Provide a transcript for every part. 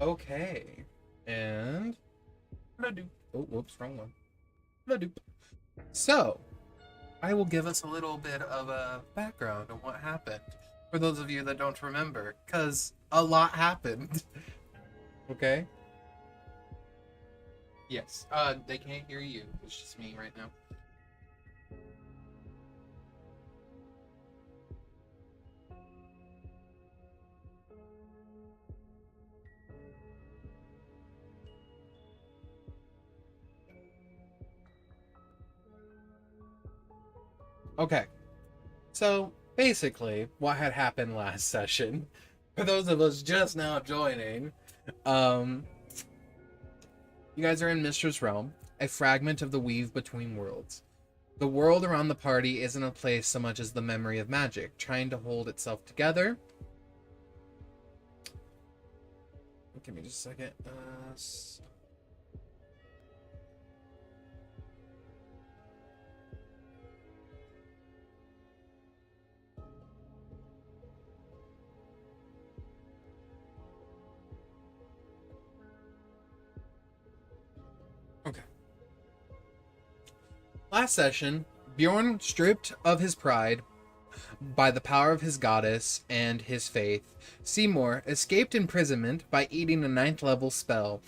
Okay. And oh, whoops, wrong one. So, I will give us a little bit of a background on what happened for those of you that don't remember, because a lot happened. Okay? Yes. They can't hear you. It's just me right now. Okay. So, basically, what had happened last session, for those of us just now joining, you guys are in Mistress Realm, a fragment of the weave between worlds. The world around the party isn't a place so much as the memory of magic, trying to hold itself together. Give me just a second. Okay. Last session, Bjorn, stripped of his pride by the power of his goddess and his faith, Simour escaped imprisonment by eating a 9th level spell.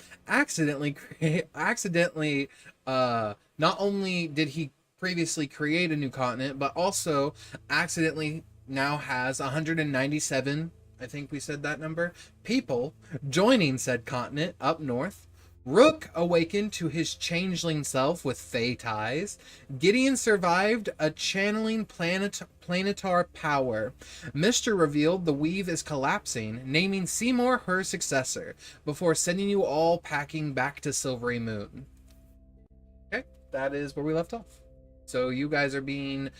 Not only did he previously create a new continent, but also accidentally now has 197, I think we said that number, people joining said continent up north. Rook awakened to his changeling self with Fey ties. Gideon survived a channeling planetar power. Mr. revealed the weave is collapsing, naming Simour her successor, before sending you all packing back to Silvery Moon. Okay, that is where we left off. So you guys are being...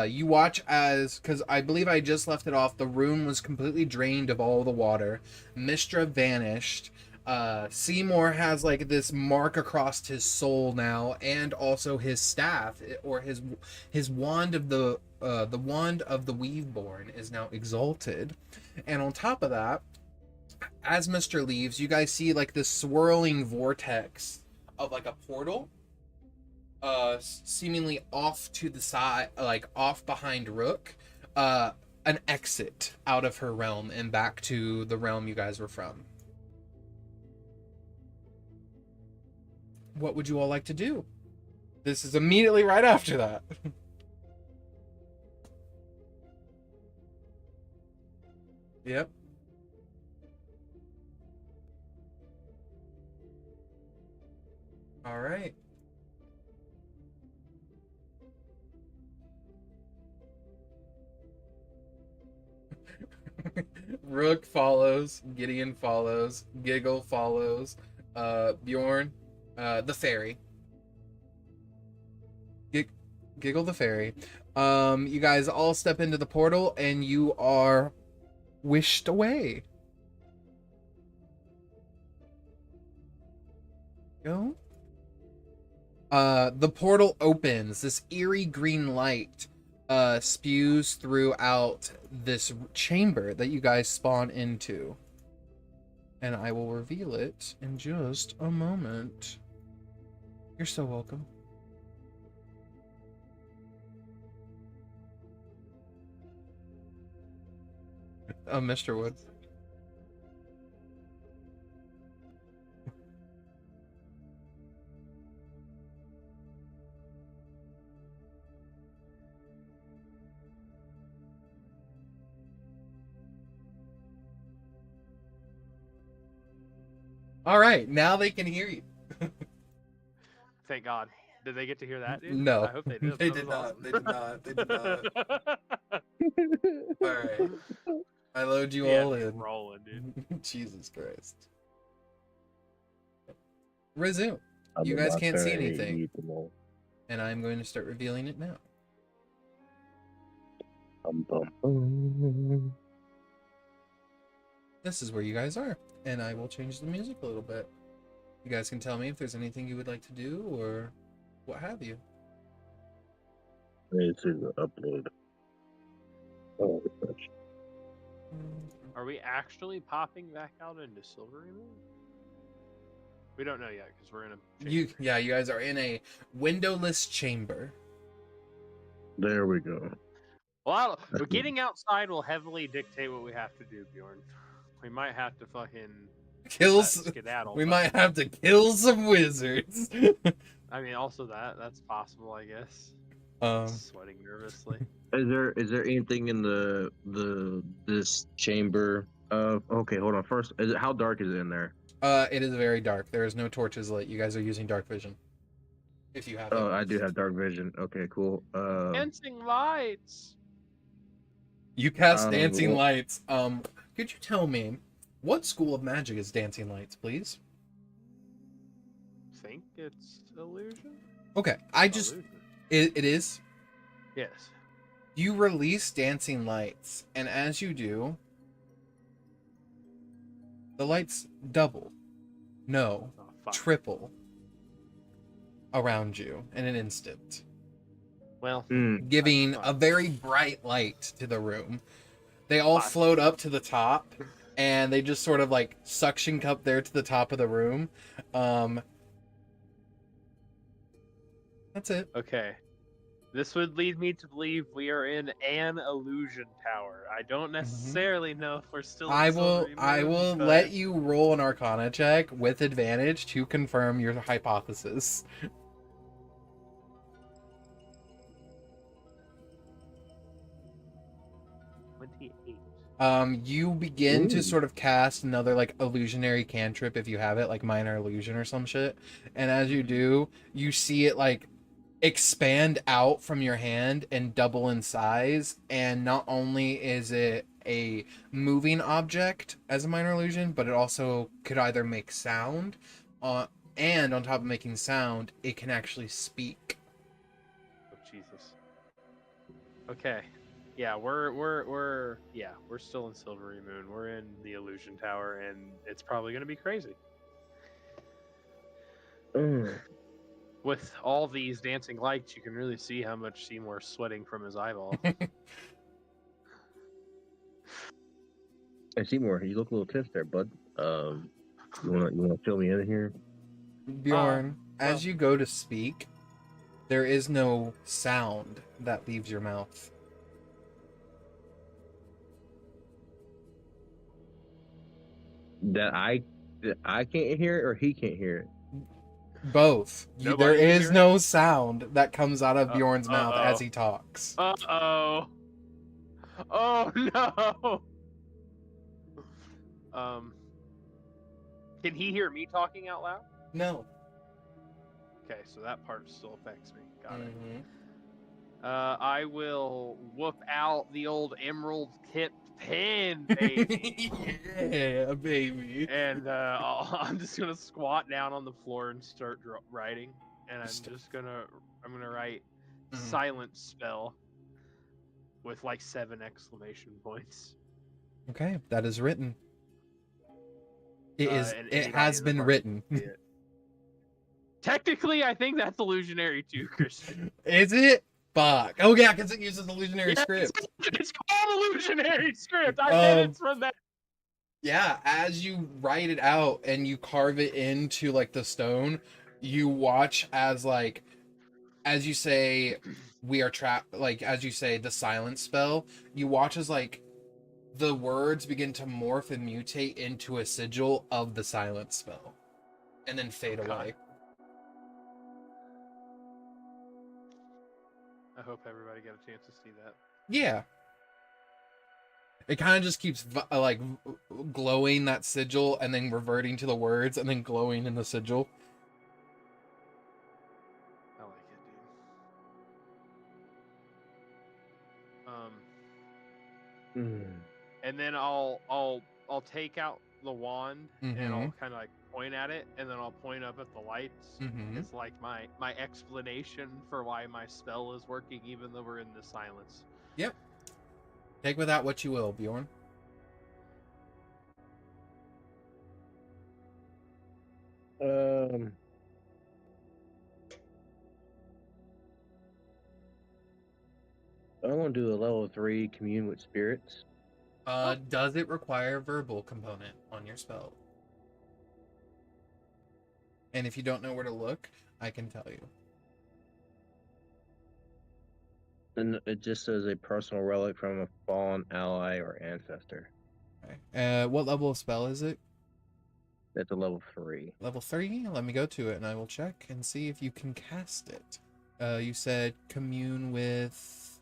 you watch as... Because I believe I just left it off. The room was completely drained of all the water. Mistra vanished. Simour has like this mark across his soul now, and also his staff, or his wand of the wand of the Weaveborn is now exalted. And on top of that, as Mr. leaves, you guys see like this swirling vortex of like a portal, seemingly off to the side, like off behind Rook, an exit out of her realm and back to the realm you guys were from. what would you all like to do? This is immediately right after that. Yep. All right. Rook follows, Gideon follows, Giggle follows, Bjorn, the fairy. Giggle the fairy. You guys all step into the portal and you are wished away. Go. The portal opens. This eerie green light spews throughout this chamber that you guys spawn into. And I will reveal it in just a moment. You're so welcome. Oh, Mr. Wood. All right, now they can hear you. Thank God. Did they get to hear that, dude? No. I hope they did. They That did was not. awesome. They did not. They did not. All right. I load you Yeah, all me in. rolling, dude. Jesus Christ. Resume. I'm You guys about can't to see anything. eat them all. And I'm going to start revealing it now. This is where you guys are. And I will change the music a little bit. You guys can tell me if there's anything you would like to do or what have you. This is an upload. Oh, gosh. Are we actually popping back out into Silvery Moon? We don't know yet because we're in a chamber. You guys are in a windowless chamber. There we go. Well, but getting outside will heavily dictate what we have to do, Bjorn. We might have to fucking skedaddle. We might have to kill some wizards. I mean, also that's possible, I guess. Sweating nervously. Is there anything in this chamber? Okay, hold on. First, how dark is it in there? It is very dark. There is no torches lit. You guys are using dark vision. If you have it. Oh, I do have dark vision. Okay, cool. Dancing lights. You cast dancing lights. Could you tell me what school of magic is dancing lights, please? Think it's illusion? Okay, Illusion. It is. Yes. You release dancing lights, and as you do, the lights double. No, triple around you in an instant. Well, giving a very bright light to the room. They all float up to the top, and they just sort of like suction cup there to the top of the room. That's it. Okay. This would lead me to believe we are in an illusion tower. I don't necessarily know if we're still in Silvery Moon, I will let you roll an Arcana check with advantage to confirm your hypothesis. 28. You begin to sort of cast another like illusionary cantrip if you have it, like minor illusion or some shit. And as you do, you see it like expand out from your hand and double in size. And not only is it a moving object as a minor illusion, but it also could either make sound, and on top of making sound, it can actually speak. Oh Jesus. Okay. Yeah, we're still in Silvery Moon. We're in the illusion tower, and it's probably gonna be crazy. With all these dancing lights, you can really see how much Simour's sweating from his eyeball. Hey Seymour, you look a little tense there, bud. You wanna fill me in here? Bjorn, as you go to speak, there is no sound that leaves your mouth. That I can't hear it, or he can't hear it. Both. There Nobody can is hear no sound that comes out of Bjorn's mouth uh-oh. as he talks. Uh-oh. Oh, no. Can he hear me talking out loud? No. Okay, so that part still affects me. Got it. Mhm. I will whoop out the old emerald tipped pen, baby. Yeah, baby. And I'm just gonna squat down on the floor and start writing. And I'm gonna write Mhm. silence spell with like 7 exclamation points. Okay, that is written. It is. And It anybody has in the been party written. can see it. Technically, I think that's illusionary too, Christian. Is it? Fuck. Oh yeah, because it uses illusionary Yeah, script. It's called illusionary script. I did it from that. Yeah, as you write it out and you carve it into like the stone, you watch as you say we are trapped, like as you say the silence spell, you watch as like the words begin to morph and mutate into a sigil of the silence spell and then fade away. I hope everybody got a chance to see that. Yeah. It kind of just keeps glowing that sigil and then reverting to the words and then glowing in the sigil. I like it, dude. And then I'll take out the wand and I'll kind of like point at it, and then I'll point up at the lights. It's like my explanation for why my spell is working, even though we're in the silence. Yep. Take with that what you will, Bjorn. I'm gonna do a level 3 commune with spirits. Does it require a verbal component on your spell? And if you don't know where to look, I can tell you. And it just says a personal relic from a fallen ally or ancestor. Okay. What level of spell is it? That's a level 3. Level 3? Let me go to it and I will check and see if you can cast it. You said commune with...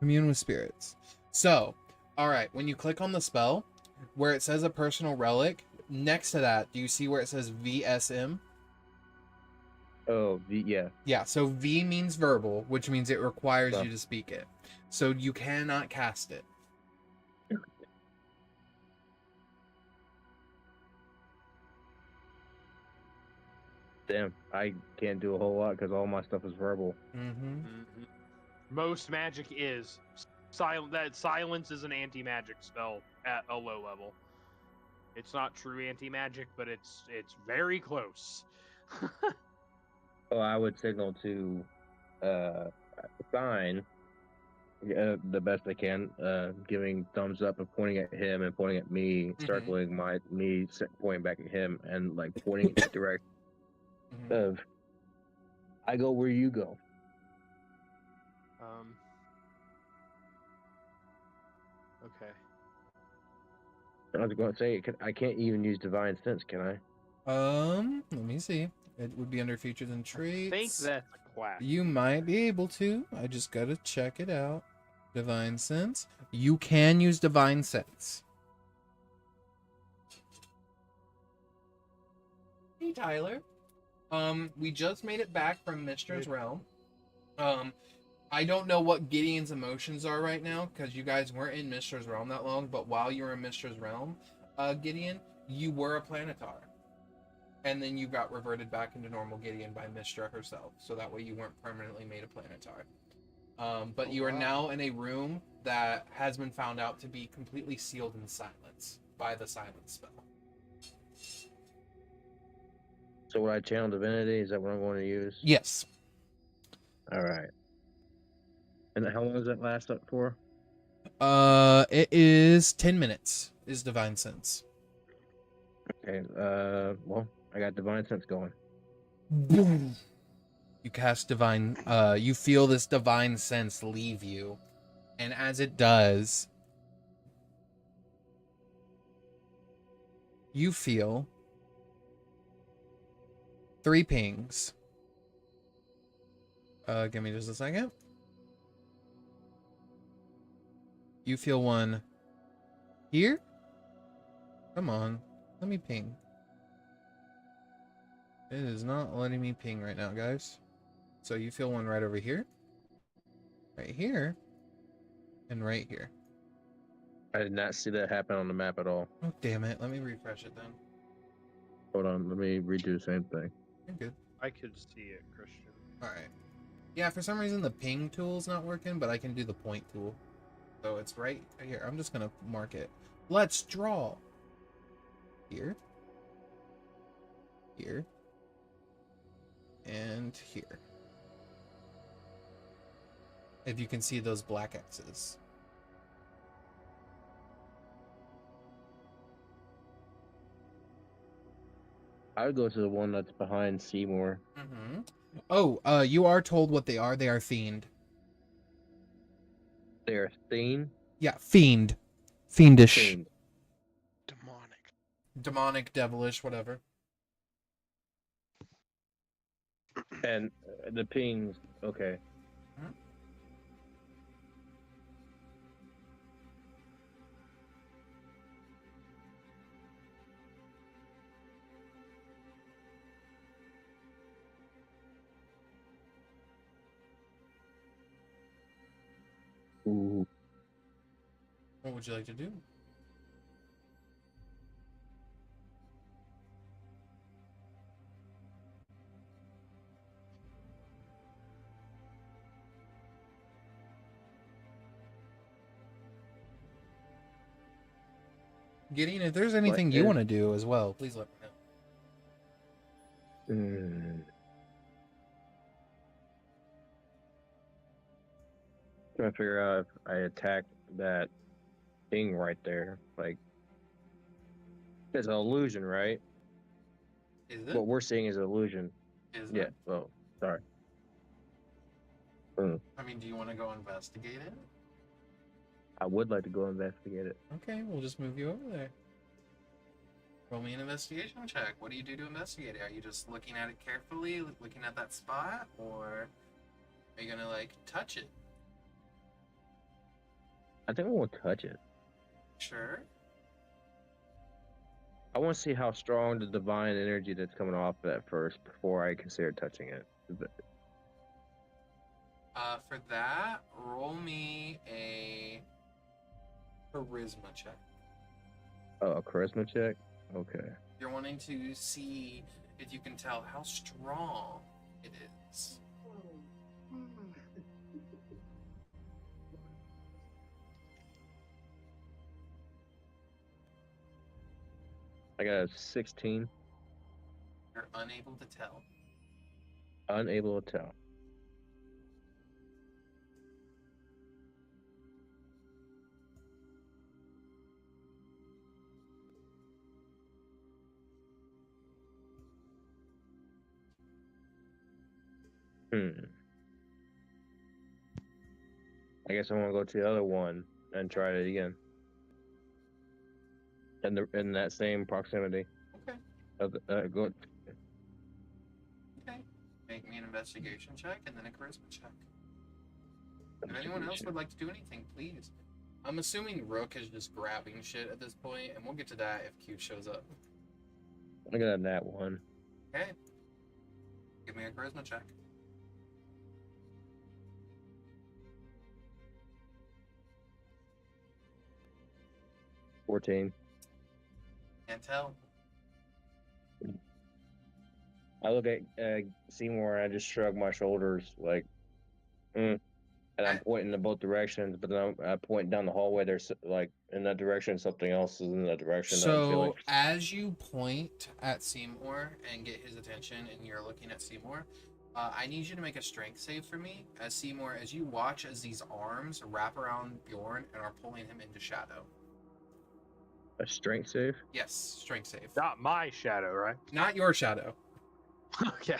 Commune with spirits. So, alright, when you click on the spell, where it says a personal relic, next to that, do you see where it says VSM? Oh, yeah. Yeah, so V means verbal, which means it requires you to speak it. So you cannot cast it. Damn, I can't do a whole lot because all my stuff is verbal. Most magic is silent. That silence is an anti-magic spell at a low level. It's not true anti-magic, but it's very close. Oh, I would signal to sign the best I can, giving thumbs up and pointing at him and pointing at me, circling me, pointing back at him, and like pointing in that direction of I go where you go. Okay. I was going to say I can't even use divine sense, can I? Let me see. It would be under features and traits. I think that's a quack. You might be able to. I just gotta check it out. Divine sense. You can use divine sense. Hey Tyler. We just made it back from Mistra's realm. I don't know what Gideon's emotions are right now because you guys weren't in Mistra's realm that long. But while you were in Mistra's realm, Gideon, you were a planetar. And then you got reverted back into normal Gideon by Mistra herself. So that way you weren't permanently made a planetar. But you are now in a room that has been found out to be completely sealed in silence by the silence spell. So would I channel divinity? Is that what I'm going to use? Yes. All right. And how long does that last up for? It is 10 minutes is divine sense. Okay. Well, I got divine sense going. Boom. You cast divine, you feel this divine sense leave you. And as it does, you feel 3 pings. Give me just a second. You feel one here? Come on, let me ping. It is not letting me ping right now, guys. So you feel one right over here, right here, and right here. I did not see that happen on the map at all. Oh, damn it. Let me refresh it then. Hold on, let me redo the same thing. You're good. I could see it, Christian. Alright. Yeah, for some reason the ping tool's not working, but I can do the point tool. So it's right here. I'm just gonna mark it. Let's draw. Here. Here. And here. If you can see those black X's. I would go to the one that's behind Simour. Mm-hmm. Oh, you are told what they are. They are fiend. They're Thane? Yeah, fiend. Fiendish. Fiend. Demonic, devilish, whatever. And the pings, okay. Ooh. What would you like to do? Gideon, if there's anything you want to do as well, please let me know. Trying to figure out if I attack that thing right there. Like, it's an illusion, right? Is it? What we're seeing is an illusion. Is it? Yeah. Oh, sorry. I mean, do you want to go investigate it? I would like to go investigate it. Okay, we'll just move you over there. Roll me an investigation check. What do you do to investigate it? Are you just looking at it carefully, looking at that spot, or are you gonna like touch it? I think I won't touch it. Sure. I want to see how strong the divine energy that's coming off of that first before I consider touching it. For that, roll me a charisma check. Oh, a charisma check? Okay. You're wanting to see if you can tell how strong it is. I got a 16. You're unable to tell. Unable to tell. I guess I want to go to the other one and try it again. In that same proximity. Okay. Go. Okay. Make me an investigation check and then a charisma check. If anyone else would like to do anything, please. I'm assuming Rook is just grabbing shit at this point, and we'll get to that if Q shows up. I got that one. Okay. Give me a charisma check. $14. Can't tell. I look at Seymour and I just shrug my shoulders like, and I'm pointing in both directions, but then I point down the hallway. There's like in that direction, something else is in that direction. So as you point at Seymour and get his attention, and you're looking at Seymour, I need you to make a strength save for me, as Seymour, as you watch as these arms wrap around Bjorn and are pulling him into shadow. A strength save? Yes, strength save. Not my shadow, right? Not your shadow. Okay.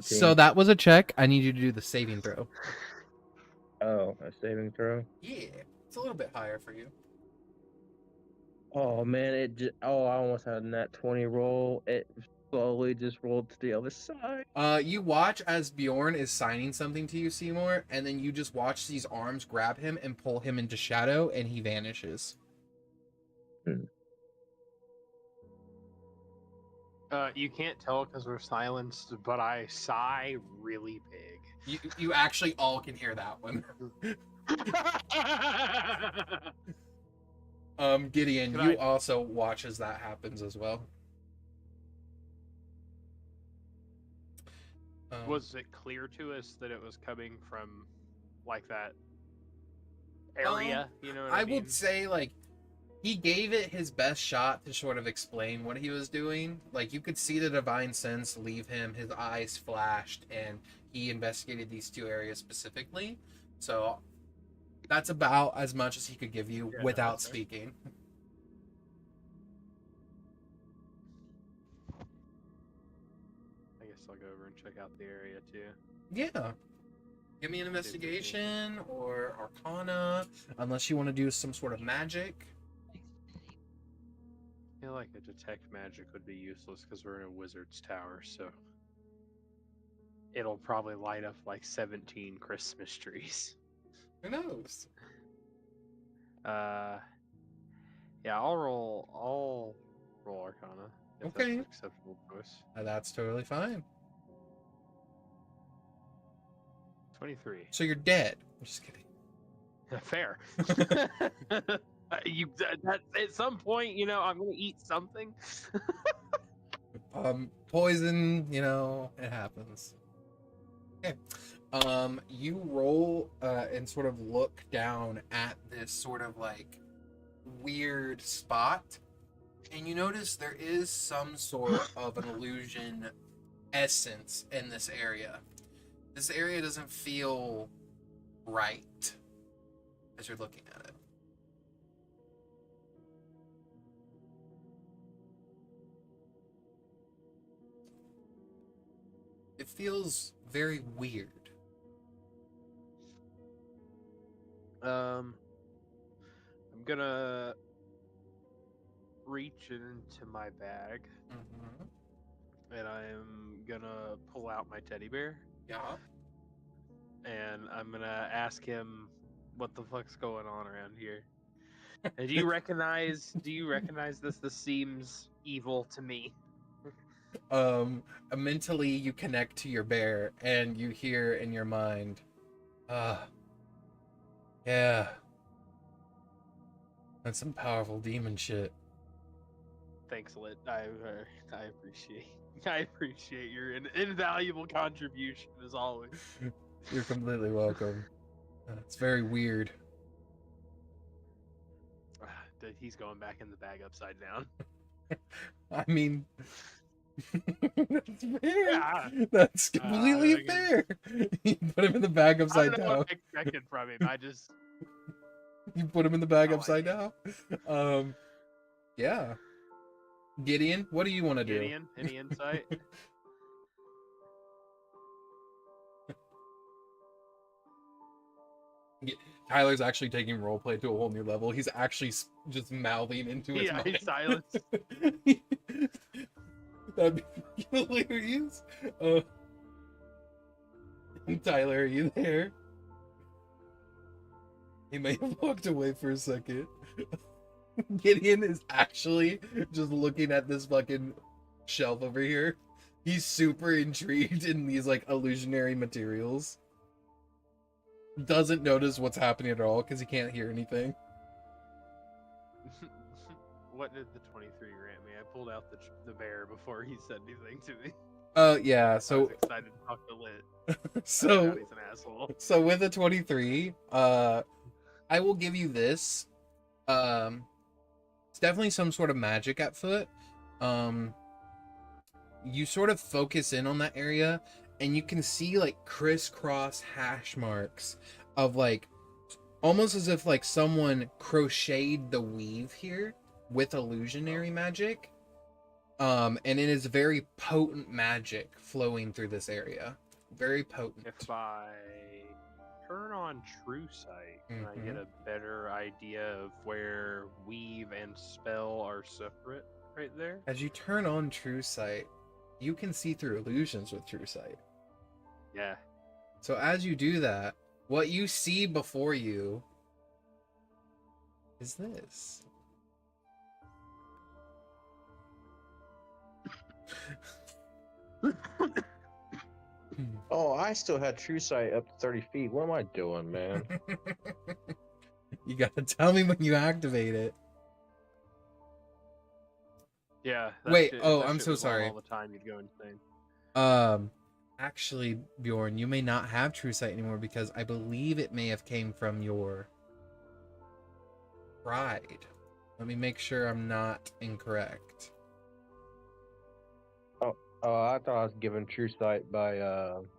So that was a check. I need you to do the saving throw. Oh, a saving throw? Yeah, it's a little bit higher for you. Oh man, I almost had a nat 20 roll. It slowly just rolled to the other side. You watch as Bjorn is signing something to you, Seymour, and then you just watch these arms grab him and pull him into shadow, and he vanishes. You can't tell because we're silenced, but I sigh really big. You actually all can hear that one. Gideon, you also watch as that happens as well. Was it clear to us that it was coming from, like, that area? You know what I mean? would say, like, he gave it his best shot to sort of explain what he was doing. Like, you could see the divine sense leave him, his eyes flashed, and he investigated these two areas specifically. So that's about as much as he could give you without speaking. I guess I'll go over and check out the area too. Yeah. Give me an investigation or arcana, unless you want to do some sort of magic. I feel like a detect magic would be useless because we're in a wizard's tower, so it'll probably light up like 17 Christmas trees. Who knows? Yeah, I'll roll arcana. If Okay. That's an acceptable choice. That's totally fine. 23. So you're dead. I'm just kidding. Fair. At some point, I'm gonna eat something. Poison, it happens. Okay. You roll and sort of look down at this sort of like weird spot, and you notice there is some sort of an illusion essence in this area. This area doesn't feel right as you're looking at it. It feels very weird. I'm gonna reach into my bag, and I'm gonna pull out my teddy bear. Yeah. And I'm gonna ask him what the fuck's going on around here. And do you recognize this? This seems evil to me. Mentally you connect to your bear and you hear in your mind, yeah, that's some powerful demon shit. Thanks, Lit. I appreciate your invaluable contribution as always. You're completely welcome. It's very weird. He's going back in the bag upside down. I mean, that's fair. Yeah. That's completely fair. You put him in the bag upside down. What I expected from him. You put him in the bag upside down. Yeah. Gideon, what do you want to do? Gideon, any insight? Tyler's actually taking roleplay to a whole new level. He's actually just mouthing into his mind. He's silenced. That'd be hilarious. Tyler, are you there? He may have walked away for a second. Gideon is actually just looking at this fucking shelf over here. He's super intrigued in these like illusionary materials. Doesn't notice what's happening at all because he can't hear anything. What did the 23 grant me? I pulled out the bear before he said anything to me. Yeah, so I was excited to talk to Lit. So he's an asshole. So with a 23, I will give you this. It's definitely some sort of magic at foot. You sort of focus in on that area, and you can see like crisscross hash marks of like almost as if like someone crocheted the weave here with illusionary magic. And it is very potent magic flowing through this area. Very potent. If I turn on True Sight, can I get a better idea of where weave and spell are separate right there? As you turn on True Sight, you can see through illusions with True Sight. Yeah. So as you do that, what you see before you is this. Oh, I still had True Sight up to 30 feet. What am I doing, man? You gotta tell me when you activate it. Yeah. Wait, Shit, oh, that I'm shit so was on sorry. all the time, you'd go insane. Actually, Bjorn, you may not have True Sight anymore because I believe it may have came from your pride. Let me make sure I'm not incorrect. Oh, I thought I was given True Sight by,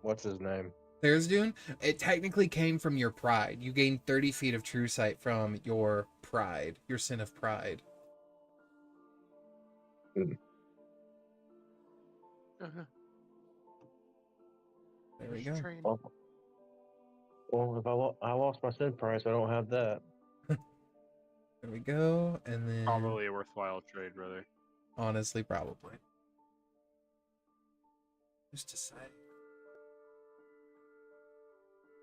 what's his name? There's Dune. It technically came from your pride. You gained 30 feet of True Sight from your pride, your sin of pride. Mm. There we go. Well, if I lost my sin price, I don't have that. There we go. And then Probably a worthwhile trade, brother. honestly, probably. Just to say.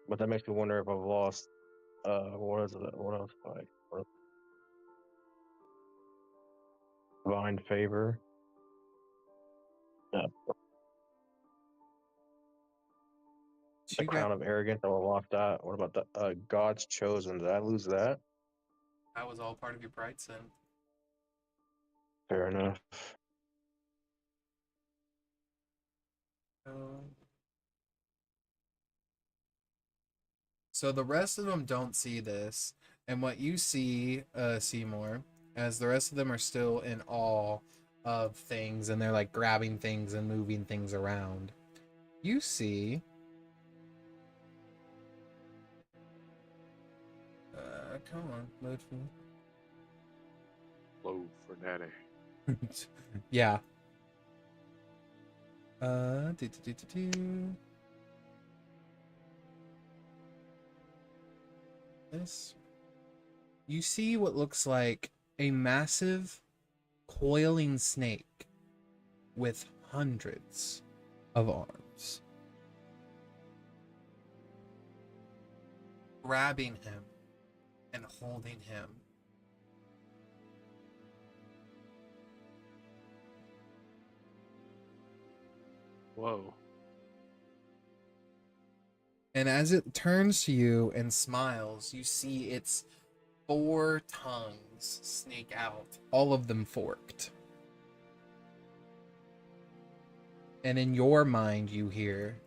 But that makes me wonder if I've lost, what is it? What else? Divine Favor. Yeah. The Crown of Arrogance, I lost that. What about the God's Chosen? Did I lose that? That was all part of your pride sin. Fair enough. So the rest of them don't see this, and what you see, Seymour, as the rest of them are still in awe of things, and they're like grabbing things and moving things around. You see, come on, load for me. Low for daddy. Yeah. This. You see what looks like a massive coiling snake with hundreds of arms, grabbing him and holding him. Whoa. And as it turns to you and smiles, you see its 4 tongues snake out, all of them forked. And in your mind, you hear,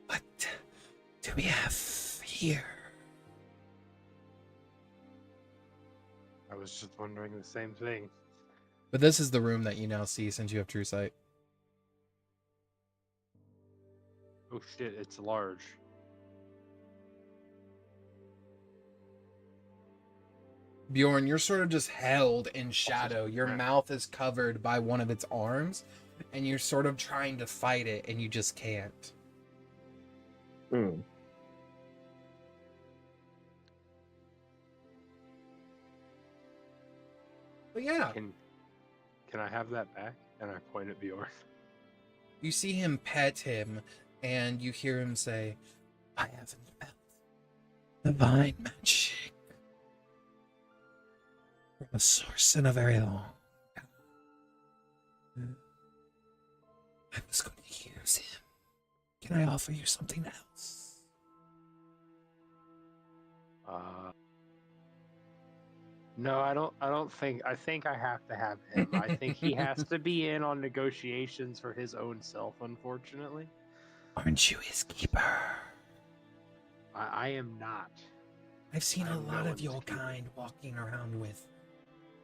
"What do we have here?" I was just wondering the same thing. But this is the room that you now see since you have True Sight. Oh shit, it's large. Bjorn, you're sort of just held in shadow. Your mouth is covered by one of its arms, and you're sort of trying to fight it, and you just can't. Hmm. But yeah. Can I have that back? And I point at Bjorn. You see him pet him, and you hear him say, "I haven't felt divine magic from a source in a very long time. I was going to use him. Can I offer you something else?" No, I don't think. I think I have to have him. I think he has to be in on negotiations for his own self, unfortunately. Aren't you his keeper? I am not. I've seen a lot no of your one's keeper. kind walking around with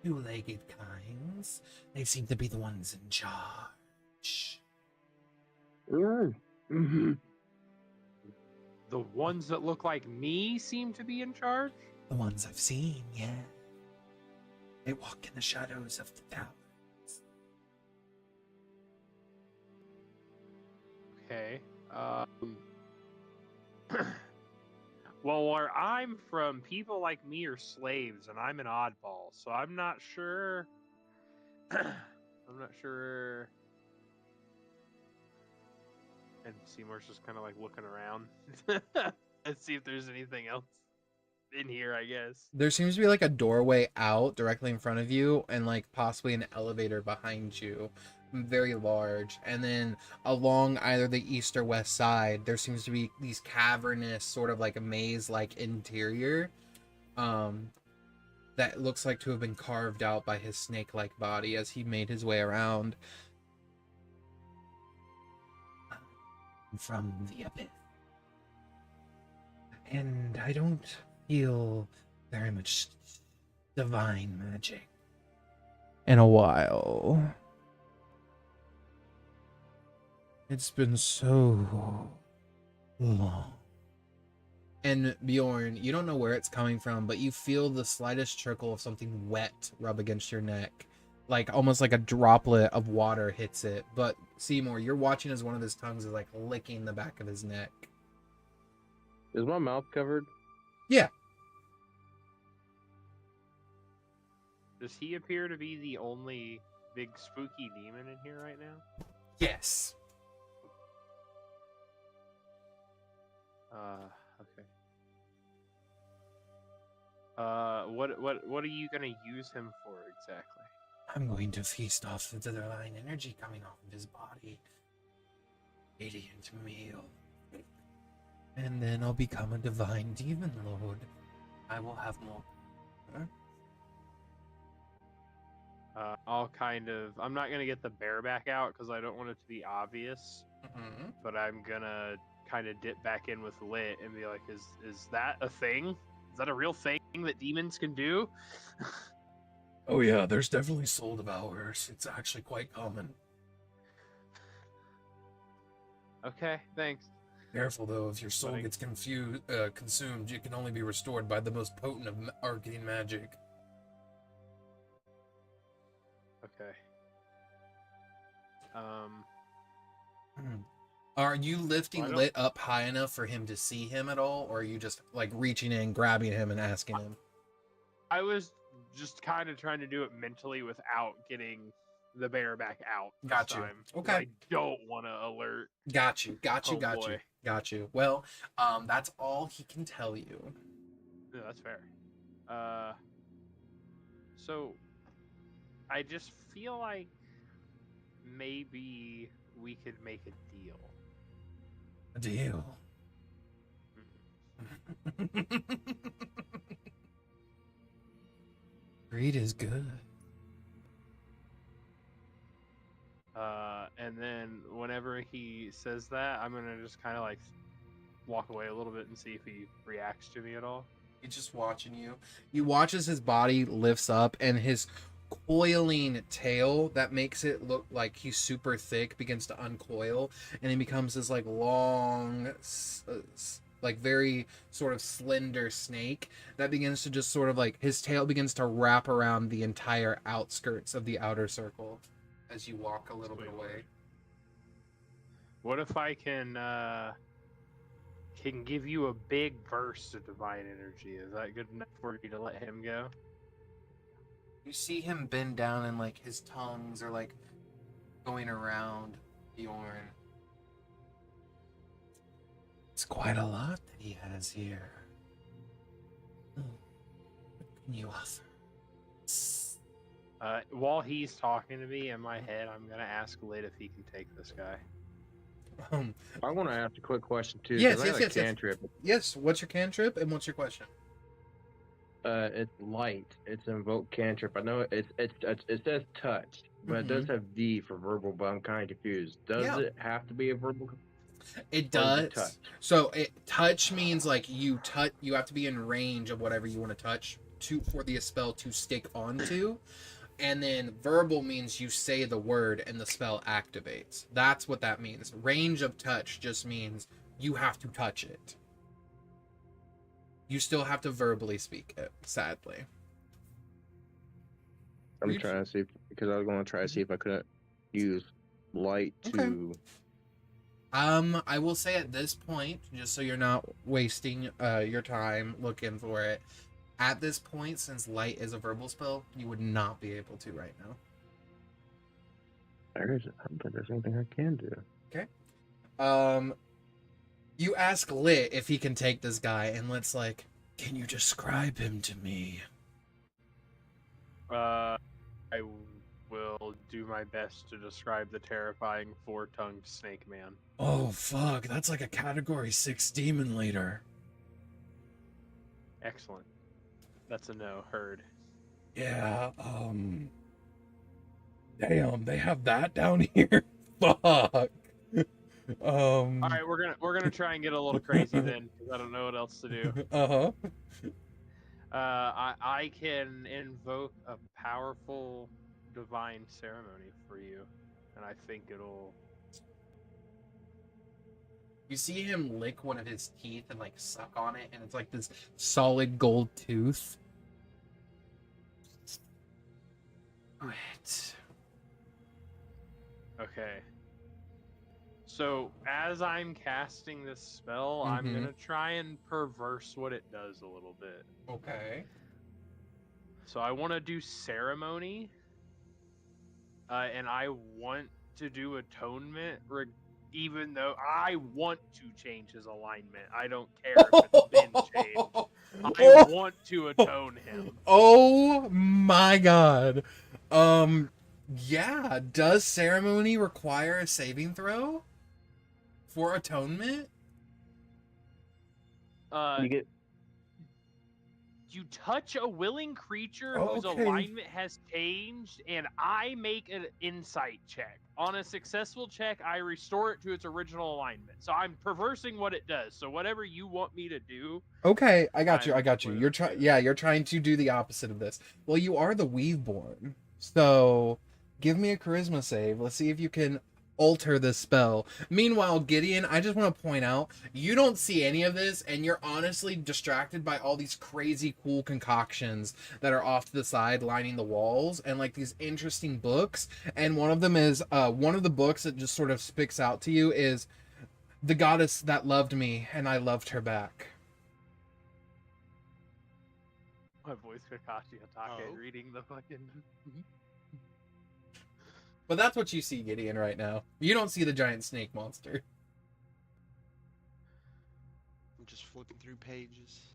two-legged kinds. They seem to be the ones in charge. Mm-hmm. The ones that look like me seem to be in charge? The ones I've seen, yeah. They walk in the shadows of the towers. Okay. Well, where I'm from, people like me are slaves, and I'm an oddball, so I'm not sure. I'm not sure. And Seymour's just kind of like looking around and see if there's anything else in here, I guess. There seems to be like a doorway out directly in front of you, and like possibly an elevator behind you, very large. And then along either the east or west side, there seems to be these cavernous, sort of like a maze-like interior, that looks like to have been carved out by his snake-like body as he made his way around. From the abyss, and I don't feel very much divine magic in a while. It's been so long. And Bjorn, you don't know where it's coming from, but you feel the slightest trickle of something wet rub against your neck. Like almost like a droplet of water hits it. But Seymour, you're watching as one of his tongues is like licking the back of his neck. Is my mouth covered? Yeah. Does he appear to be the only big spooky demon in here right now? Yes. Okay. What are you gonna use him for exactly? I'm going to feast off the divine energy coming off of his body. Radiant meal. And then I'll become a divine demon lord. I will have more. I'll kind of... I'm not gonna get the bareback out because I don't want it to be obvious. Mm-hmm. But I'm gonna kind of dip back in with lit and be like, is that a thing? Is that a real thing that demons can do? Oh yeah, there's definitely soul devourers. It's actually quite common. Okay, thanks. Careful though, if your soul gets consumed, you can only be restored by the most potent of arcane magic. Okay. Are you lifting Lit up high enough for him to see him at all, or are you just like reaching in, grabbing him, and asking him? I was just kind of trying to do it mentally without getting the bareback out. Got you. Time. Okay. I don't want to alert. Got you. Boy. Got you. Well, that's all he can tell you. Yeah, that's fair. So I just feel like maybe we could make a deal. A deal. Greed is good. And then whenever he says that, I'm gonna just kind of like walk away a little bit and see if he reacts to me at all. He's just watching you. You watch as his body lifts up and his coiling tail that makes it look like he's super thick begins to uncoil, and he becomes this like long, like very sort of slender snake that begins to just sort of like his tail begins to wrap around the entire outskirts of the outer circle as you walk a little bit away. What if I can give you a big burst of divine energy? Is that good enough for you to let him go? You see him bend down and like his tongues are like going around Bjorn. It's quite a lot that he has here. What can you offer? While he's talking to me in my head, I'm gonna ask Lid if he can take this guy. I want to ask a quick question too. Yes. Cantrip. Yes. What's your cantrip and what's your question? It's light. It's invoke cantrip. I know it says touch, but it does have D for verbal. But I'm kind of confused. Does it have to be a verbal? It does. So touch means like you have to be in range of whatever you want to touch for the spell to stick onto. And then verbal means you say the word and the spell activates. That's what that means. Range of touch just means you have to touch it. You still have to verbally speak it, sadly. I'm trying to see because I was going to try to see if I couldn't use light to. I will say at this point, just so you're not wasting your time looking for it, at this point, since light is a verbal spell, you would not be able to right now. I don't think there's anything I can do. Okay. You ask Lit if he can take this guy, and Lit's like, "Can you describe him to me?" I will do my best to describe the terrifying four-tongued snake man. Oh, fuck. That's like a Category 6 demon leader. Excellent. That's a no. Heard. Yeah, damn, they have that down here? Fuck. All right, we're gonna try and get a little crazy then, because I don't know what else to do. Uh-huh. I can invoke a powerful divine ceremony for you, and I think it'll. You see him lick one of his teeth and like suck on it, and it's like this solid gold tooth. Wait. Okay. So as I'm casting this spell, I'm gonna try and perverse what it does a little bit. Okay. So I want to do ceremony, and I want to do atonement, even though I want to change his alignment. I don't care if it's been changed. I want to atone him. Oh my god. Yeah, does ceremony require a saving throw for atonement? You touch a willing creature whose alignment has changed, and I make an insight check. On a successful check, I restore it to its original alignment. So I'm perversing what it does. So whatever you want me to do. Okay, I got you. You're trying to do the opposite of this. Well, you are the Weaveborn. So give me a charisma save. Let's see if you can alter this spell. Meanwhile, Gideon, I just want to point out, you don't see any of this, and you're honestly distracted by all these crazy cool concoctions that are off to the side lining the walls, and like these interesting books. And one of them is one of the books that just sort of sticks out to you is The Goddess That Loved Me and I Loved Her Back. My voice Kakashi Hatake reading the fucking. But that's what you see, Gideon, right now. You don't see the giant snake monster. I'm just flipping through pages.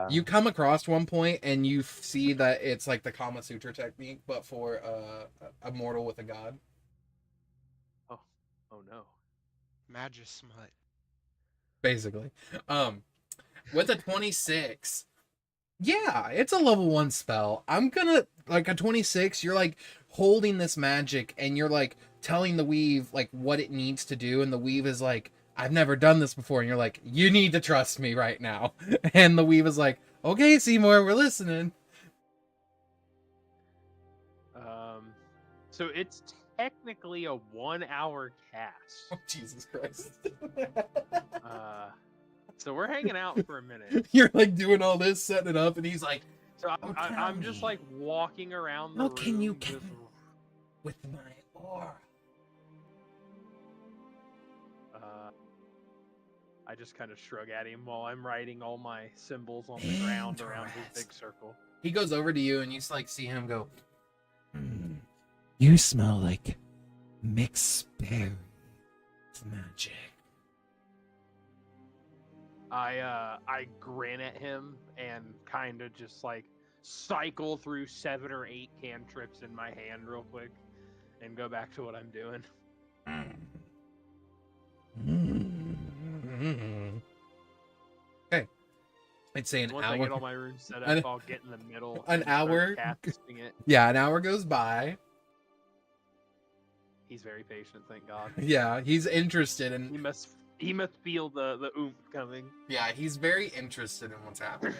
You come across one point and you see that it's like the Kama Sutra technique, but for a mortal with a god. Oh no. Magismut. Basically. With a 26... Yeah, it's a level 1 spell. I'm gonna, like, a 26, you're, like, holding this magic, and you're, like, telling the Weave, like, what it needs to do, and the Weave is like, I've never done this before, and you're like, you need to trust me right now. And the Weave is like, okay, Simour, we're listening. So it's technically a 1-hour cast. Oh, Jesus Christ. So we're hanging out for a minute. You're like doing all this, setting it up, and he's like, so I'm just like walking around the room. Can you with my aura? I just kind of shrug at him while I'm writing all my symbols on the ground around his big circle. He goes over to you, and you just like see him go, you smell like mixed berry magic. I grin at him and kind of just like cycle through 7 or 8 cantrips in my hand real quick and go back to what I'm doing. Okay. I'd say Once I get all my runes set up, I'll get in the middle. An hour. Casting it. Yeah, an hour goes by. He's very patient, thank God. Yeah, he's interested in. He must feel the oomph coming. Yeah, he's very interested in what's happening.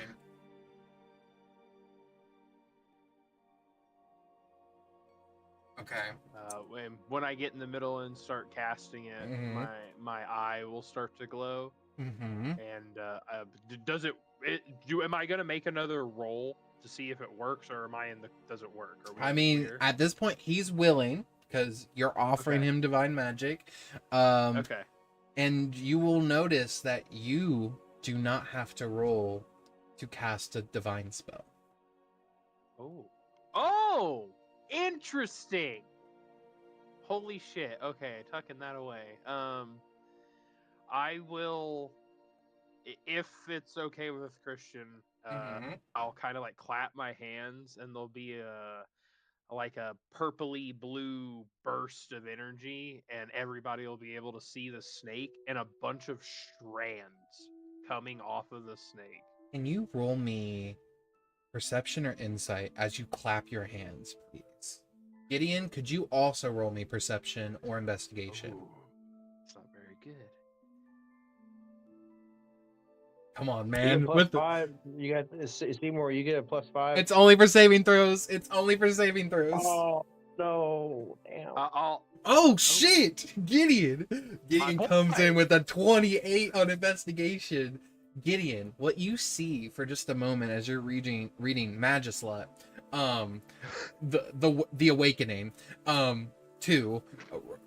Okay. When I get in the middle and start casting it, my eye will start to glow. And does it? Am I gonna make another roll to see if it works, or am I in the? Does it work? I mean, at this point, he's willing because you're offering Okay. him divine magic. Okay. And you will notice that you do not have to roll to cast a divine spell. Oh. Oh! Interesting! Holy shit. Okay, tucking that away. I will, if it's okay with Christian, I'll kind of like clap my hands and there'll be like a purpley blue burst of energy and everybody will be able to see the snake and a bunch of strands coming off of the snake. Can you roll me perception or insight as you clap your hands, please? Gideon, could you also roll me perception or investigation? Ooh, it's not very good. Come on, You man. get plus 5. You got Simour. You get a +5. It's only for saving throws. It's only for saving throws. Oh no! Damn. Oh shit! Gideon comes in with a 28 on investigation. Gideon, what you see for just a moment as you're reading Magislut, the Awakening, 2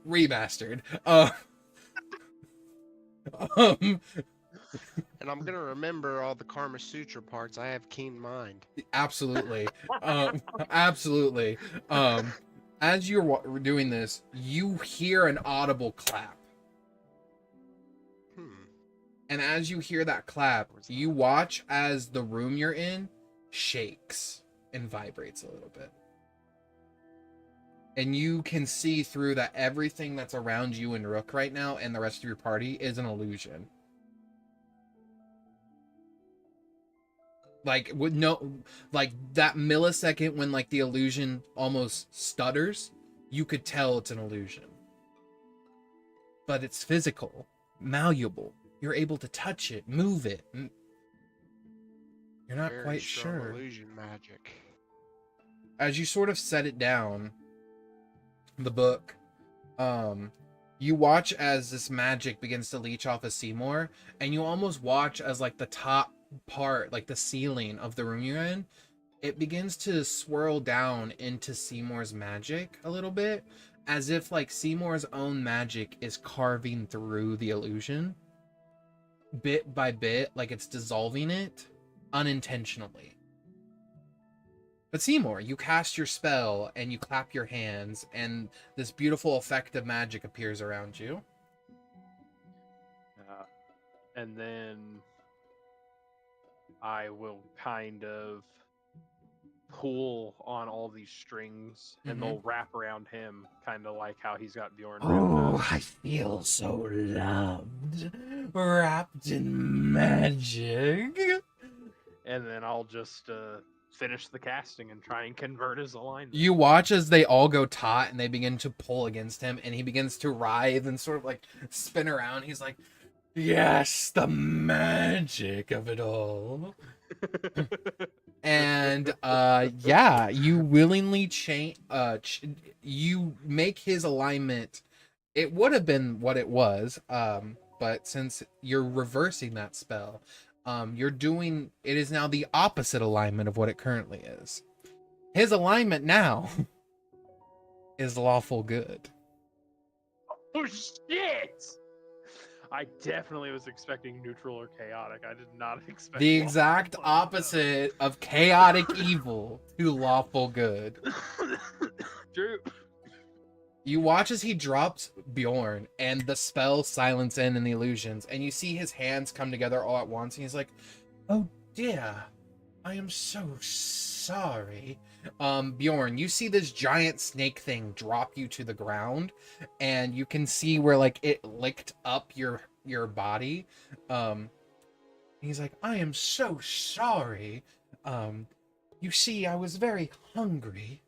remastered, And I'm gonna remember all the Karma Sutra parts. I have keen mind. absolutely, absolutely. As you're doing this, you hear an audible clap. And as you hear that clap, you watch as the room you're in shakes and vibrates a little bit. And you can see through that everything that's around you and Rook right now and the rest of your party is an illusion. Like, with no, like that millisecond when like the illusion almost stutters, you could tell it's an illusion. But it's physical, malleable. You're able to touch it, move it. You're not Very quite strong sure. Illusion magic. As you sort of set it down, the book, you watch as this magic begins to leech off of Simour, and you almost watch as like the top part, like the ceiling of the room you're in, it begins to swirl down into Simour's magic a little bit, as if like Simour's own magic is carving through the illusion. Bit by bit, like it's dissolving it unintentionally. But Simour, you cast your spell and you clap your hands, and this beautiful effect of magic appears around you. And then I will kind of pull on all these strings and they'll wrap around him, kind of like how he's got Bjorn. Oh, I feel so loved, wrapped in magic. And then I'll just finish the casting and try and convert his alignment. You watch as they all go taut and they begin to pull against him, and he begins to writhe and sort of like spin around. He's like, yes, the magic of it all. And yeah, you willingly change. You make his alignment. It would have been what it was, but since you're reversing that spell, you're doing it is now the opposite alignment of what it currently is. His alignment now is lawful good. Oh shit! I definitely was expecting neutral or chaotic. I did not expect The exact opposite of chaotic evil to lawful good. Drew. You watch as he drops Bjorn and the spell silence in and the illusions, and you see his hands come together all at once, and he's like, oh dear, I am so sorry. Bjorn, you see this giant snake thing drop you to the ground, and you can see where like it licked up your body. He's like, I am so sorry. You see, I was very hungry.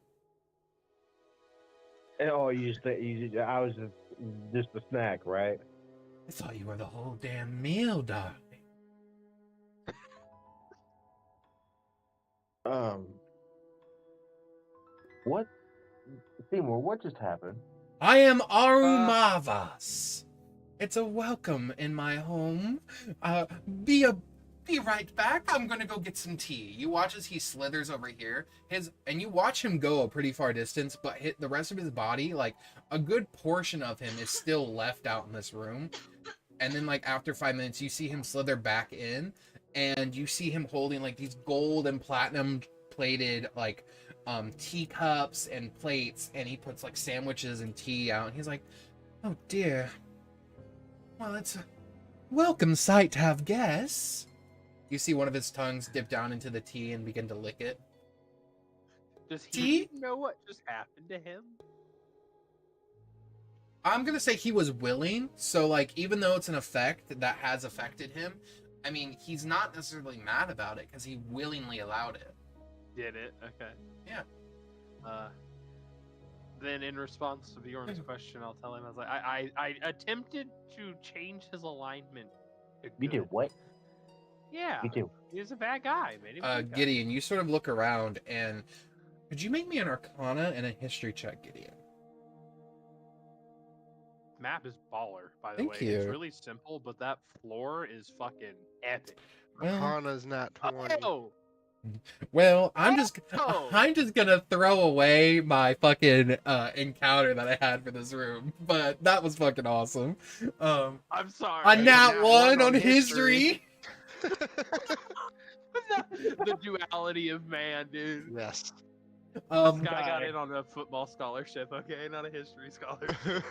Oh, I was just a snack, right? I thought you were the whole damn meal, darling. What? Simour, what just happened? I am Arumavas. It's a welcome in my home. Be a be right back. I'm gonna go get some tea. You watch as he slithers over here. And you watch him go a pretty far distance, but hit the rest of his body, like a good portion of him is still left out in this room. And then like after 5 minutes, you see him slither back in, and you see him holding like these gold and platinum plated like teacups and plates, and he puts like sandwiches and tea out, and he's like, oh dear. Well, it's a welcome sight to have guests. You see one of his tongues dip down into the tea and begin to lick it. Does he know what just happened to him? I'm gonna say he was willing, so like even though it's an effect that has affected him, I mean he's not necessarily mad about it because he willingly allowed it. Did it? Okay. Yeah. Then in response to Bjorn's question, I'll tell him I was like, I attempted to change his alignment. You did what? Yeah. You do. He was a bad guy, man. Gideon, you sort of look around, and could you make me an Arcana and a History check, Gideon? Map is baller, by the Thank way. you. It's really simple, but that floor is fucking epic. Arcana's not 20. Oh, Well, I'm just Oh. gonna throw away my fucking encounter that I had for this room, but that was fucking awesome. I'm sorry. A nat nat one one on on history. The duality of man, dude. Yes. This guy got in on a football scholarship, okay? Not a history scholarship.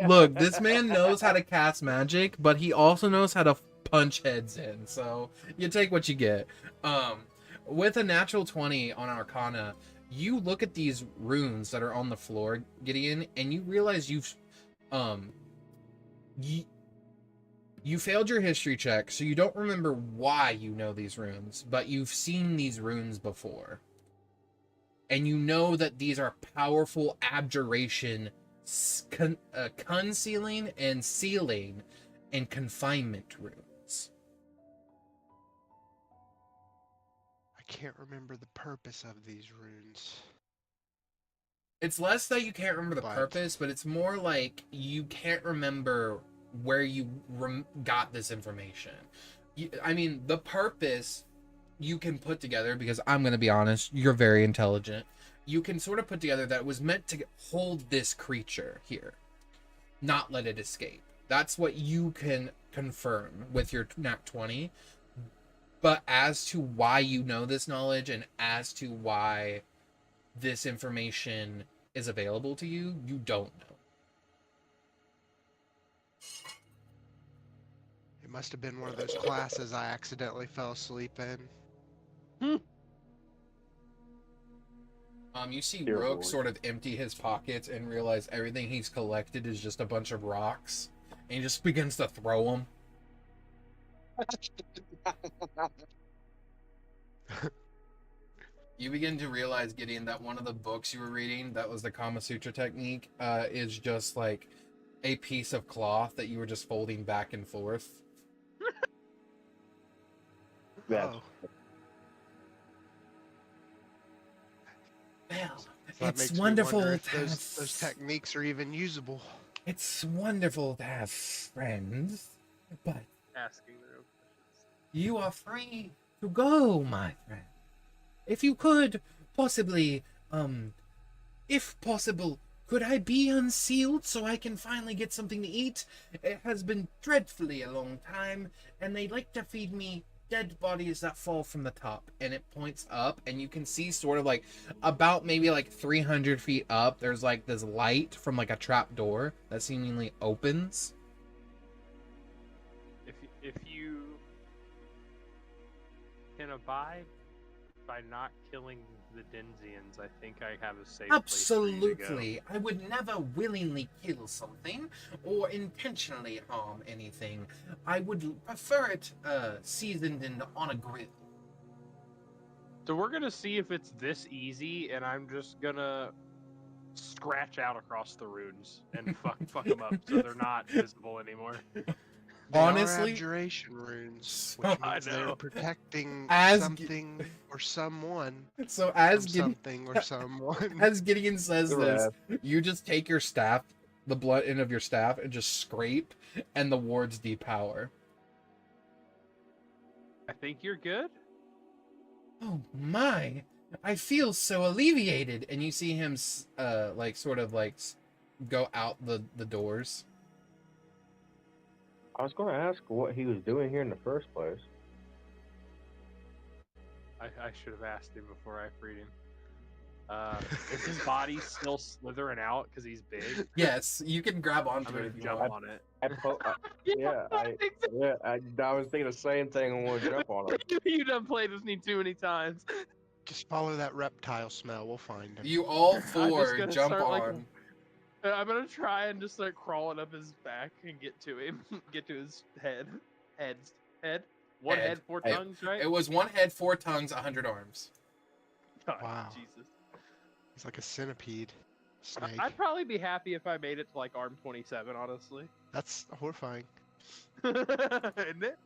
Look, this man knows how to cast magic, but he also knows how to punch heads in. So you take what you get. With a natural 20 on Arcana, you look at these runes that are on the floor, Gideon, and you realize you failed your history check, so you don't remember why you know these runes, but you've seen these runes before. And you know that these are powerful abjuration, concealing and sealing and confinement runes. I can't remember the purpose of these runes. It's less that you can't remember the But- purpose, but it's more like you can't remember where you got this information. I mean, the purpose you can put together, because I'm going to be honest, you're very intelligent. You can sort of put together that it was meant to hold this creature here, not let it escape. That's what you can confirm with your nat 20. But as to why you know this knowledge and as to why this information is available to you, you don't know. It must have been one of those classes I accidentally fell asleep in. You see Dear Rook Lord. sort of empty his pockets and realize everything he's collected is just a bunch of rocks, and he just begins to throw them. You begin to realize, Gideon, that one of the books you were reading, that was the Kama Sutra technique, is just like a piece of cloth that you were just folding back and forth. That's Oh, Well, so that it's makes me wonderful wonder if to those have... techniques are even usable. It's wonderful to have friends, but Asking their own questions. you are free to go, my friend. If you could, possibly, if possible, could I be unsealed so I can finally get something to eat? It has been dreadfully a long time, and they like to feed me dead bodies that fall from the top. And it points up, and you can see sort of like about maybe like 300 feet up, there's like this light from like a trap door that seemingly opens. If you can abide by not killing the Denzians, I think I have a safe place for you to go. Absolutely. I would never willingly kill something or intentionally harm anything. I would prefer it seasoned and on a grill. So we're gonna see if it's this easy, and I'm just gonna scratch out across the runes and fuck them up so they're not visible anymore. They are Honestly, abjuration runes, I which means they're know. protecting As something or someone so from as something or someone. as Gideon says The this, you just take your staff, the blunt end of your staff, and just scrape, and the wards depower. I think you're good. Oh my! I feel so alleviated. And you see him, go out the doors. I was going to ask what he was doing here in the first place. I should have asked him before I freed him. Is his body still slithering out because he's big? Yes, you can grab I'm onto it gonna if you jump want. on it. I was thinking the same thing and want to jump on him. You done played with me too many times. Just follow that reptile smell. We'll find him. You all I'm just four gonna jump start, on. I'm gonna try and just start crawling up his back and get to him. Get to his head. Head. One head, four tongues, right? It was 1 head, 4 tongues, 100 arms. God, Wow. Jesus. He's like a centipede snake. I'd probably be happy if I made it to like arm 27, honestly. That's horrifying. Isn't it?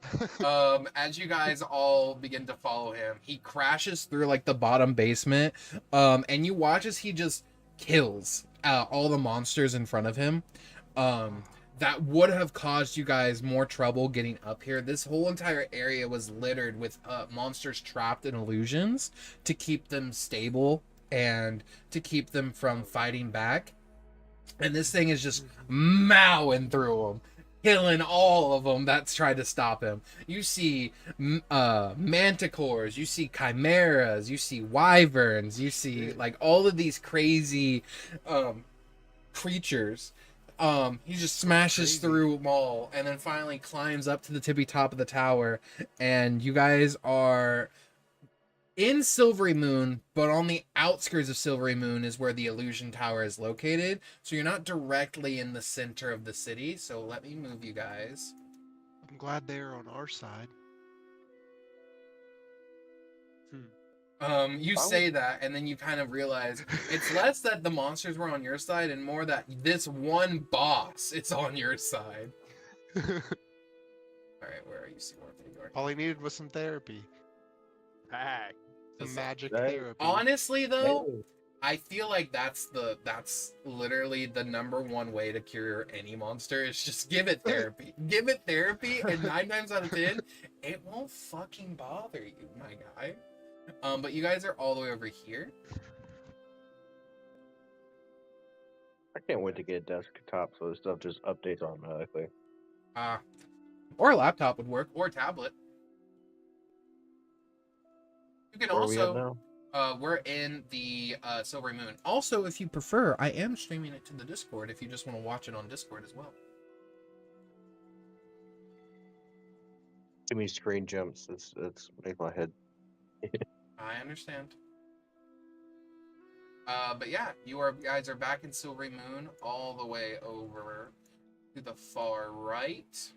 As you guys all begin to follow him, he crashes through like the bottom basement, and you watch as he just kills all the monsters in front of him. That would have caused you guys more trouble getting up here. This whole entire area was littered with monsters trapped in illusions to keep them stable and to keep them from fighting back. And this thing is just mowing through them, killing all of them that's tried to stop him. You see manticores, you see chimeras, you see wyverns, you see like all of these crazy creatures. He just smashes through them all and then finally climbs up to the tippy top of the tower, and you guys are in Silvery Moon, but on the outskirts of Silvery Moon is where the illusion tower is located, so you're not directly in the center of the city. So let me move you guys. I'm glad they're on our side. You say that, and then you kind of realize it's less that the monsters were on your side and more that this one boss is on your side. All right, where are you, Simour? All he needed was some therapy. Back. Some magic therapy. Honestly, though, I feel like that's literally the #1 way to cure any monster. Is just give it therapy. Give it therapy, and 9 times out of 10, it won't fucking bother you, my guy. But you guys are all the way over here. I can't wait to get a desktop so this stuff just updates automatically. Or a laptop would work, or a tablet. You can Where also. are we at now? We're in the Silvery Moon. Also, if you prefer, I am streaming it to the Discord if you just want to watch it on Discord as well. Too many screen jumps. It's make my head. I understand. But yeah, guys are back in Silvery Moon, all the way over to the far right.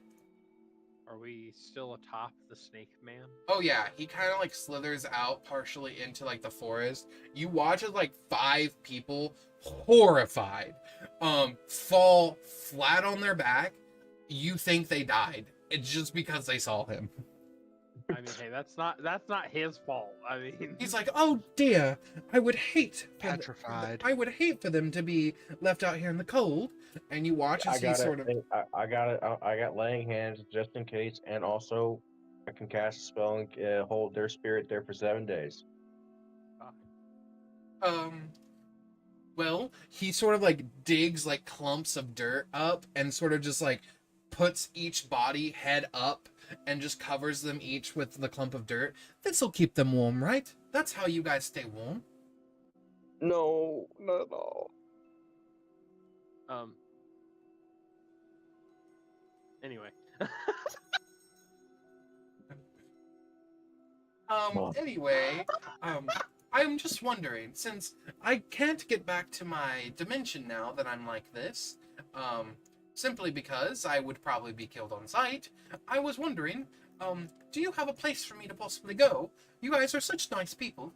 Are we still atop the Snake Man? Oh yeah, he kind of like slithers out partially into like the forest. You watch as like 5 people, horrified, fall flat on their back. You think they died. It's just because they saw him. I mean, hey, that's not his fault. I mean, He's like, oh dear, I would hate Petrified. I would hate for them to be left out here in the cold. And you watch as he sort of. I got it. I got laying hands just in case, and also I can cast a spell and hold their spirit there for 7 days. Well, he sort of like digs like clumps of dirt up and sort of just like puts each body head up and just covers them each with the clump of dirt. This'll keep them warm, right? That's how you guys stay warm. No, not at all. Anyway. Anyway, I'm just wondering, since I can't get back to my dimension now that I'm like this, simply because I would probably be killed on sight, I was wondering, do you have a place for me to possibly go? You guys are such nice people.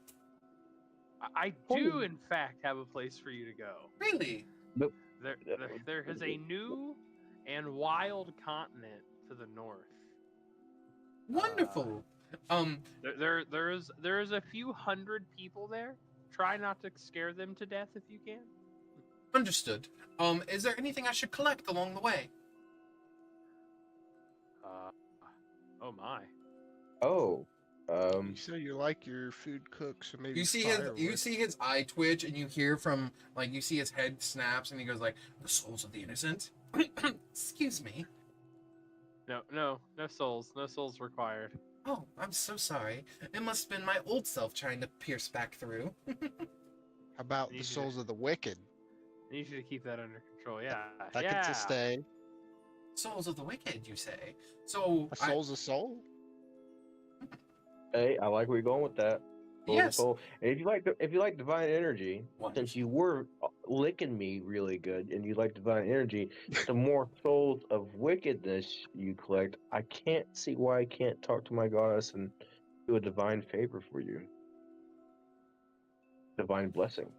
I do, in fact, have a place for you to go. Really? There is a new and wild continent to the north. Wonderful. There is a few hundred people there. Try not to scare them to death if you can. Understood. Is there anything I should collect along the way? Oh my. Oh, You say you like your food cooked, so maybe You see firewood. his eye twitch, and you hear from like you see his head snaps, and he goes like, "The souls of the innocent." Excuse me. No souls. No souls required. Oh, I'm so sorry. It must have been my old self trying to pierce back through. How about the souls of the wicked? I need you to keep that under control. Yeah. That yeah. can sustain. Souls of the wicked, you say? So A soul's a soul. hey, I like where you're going with that. Yes. Soul. And if you like divine energy, since you were licking me really good, and you like divine energy, the more souls of wickedness you collect, I can't see why I can't talk to my goddess and do a divine favor for you. Divine blessing.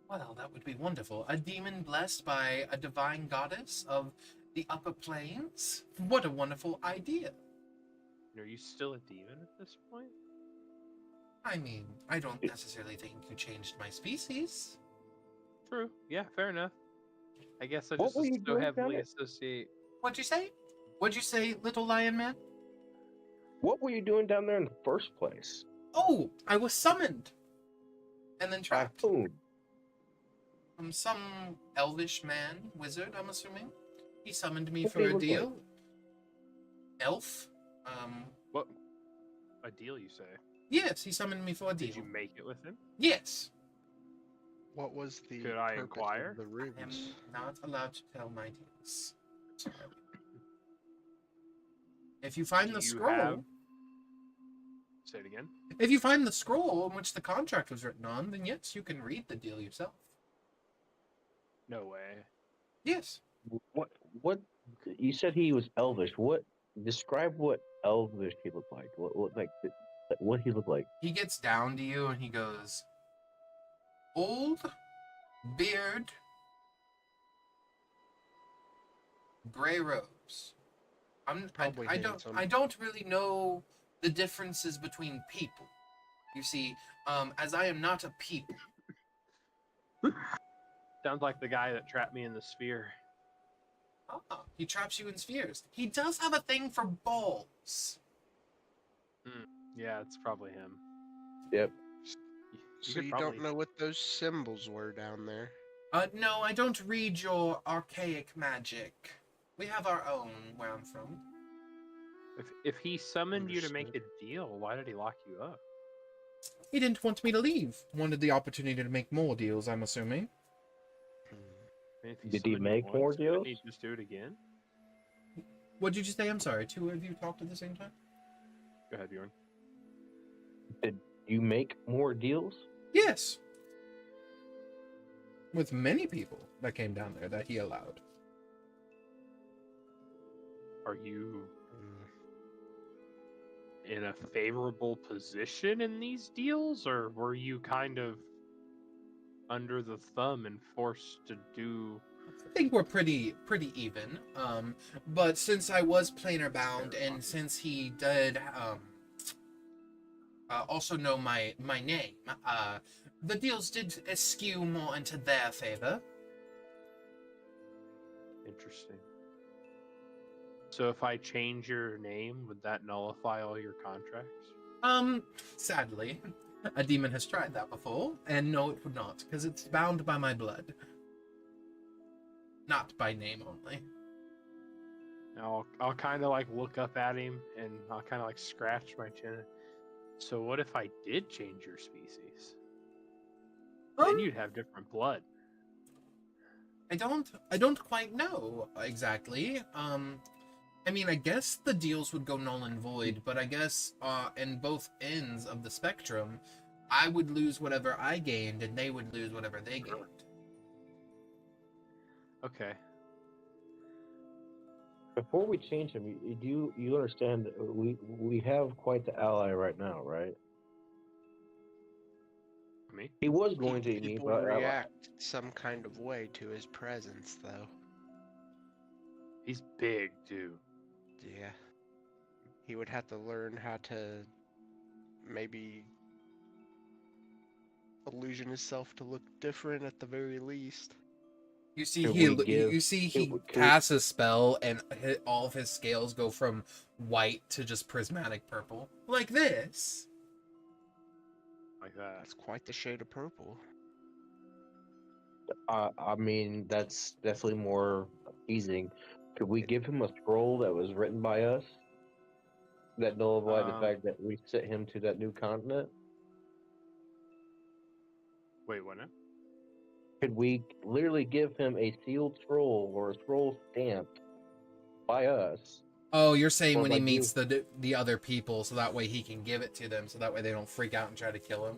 Well, that would be wonderful. A demon blessed by a divine goddess of the upper planes? What a wonderful idea. Are you still a demon at this point? I mean, I don't necessarily think you changed my species. True. Yeah, fair enough. I guess I What just were you so doing heavily down associate. What'd you say? What'd you say, little lion man? What were you doing down there in the first place? Oh, I was summoned. And then By trapped. whom? From some elvish man, wizard, I'm assuming. He summoned me What for did he a look deal. like? Elf. What? A deal, you say? Yes, he summoned me for a deal. Did you make it with him? Yes. What was the Could I purpose inquire? of the I am runes? not allowed to tell my deals. Sorry. If you find the scroll, Say it again. if you find the scroll in which the contract was written on, then yes, you can read the deal yourself. No way. Yes. What? You said he was elvish. What? Describe what elvish he looked like. What he looked like. He gets down to you and he goes, old, beard, gray robes. Probably handsome. I don't really know the differences between people. You see, as I am not a people. Sounds like the guy that trapped me in the sphere. He traps you in spheres. He does have a thing for balls. Yeah, it's probably him. Yep. So you don't know what those symbols were down there? No, I don't read your archaic magic. We have our own where I'm from. If he summoned you to make Understood. a deal, why did he lock you up? He didn't want me to leave. Wanted the opportunity to make more deals, I'm assuming. I mean, if Did he summoned you make once, more couldn't deals? he just do it again? What did you say? I'm sorry. Two of you talked at the same time? Go ahead, Bjorn. Did you make more deals? Yes. With many people that came down there that he allowed. Are you in a favorable position in these deals, or were you kind of under the thumb and forced to do? I think we're pretty even. But since I was planar bound, and since he did also know my name, the deals did skew more into their favor. Interesting. So if I change your name, would that nullify all your contracts? Sadly, a demon has tried that before, and no, it would not, because it's bound by my blood. Not by name only. I'll kind of like look up at him, and I'll kind of like scratch my chin. So what if I did change your species? Then you'd have different blood. I don't quite know exactly. I mean, I guess the deals would go null and void, but I guess in both ends of the spectrum, I would lose whatever I gained, and they would lose whatever they gained. Okay. Before we change him, you understand that we have quite the ally right now, right? Me? He was going to eat me, People but react some kind of way to his presence, though. He's big, too. Yeah. He would have to learn how to maybe illusion himself to look different at the very least. You see, Could he we give- you see he could- casts a spell, and all of his scales go from white to just prismatic purple, like this. Like that. That's quite the shade of purple. I mean, that's definitely more appeasing. Could we give him a scroll that was written by us that nullified the fact that we sent him to that new continent? Wait, what now? Could we literally give him a sealed scroll or a scroll stamped by us? Oh, you're saying Or when he like meets the other people, so that way he can give it to them, so that way they don't freak out and try to kill him.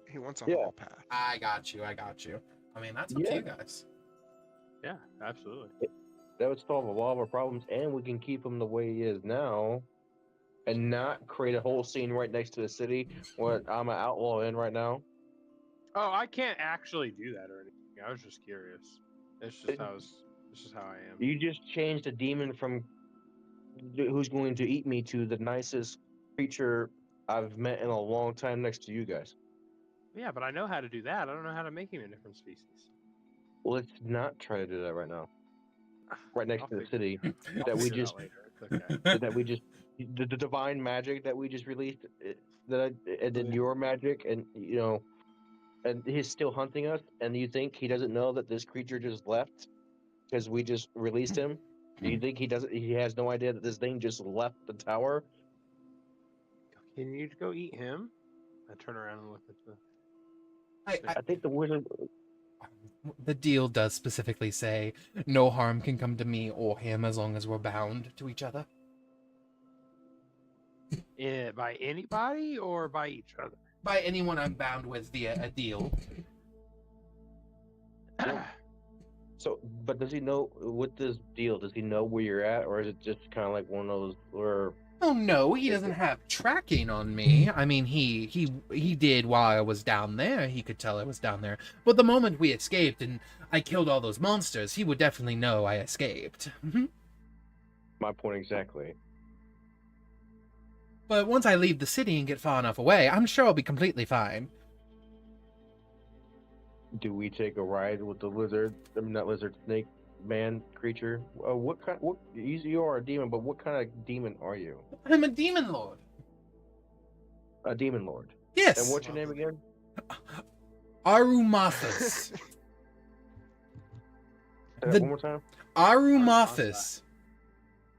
He wants a Yeah. hall pass. I got you. I mean, that's up to Yeah. you guys. Yeah, absolutely. That would solve a lot of our problems, and we can keep him the way he is now, and not create a whole scene right next to the city where I'm an outlaw in right now. Oh, I can't actually do that or anything. I was just curious. It's just how I am. You just changed a demon from who's going to eat me to the nicest creature I've met in a long time next to you guys. Yeah, but I know how to do that. I don't know how to make him a different species. Let's not try to do that right now. Right next I'll to the figure- city I'll that we figure it just out later. It's okay. that we just the divine magic that we just released and then your magic and and he's still hunting us, and you think he doesn't know that this creature just left because we just released him? Do you think he has no idea that this thing just left the tower? Can you go eat him? I turn around and look at the. I think the wizard. The deal does specifically say no harm can come to me or him as long as we're bound to each other. By anybody or by each other? By anyone I'm bound with via a deal. So, but does he know with this deal? Does he know where you're at, or is it just kind of like one of those where? Oh no, he doesn't have tracking on me. I mean, he did while I was down there. He could tell I was down there. But the moment we escaped and I killed all those monsters, he would definitely know I escaped. My point exactly. But once I leave the city and get far enough away, I'm sure I'll be completely fine. Do we take a ride with the lizard? I mean, not lizard, snake man creature. What kind? What you are a demon, but what kind of demon are you? I'm a demon lord. A demon lord. Yes. And what's your name again? Arumathus. Say that one more time. Arumathus.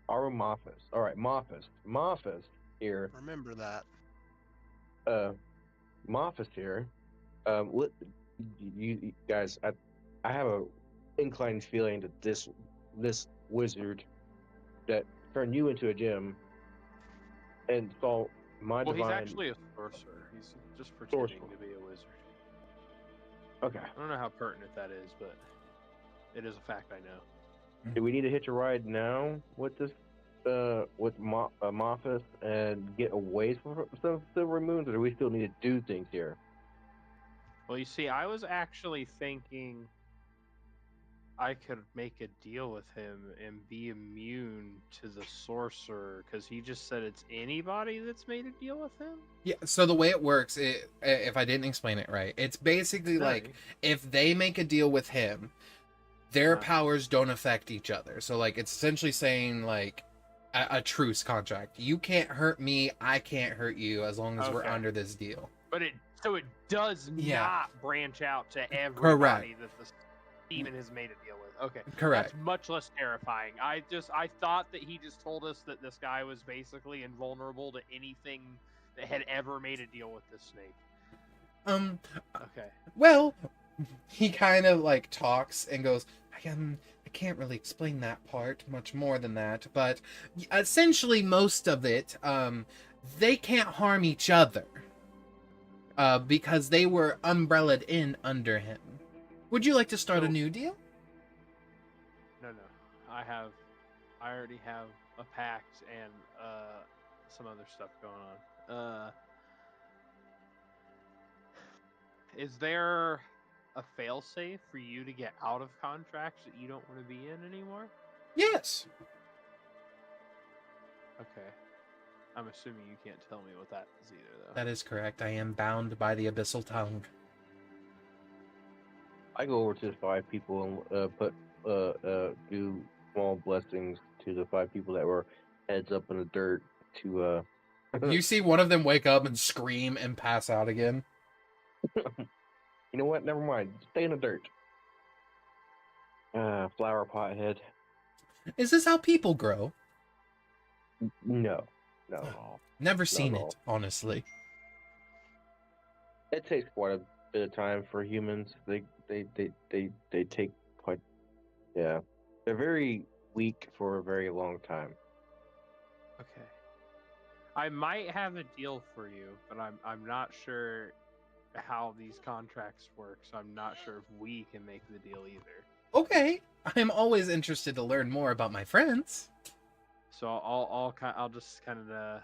Arumathus. All right, Mophis. Mophis here. Remember that. Mophis here. You guys, I have a inclined feeling that this wizard that turned you into a gem and saw my Well, divine. he's actually a sorcerer. He's just pretending to be a wizard. Okay. I don't know how pertinent that is, but it is a fact I know. Do we need to hitch a ride now with this, with Mophis and get away from some silver moons, or do we still need to do things here? Well, you see, I was actually thinking I could make a deal with him and be immune to the sorcerer, because he just said it's anybody that's made a deal with him. Yeah, so the way it works, if I didn't explain it right, it's basically like if they make a deal with him, their powers don't affect each other. So like it's essentially saying like a truce contract. You can't hurt me, I can't hurt you as long as we're under this deal. But it does not branch out to everybody Correct. that the demon has made a deal with. Okay. Correct. That's much less terrifying. I thought that he just told us that this guy was basically invulnerable to anything that had ever made a deal with this snake. Okay. Well, he kind of like talks and goes, I can't really explain that part much more than that, but essentially most of it, they can't harm each other. Because they were umbrellaed in under him. Would you like to start a new deal? No. I already have a pact and some other stuff going on. Is there a failsafe for you to get out of contracts that you don't want to be in anymore? Yes. Okay. I'm assuming you can't tell me what that is either, though. That is correct. I am bound by the abyssal tongue. I go over to the 5 people and do small blessings to the 5 people that were heads up in the dirt to You see one of them wake up and scream and pass out again. You know what? Never mind. Stay in the dirt. Flower pot head. Is this how people grow? No. Not at all. Never seen it, honestly. It takes quite a bit of time for humans. They take quite, yeah. They're very weak for a very long time. Okay. I might have a deal for you, but I'm not sure how these contracts work, so I'm not sure if we can make the deal either. Okay. I'm always interested to learn more about my friends. So I'll just kind of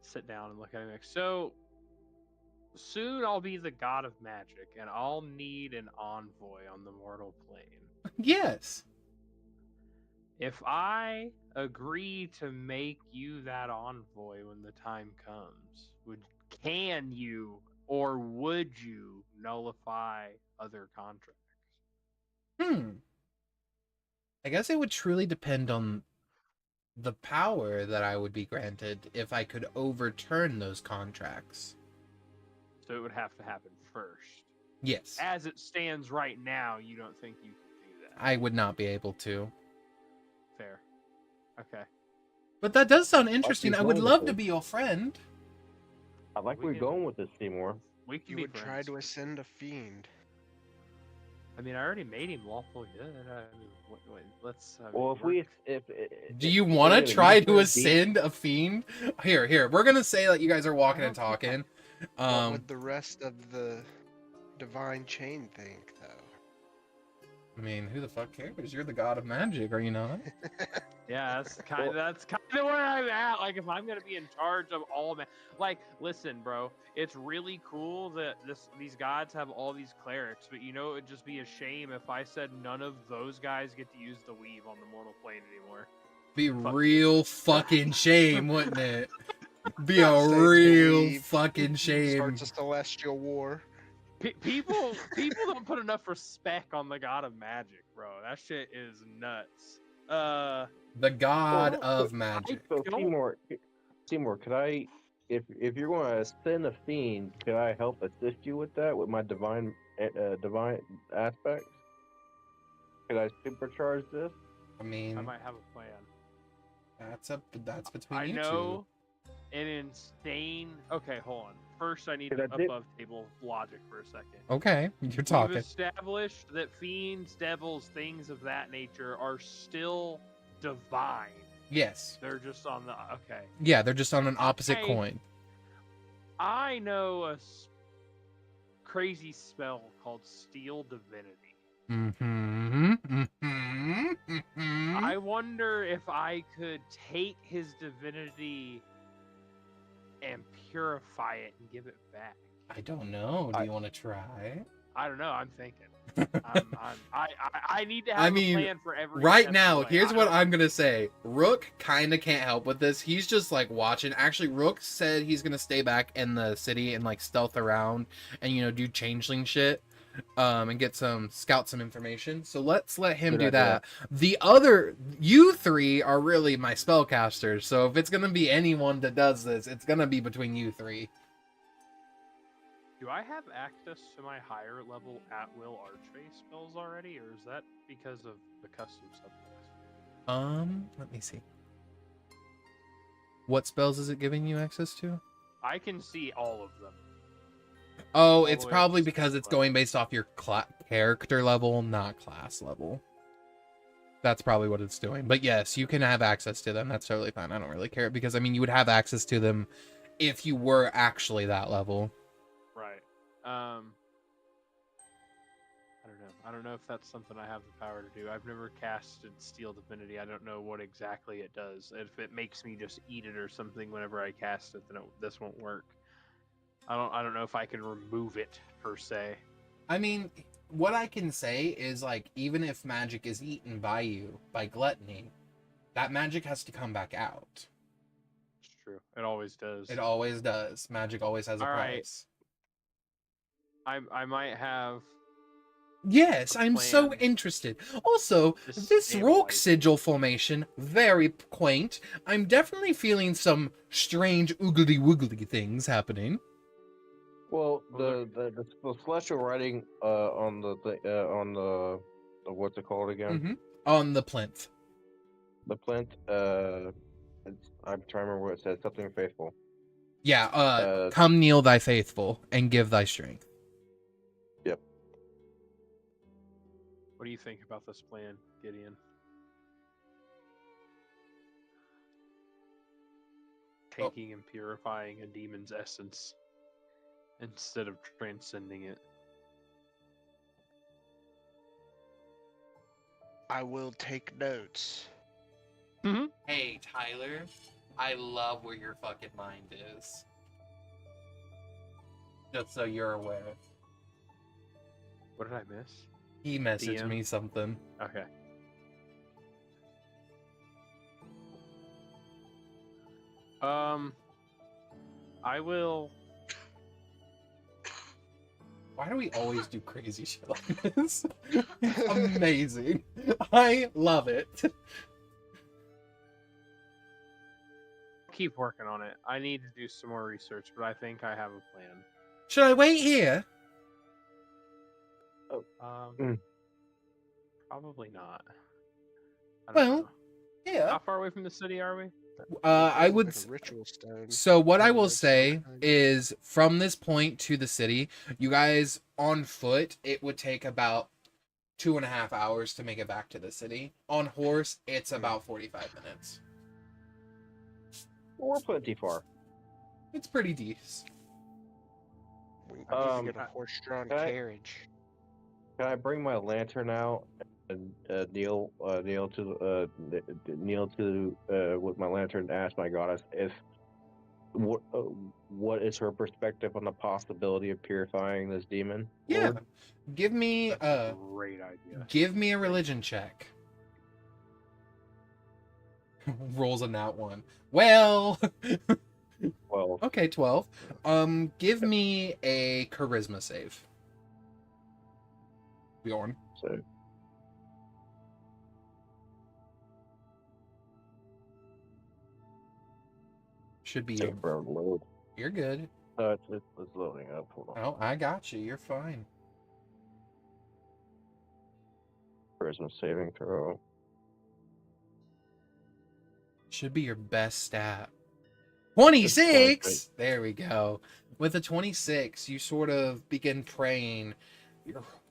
sit down and look at it. So soon I'll be the god of magic, and I'll need an envoy on the mortal plane. Yes. If I agree to make you that envoy when the time comes, can you or would you nullify other contracts? I guess it would truly depend on the power that I would be granted if I could overturn those contracts. So it would have to happen first. Yes. As it stands right now, you don't think you can do that? I would not be able to. Fair. Okay. But that does sound interesting. I would love to be your friend. I like where you're going with this, Seymour. We can You be would try to ascend a fiend. I mean, I already made him lawfully good. I mean, let's. Well, if do you want to try to ascend a fiend? Here. We're gonna say that you guys are walking and talking. What would the rest of the divine chain think, though? I mean, who the fuck cares? You're the god of magic, are you not? Yeah, that's kind of where I'm at. Like, if I'm gonna be in charge of all like, listen, bro, it's really cool that these gods have all these clerics, but you know, it'd just be a shame if I said none of those guys get to use the weave on the mortal plane anymore. Be real fucking shame, wouldn't it? Be a real fucking shame. Starts a celestial war. People don't put enough respect on the god of magic, bro. That shit is nuts. The god of magic. So Seymour, could I, if you're going to ascend a fiend, could I help assist you with that with my divine aspects? Could I supercharge this? I mean, I might have a plan. That's between you two. I know an insane. Okay, hold on. First, I need above table logic for a second. Okay, you're talking. We've established that fiends, devils, things of that nature are still divine. Yes. They're just on the okay. Yeah, they're just on an opposite coin. I know a crazy spell called Steal Divinity. I wonder if I could take his divinity and purify it and give it back. I don't know. Do you want to try? I don't know. I'm thinking. I need to have a plan for every. Right now, here's what I'm gonna say. Rook kind of can't help with this. He's just like watching. Actually, Rook said he's gonna stay back in the city and like stealth around and do changeling shit, and scout some information. So let's let him do that. The other, you three are really my spellcasters. So if it's gonna be anyone that does this, it's gonna be between you three. Do I have access to my higher level at-will archfey spells already, or is that because of the custom subclass? Let me see. What spells is it giving you access to? I can see all of them. Oh, it's probably because it's going based off your character level, not class level. That's probably what it's doing. But yes, you can have access to them. That's totally fine. I don't really care because, I mean, you would have access to them if you were actually that level. Right. I don't know if that's something I have the power to do. I've never casted Steal Divinity. I don't know what exactly it does. If it makes me just eat it or something whenever I cast it, then this won't work. I don't know if I can remove it per se. I mean, what I can say is, like, even if magic is eaten by you by gluttony, that magic has to come back out. It's true. It always does. It always does. Magic always has a price. I might have Yes, I'm plan. so interested. Also, this rock sigil formation, very quaint. I'm definitely feeling some strange oogly woogly things happening. Well, the celestial writing on the what's it called again? Mm-hmm. On the plinth. The plinth. I'm trying to remember what it says. Something faithful. Yeah. Come kneel thy faithful and give thy strength. Yep. What do you think about this plan, Gideon? Taking and purifying a demon's essence instead of transcending it. I will take notes. Mm-hmm. Hey, Tyler, I love where your fucking mind is. Just so you're aware. What did I miss? He messaged DM? me something. Okay. I will. Why do we always do crazy shit like this? It's amazing. I love it. Keep working on it. I need to do some more research, but I think I have a plan. Should I wait here? Probably not. I don't Well, know. yeah. How far away from the city are we? I would. Like a ritual stone. So what I Or will redstone say kind. is, from this point to the city, you guys on foot, it would take about 2.5 hours to make it back to the city. On horse, it's about 45 minutes. We're plenty far. It's pretty decent. We need to get a horse-drawn carriage. Can I bring my lantern out and kneel to with my lantern and ask my goddess if what is her perspective on the possibility of purifying this demon? Yeah. Lord? Give me That's a great idea. Give me a religion check. Rolls a nat 1. Well. Well. Okay, 12. Give me a charisma save. Bjorn. So. Should be. Load. You're good. It's loading up. Hold on. Oh, I got you. You're fine. Charisma saving throw. Should be your best stat. 26! There we go. With a 26, you sort of begin praying.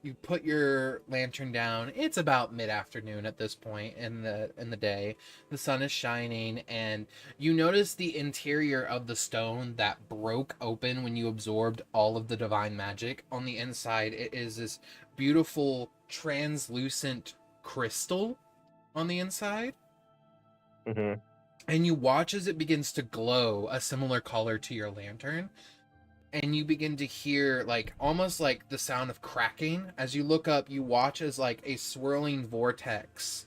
You put your lantern down. It's about mid-afternoon at this point in the day. The sun is shining, and you notice the interior of the stone that broke open when you absorbed all of the divine magic. On the inside, it is this beautiful translucent crystal on the inside. Mm-hmm. And you watch as it begins to glow a similar color to your lantern. And you begin to hear like almost like the sound of cracking. As you look up, you watch as like a swirling vortex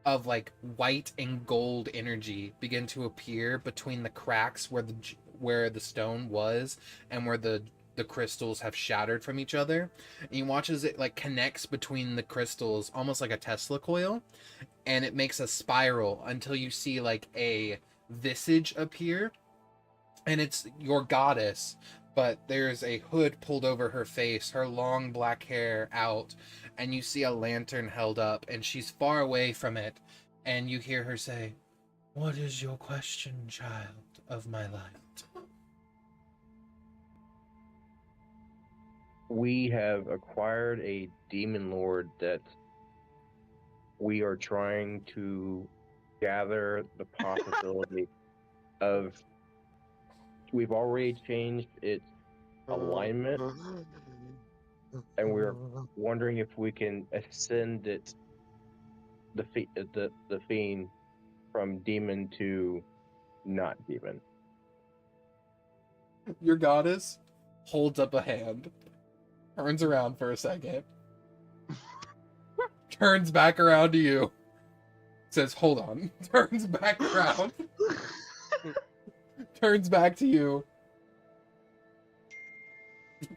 of like white and gold energy begin to appear between the cracks where the stone was and where the crystals have shattered from each other. And you watch as it like connects between the crystals almost like a Tesla coil, and it makes a spiral until you see like a visage appear, and it's your goddess, but there's a hood pulled over her face, her long black hair out, and you see a lantern held up, and she's far away from it, and you hear her say, "What is your question, child of my light?" We have acquired a demon lord that we are trying to gather the possibility of. We've already changed its alignment, and we're wondering if we can ascend it, the fiend, from demon to not demon. Your goddess holds up a hand, turns around for a second, turns back around to you, says, "Hold on," turns back around, turns back to you,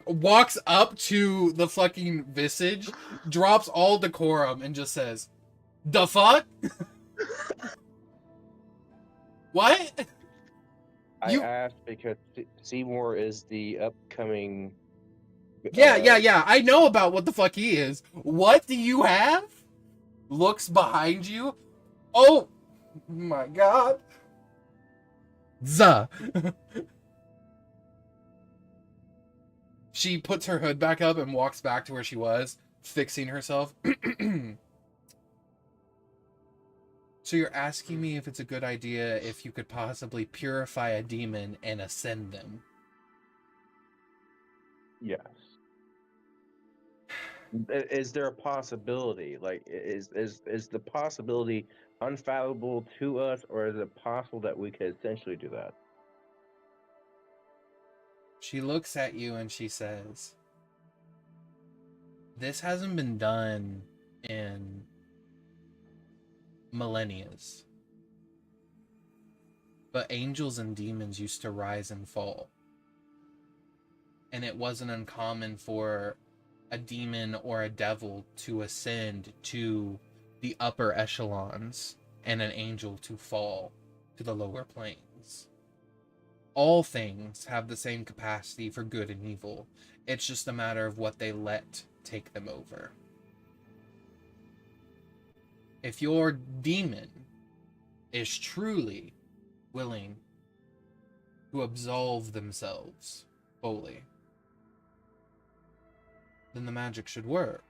walks up to the fucking visage, drops all decorum, and just says, "The fuck? What?" I asked because Seymour is the upcoming. Yeah. I know about what the fuck he is. What do you have? Looks behind you. Oh my god. Zuh. She puts her hood back up and walks back to where she was, fixing herself. So you're asking me if it's a good idea if you could possibly purify a demon and ascend them? Yes. Is there a possibility? Like, is the possibility unfathomable to us, or is it possible that we could essentially do that? She looks at you and she says, "This hasn't been done in millennia. But angels and demons used to rise and fall. And it wasn't uncommon for a demon or a devil to ascend to the upper echelons and an angel to fall to the lower planes. All things have the same capacity for good and evil. It's just a matter of what they let take them over. If your demon is truly willing to absolve themselves fully, then the magic should work.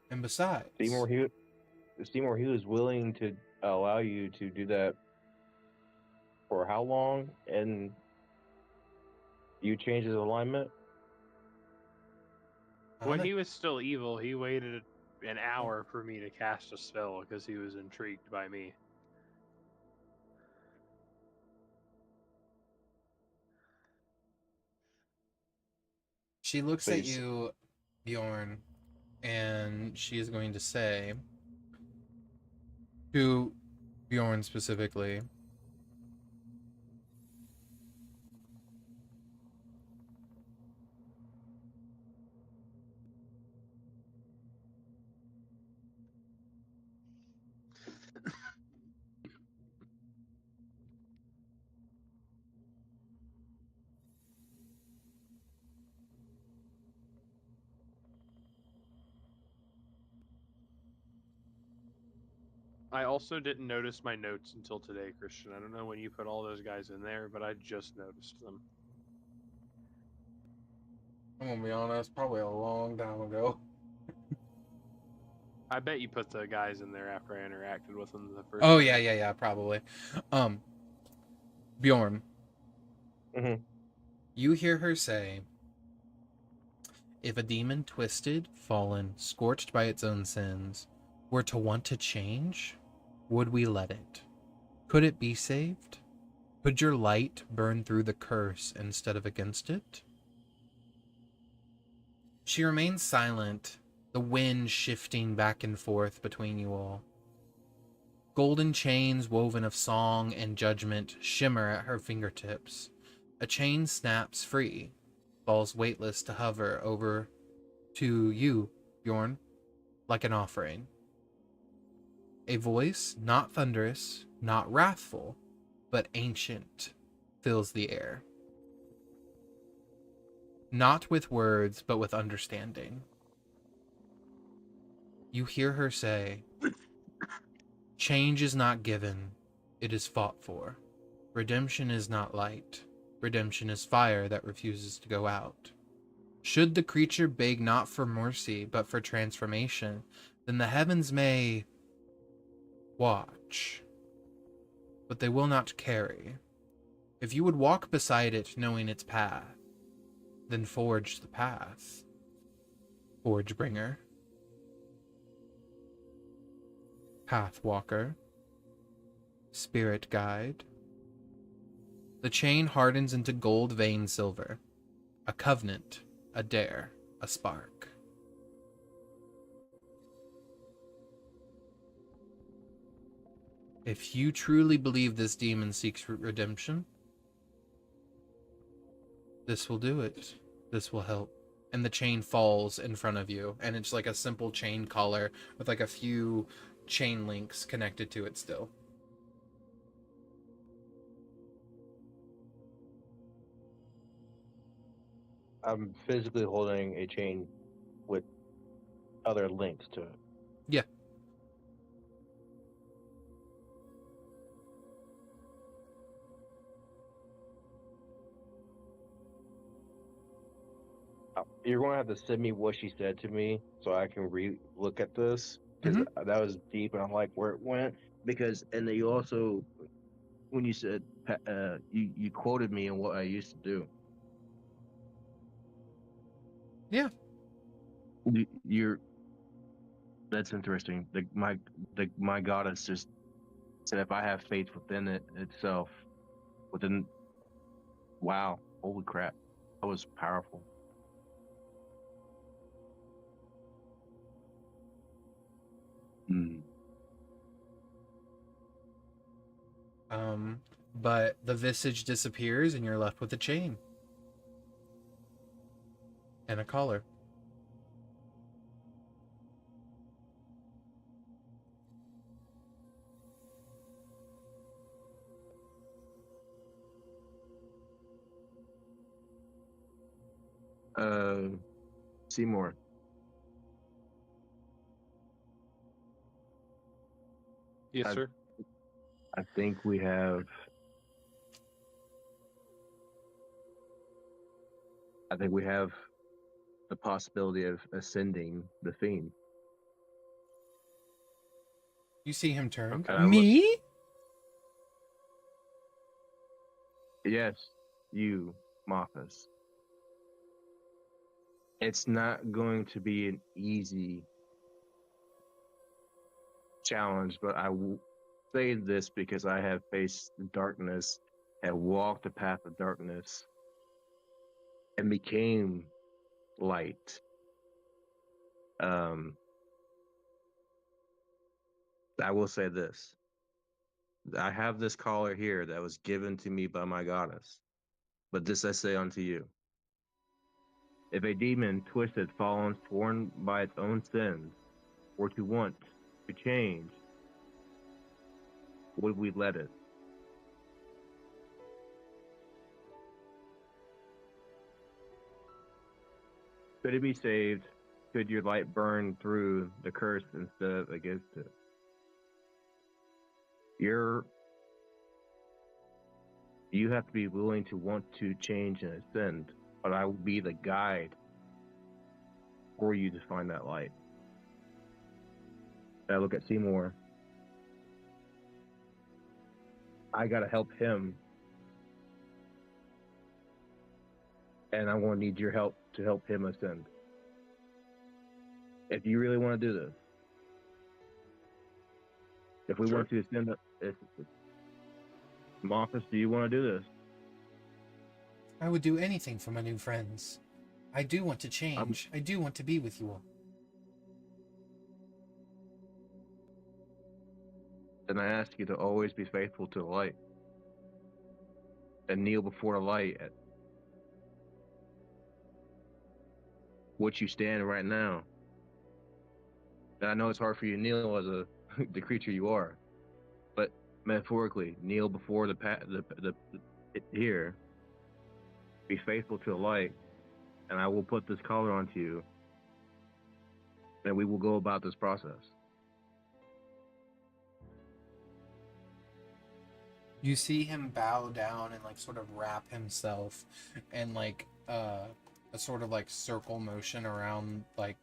And besides, Seymour Hugh is willing to allow you to do that for how long? And you change his alignment? When he was still evil, he waited an hour for me to cast a spell because he was intrigued by me. She looks at you, Bjorn, and she is going to say to Bjorn specifically, I also didn't notice my notes until today, Christian. I don't know when you put all those guys in there, but I just noticed them. I'm gonna be honest, probably a long time ago. I bet you put the guys in there after I interacted with them the first Oh, time. yeah, probably. Bjorn. Mm-hmm. You hear her say, if a demon twisted, fallen, scorched by its own sins, were to want to change, would we let it? Could it be saved? Could your light burn through the curse instead of against it? She remains silent, the wind shifting back and forth between you all. Golden chains woven of song and judgment shimmer at her fingertips. A chain snaps free, falls weightless to hover over to you, Bjorn, like an offering. A voice, not thunderous, not wrathful, but ancient, fills the air. Not with words, but with understanding. You hear her say, change is not given, it is fought for. Redemption is not light. Redemption is fire that refuses to go out. Should the creature beg not for mercy, but for transformation, then the heavens may watch, but they will not carry. If you would walk beside it, knowing its path, then forge the path. Forge bringer. Pathwalker. Spirit guide. The chain hardens into gold veined silver. A covenant, a dare, a spark. If you truly believe this demon seeks redemption, This will do it. This will help. And the chain falls in front of you, and it's like a simple chain collar with like a few chain links connected to it still. I'm physically holding a chain with other links to it. Yeah. You're going to have to send me what she said to me so I can look at this, because that was deep and I like where it went. Because, and then you also, when you said, you quoted me on what I used to do. Yeah. That's interesting. My goddess just said, if I have faith within it itself, wow, holy crap, that was powerful. But the visage disappears and you're left with a chain. And a collar. Simour. Yes, sir. I think we have the possibility of ascending the Fiend. You see him turn. Okay, Me? Yes, you, Mothas. It's not going to be an easy challenge, but I will say this because I have faced darkness, have walked the path of darkness, and became light. I will say this. I have this collar here that was given to me by my goddess. But this I say unto you. If a demon, twisted, fallen, sworn by its own sins, were to want to change, would we let it? Could it be saved? Could your light burn through the curse instead of against it? You have to be willing to want to change and ascend, but I will be the guide for you to find that light. And I look at Simour. I gotta help him, and I'm gonna need your help to help him ascend. If you really want to do this, if we want to ascend, Mothas, do you want to do this? I would do anything for my new friends. I do want to change. I do want to be with you all. Then I ask you to always be faithful to the light and kneel before the light at which you stand right now. And I know it's hard for you to kneel as the creature you are, but metaphorically, kneel before here. Be faithful to the light, and I will put this collar onto you, and we will go about this process. You see him bow down and like sort of wrap himself and like a sort of like circle motion around like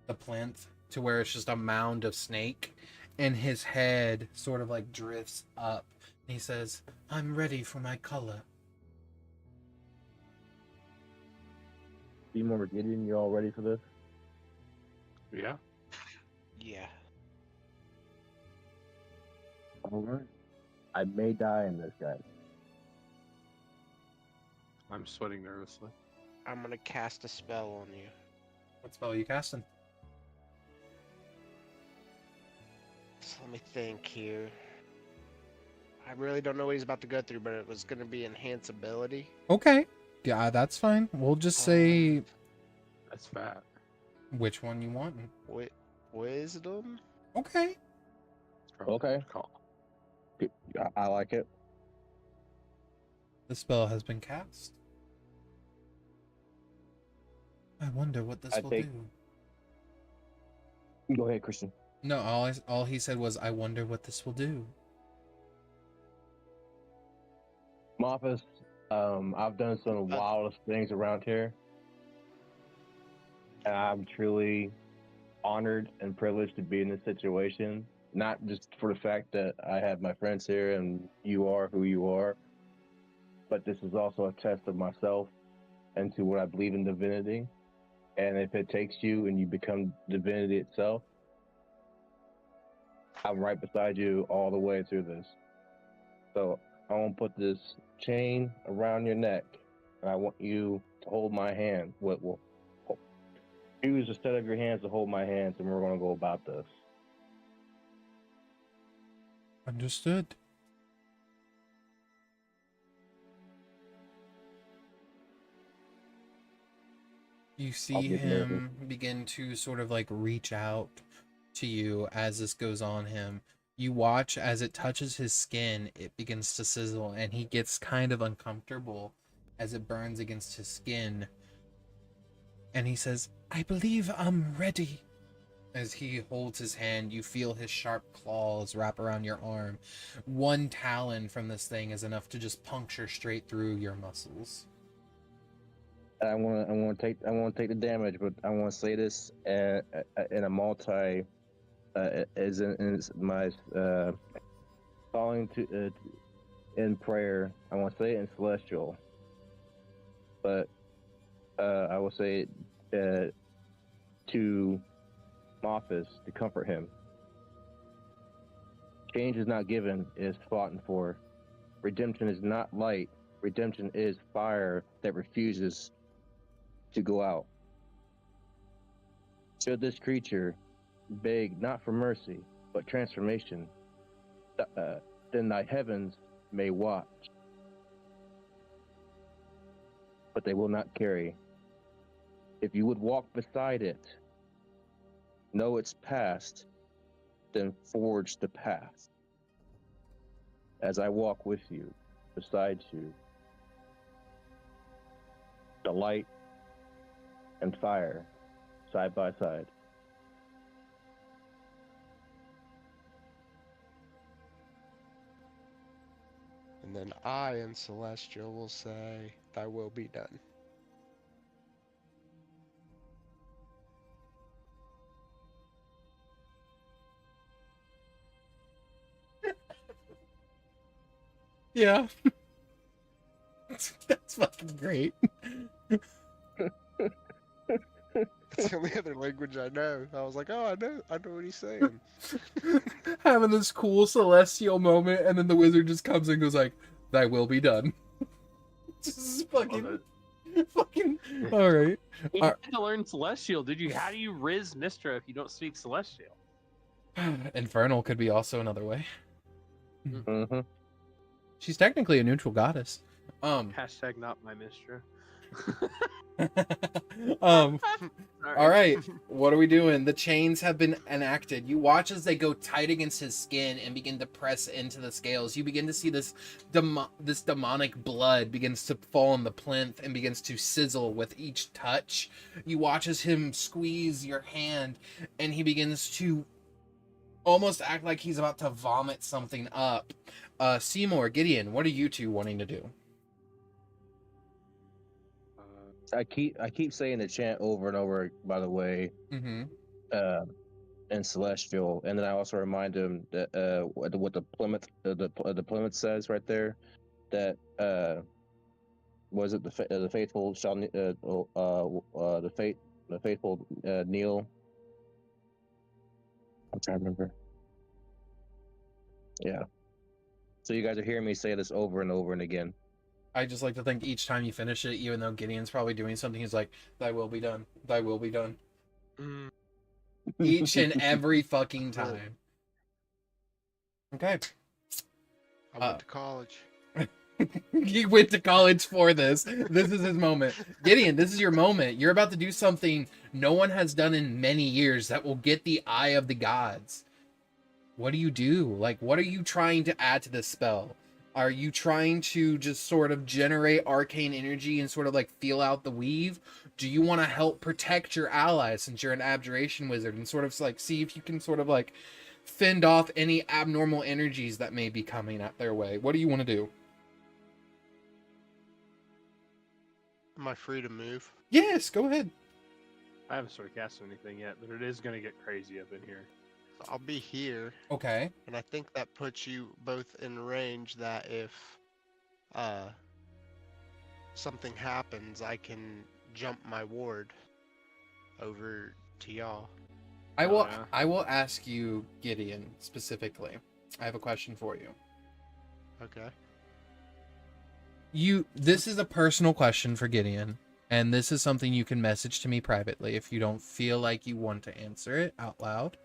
the plinth to where it's just a mound of snake, and his head sort of like drifts up and he says, "I'm ready for my color." Simour, Gideon, you all ready for this? Yeah. Yeah. All right. I may die in this, guys. I'm sweating nervously. I'm gonna cast a spell on you. What spell are you casting? So let me think here. I really don't know what he's about to go through, but it was gonna be enhance ability. Okay. Yeah, that's fine. We'll just say That's fat. which one you want. Wisdom? Okay. Okay. Call. I like it. The spell has been cast. I wonder what this will do. Go ahead, Christian. No, all he said was, I wonder what this will do. Moffus, I've done some of the wildest things around here. And I'm truly honored and privileged to be in this situation. Not just for the fact that I have my friends here and you are who you are, but this is also a test of myself and to what I believe in divinity. And if it takes you and you become divinity itself, I'm right beside you all the way through this. So I want to put this chain around your neck, and I want you to hold my hand. Use a set of your hands to hold my hands, and we're going to go about this. Understood. You see him begin to sort of like reach out to you as this goes on him. You watch as it touches his skin, it begins to sizzle, and he gets kind of uncomfortable as it burns against his skin. And he says, I believe I'm ready. As he holds his hand, you feel his sharp claws wrap around your arm. One talon from this thing is enough to just puncture straight through your muscles. I want to take the damage, but I want to say this in a multi, as in my calling to in prayer. I want to say it in celestial, but I will say it to Moffus to comfort him. Change is not given; it is fought for. Redemption is not light. Redemption is fire that refuses to go out. Should this creature beg not for mercy, but transformation, then thy heavens may watch, but they will not carry. If you would walk beside it, know its past, then forge the path. As I walk with you, beside you, the light and fire, side by side. And then I in Celestial will say, thy will be done. Yeah. That's fucking great. It's the only other language I know. I was like, oh, I know what he's saying. Having this cool celestial moment, and then the wizard just comes and goes like, thy will be done. Just fucking all right. You had to learn Celestial, did you? How do you riz Mistra if you don't speak Celestial? Infernal could be also another way. Mm-hmm. She's technically a neutral goddess. Hashtag not my Mistra. All right, what are we doing? The chains have been enacted. You watch as they go tight against his skin and begin to press into the scales. You begin to see this demonic blood begins to fall on the plinth and begins to sizzle with each touch. You watch as him squeeze your hand, and he begins to almost act like he's about to vomit something up. Simour, Gideon, what are you two wanting to do? I keep saying the chant over and over, by the way, in Celestial, and then I also remind him that what the Plymouth says right there, that was it the faithful shall the faithful kneel. I'm trying to remember. Yeah. So you guys are hearing me say this over and over and again. I just like to think each time you finish it, even though Gideon's probably doing something, he's like, thy will be done. Thy will be done. Each and every fucking time. Okay. I went to college. He went to college for this. This is his moment. Gideon, this is your moment. You're about to do something no one has done in many years that will get the eye of the gods. What do you do? Like, what are you trying to add to this spell? Are you trying to just sort of generate arcane energy and sort of like feel out the weave? Do you want to help protect your allies since you're an abjuration wizard and sort of like see if you can sort of like fend off any abnormal energies that may be coming at their way? What do you want to do? Am I free to move? Yes, go ahead. I haven't started casting anything yet, but it is going to get crazy up in here. I'll be here. Okay. And I think that puts you both in range that if something happens, I can jump my ward over to y'all. I will ask you, Gideon, specifically. I have a question for you. Okay. This is a personal question for Gideon, and this is something you can message to me privately if you don't feel like you want to answer it out loud.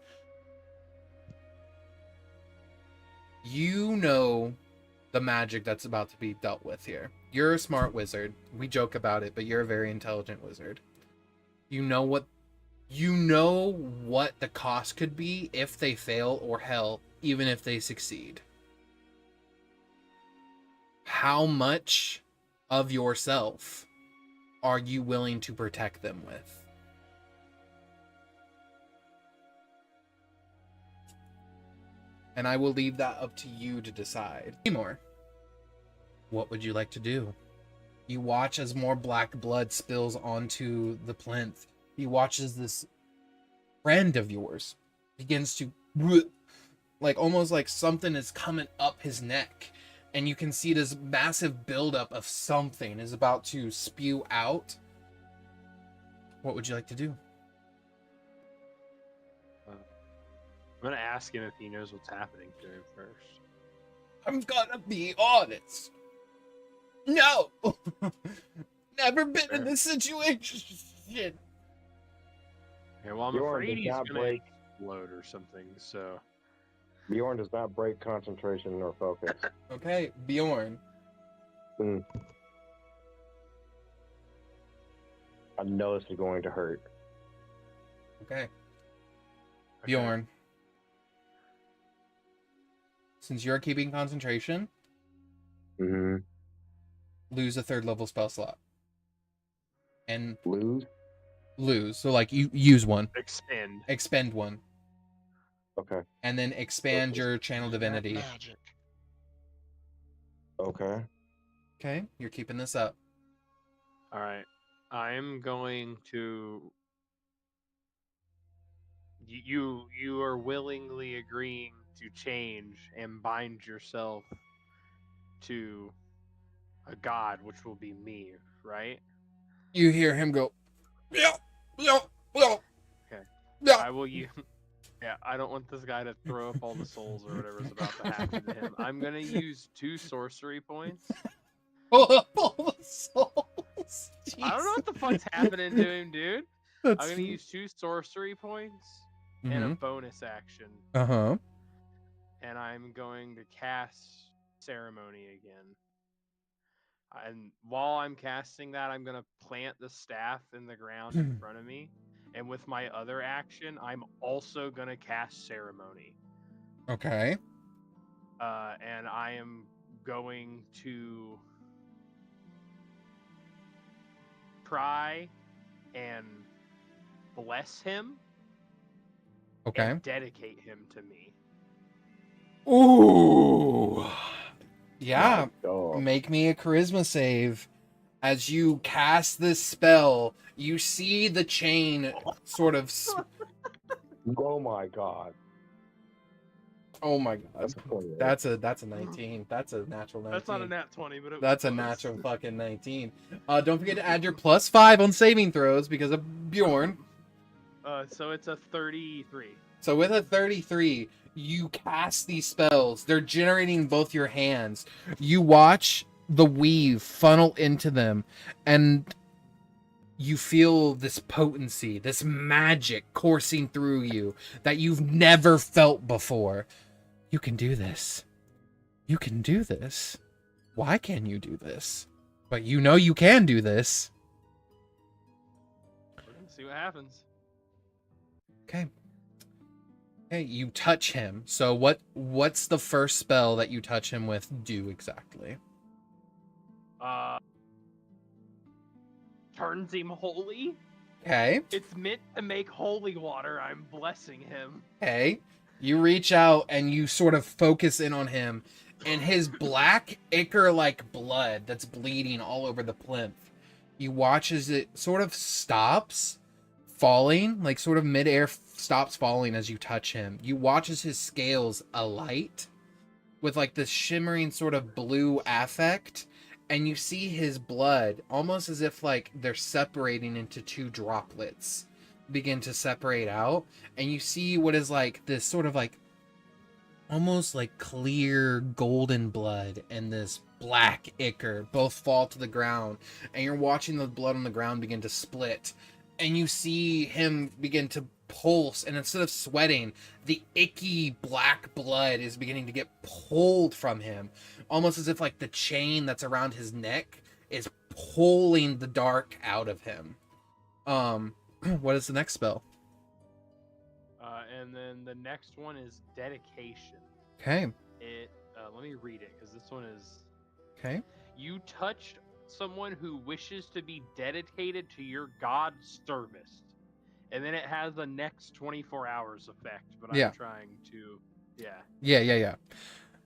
You know the magic that's about to be dealt with here. You're a smart wizard. We joke about it, but you're a very intelligent wizard. You know what the cost could be if they fail, or hell, even if they succeed. How much of yourself are you willing to protect them with? And I will leave that up to you to decide. Simour, what would you like to do? You watch as more black blood spills onto the plinth. You watch as this friend of yours begins to, like, almost like something is coming up his neck. And you can see this massive buildup of something is about to spew out. What would you like to do? I'm going to ask him if he knows what's happening to him first. I'm gonna be honest. No! Never been in this situation. Yeah, well, I'm Bjorn afraid does he's not going break. to explode or something, so... Bjorn does not break concentration or focus. Okay, Bjorn. I know this is going to hurt. Okay. Bjorn. Since you're keeping concentration, lose a 3rd level spell slot. And lose. So like you use one. Expend one. Okay. And then expand your channel divinity. Magic. Okay. Okay, you're keeping this up. All right. I'm going to... You are willingly agreeing to change and bind yourself to a god, which will be me, right? You hear him go, yeah. Okay. Yeah. I will use... Yeah, I don't want this guy to throw up all the souls or whatever's about to happen to him. I'm going to use 2 sorcery points. Pull up all the souls. I don't know what the fuck's happening to him, dude. I'm going to use 2 sorcery points and a bonus action. Uh-huh. And I'm going to cast Ceremony again. And while I'm casting that, I'm going to plant the staff in the ground in front of me. And with my other action, I'm also going to cast Ceremony. Okay. And I am going to try and bless him. Okay. And dedicate him to me. Ooh. Yeah. Oh. Make me a charisma save. As you cast this spell, you see the chain sort of... Oh my god. Oh my god. That's a 20. That's a 19. That's a natural 19. That's not a nat 20, but that's a natural fucking 19. Don't forget to add your +5 on saving throws because of Bjorn. So it's a 33. So with a 33, you cast these spells. They're generating both your hands. You watch the weave funnel into them, and you feel this potency, this magic coursing through you that you've never felt before. You can do this. You can do this. Why can you do this? But you know you can do this. We're gonna see what happens. Okay. Hey, you touch him. So what's the first spell that you touch him with do exactly? Turns him holy. Okay. It's meant to make holy water. I'm blessing him. Okay. You reach out and you sort of focus in on him, and his black ichor-like blood that's bleeding all over the plinth. You watch as it sort of stops falling, like sort of midair stops falling as you touch him. You watch as his scales alight with like this shimmering sort of blue affect, and you see his blood almost as if like they're separating into two droplets begin to separate out, and you see what is like this sort of like almost like clear golden blood and this black ichor both fall to the ground, and you're watching the blood on the ground begin to split, and you see him begin to pulse, and instead of sweating, the icky black blood is beginning to get pulled from him, almost as if like the chain that's around his neck is pulling the dark out of him. What is the next spell? And then the next one is dedication. Okay. Let me read it because this one is. Okay. You touched someone who wishes to be dedicated to your god's service, and then it has the next 24 hours effect. But I'm trying to, Yeah.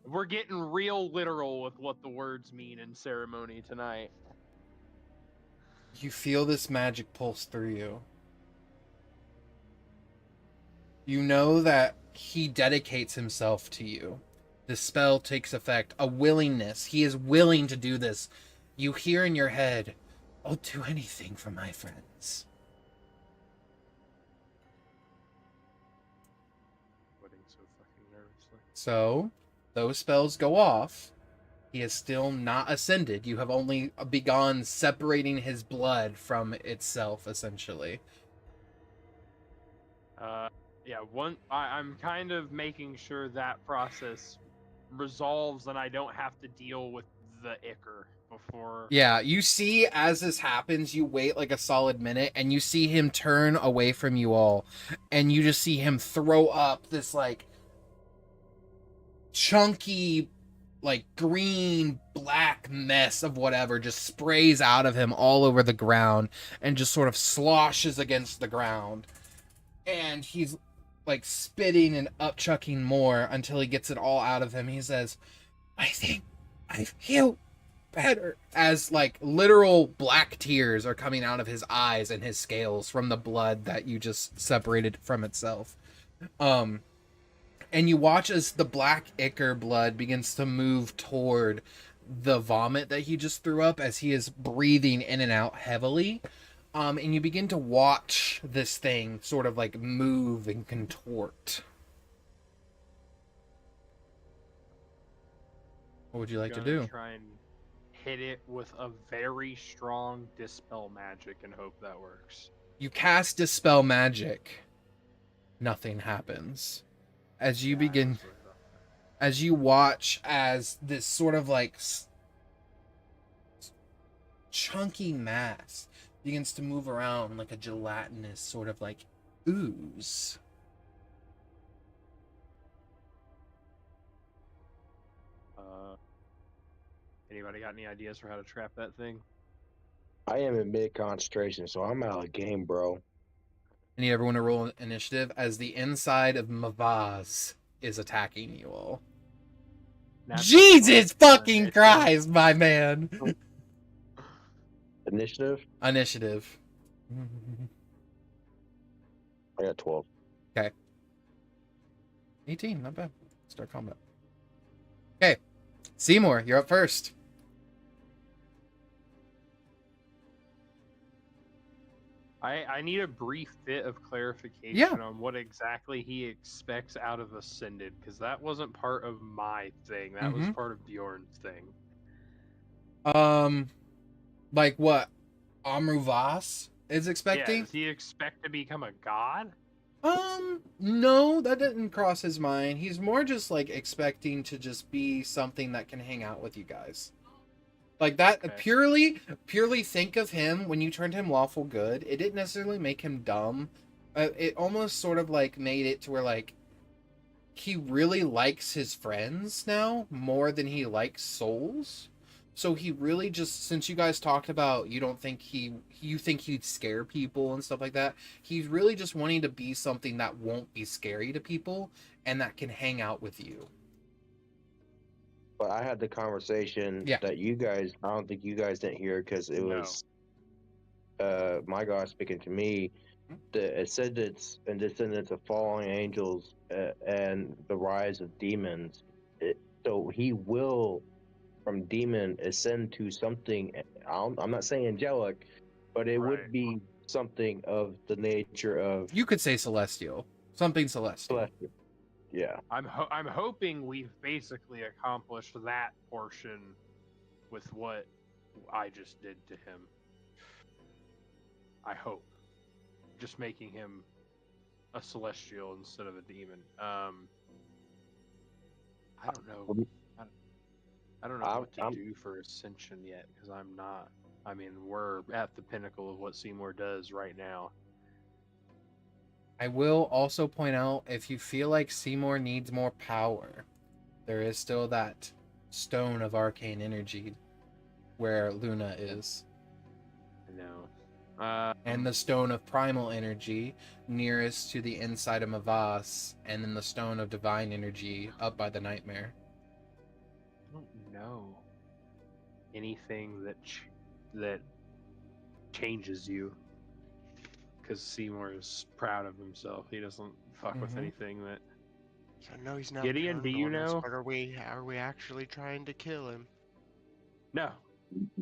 We're getting real literal with what the words mean in ceremony tonight. You feel this magic pulse through you. You know that he dedicates himself to you. The spell takes effect. A willingness. He is willing to do this. You hear in your head, I'll do anything for my friends. So fucking nervously. So, those spells go off. He is still not ascended. You have only begun separating his blood from itself, essentially. I'm kind of making sure that process resolves and I don't have to deal with the ichor before. Yeah, you see as this happens, you wait like a solid minute, and you see him turn away from you all, and you just see him throw up this like chunky like green black mess of whatever just sprays out of him all over the ground and just sort of sloshes against the ground, and he's like spitting and upchucking more until he gets it all out of him. He says, I think I feel better, as like literal black tears are coming out of his eyes and his scales from the blood that you just separated from itself. And you watch as the black ichor blood begins to move toward the vomit that he just threw up as he is breathing in and out heavily. And you begin to watch this thing sort of like move and contort. What would you like to do? Try and hit it with a very strong dispel magic and hope that works. You cast dispel magic. Nothing happens. As you begin, as you watch as this sort of like chunky mass begins to move around like a gelatinous sort of like ooze. Anybody got any ideas for how to trap that thing? I am in mid concentration, so I'm out of game, bro. I need everyone to roll initiative as the inside of Mavaz is attacking you all. Jesus fucking Christ, my man! Initiative? Initiative. I got 12. Okay. 18, not bad. Start combat. Okay. Simour, you're up first. I need a brief bit of clarification on what exactly he expects out of Ascended, because that wasn't part of my thing. That was part of Bjorn's thing. Like what Amruvas is expecting? Yeah, does he expect to become a god? No, that didn't cross his mind. He's more just like expecting to just be something that can hang out with you guys. Like that, Okay. purely think of him when you turned him lawful good. It didn't necessarily make him dumb. It almost sort of like made it to where like he really likes his friends now more than he likes souls. So he really just, since you guys talked about you think he'd scare people and stuff like that, he's really just wanting to be something that won't be scary to people and that can hang out with you. But I had the conversation Yeah. that I don't think you guys didn't hear because it was my God speaking to me. The ascendants and descendants of fallen angels and the rise of demons. So he will, from demon, ascend to something. I'm not saying angelic, but it would be something of the nature of. You could say celestial, something celestial. Celestial. Yeah. I'm hoping we've basically accomplished that portion with what I just did to him. I hope. Just making him a celestial instead of a demon. I don't know. I don't know what to do for Ascension yet, because I'm not. I mean, we're at the pinnacle of what Simour does right now. I will also point out, if you feel like Simour needs more power, there is still that stone of arcane energy where Luna is. No. And the stone of primal energy nearest to the inside of Mavas, and then the stone of divine energy up by the nightmare. I don't know anything that changes you, because Seymour is proud of himself. He doesn't fuck with anything that. So no, he's not. Gideon, do you know? But are we actually trying to kill him? No.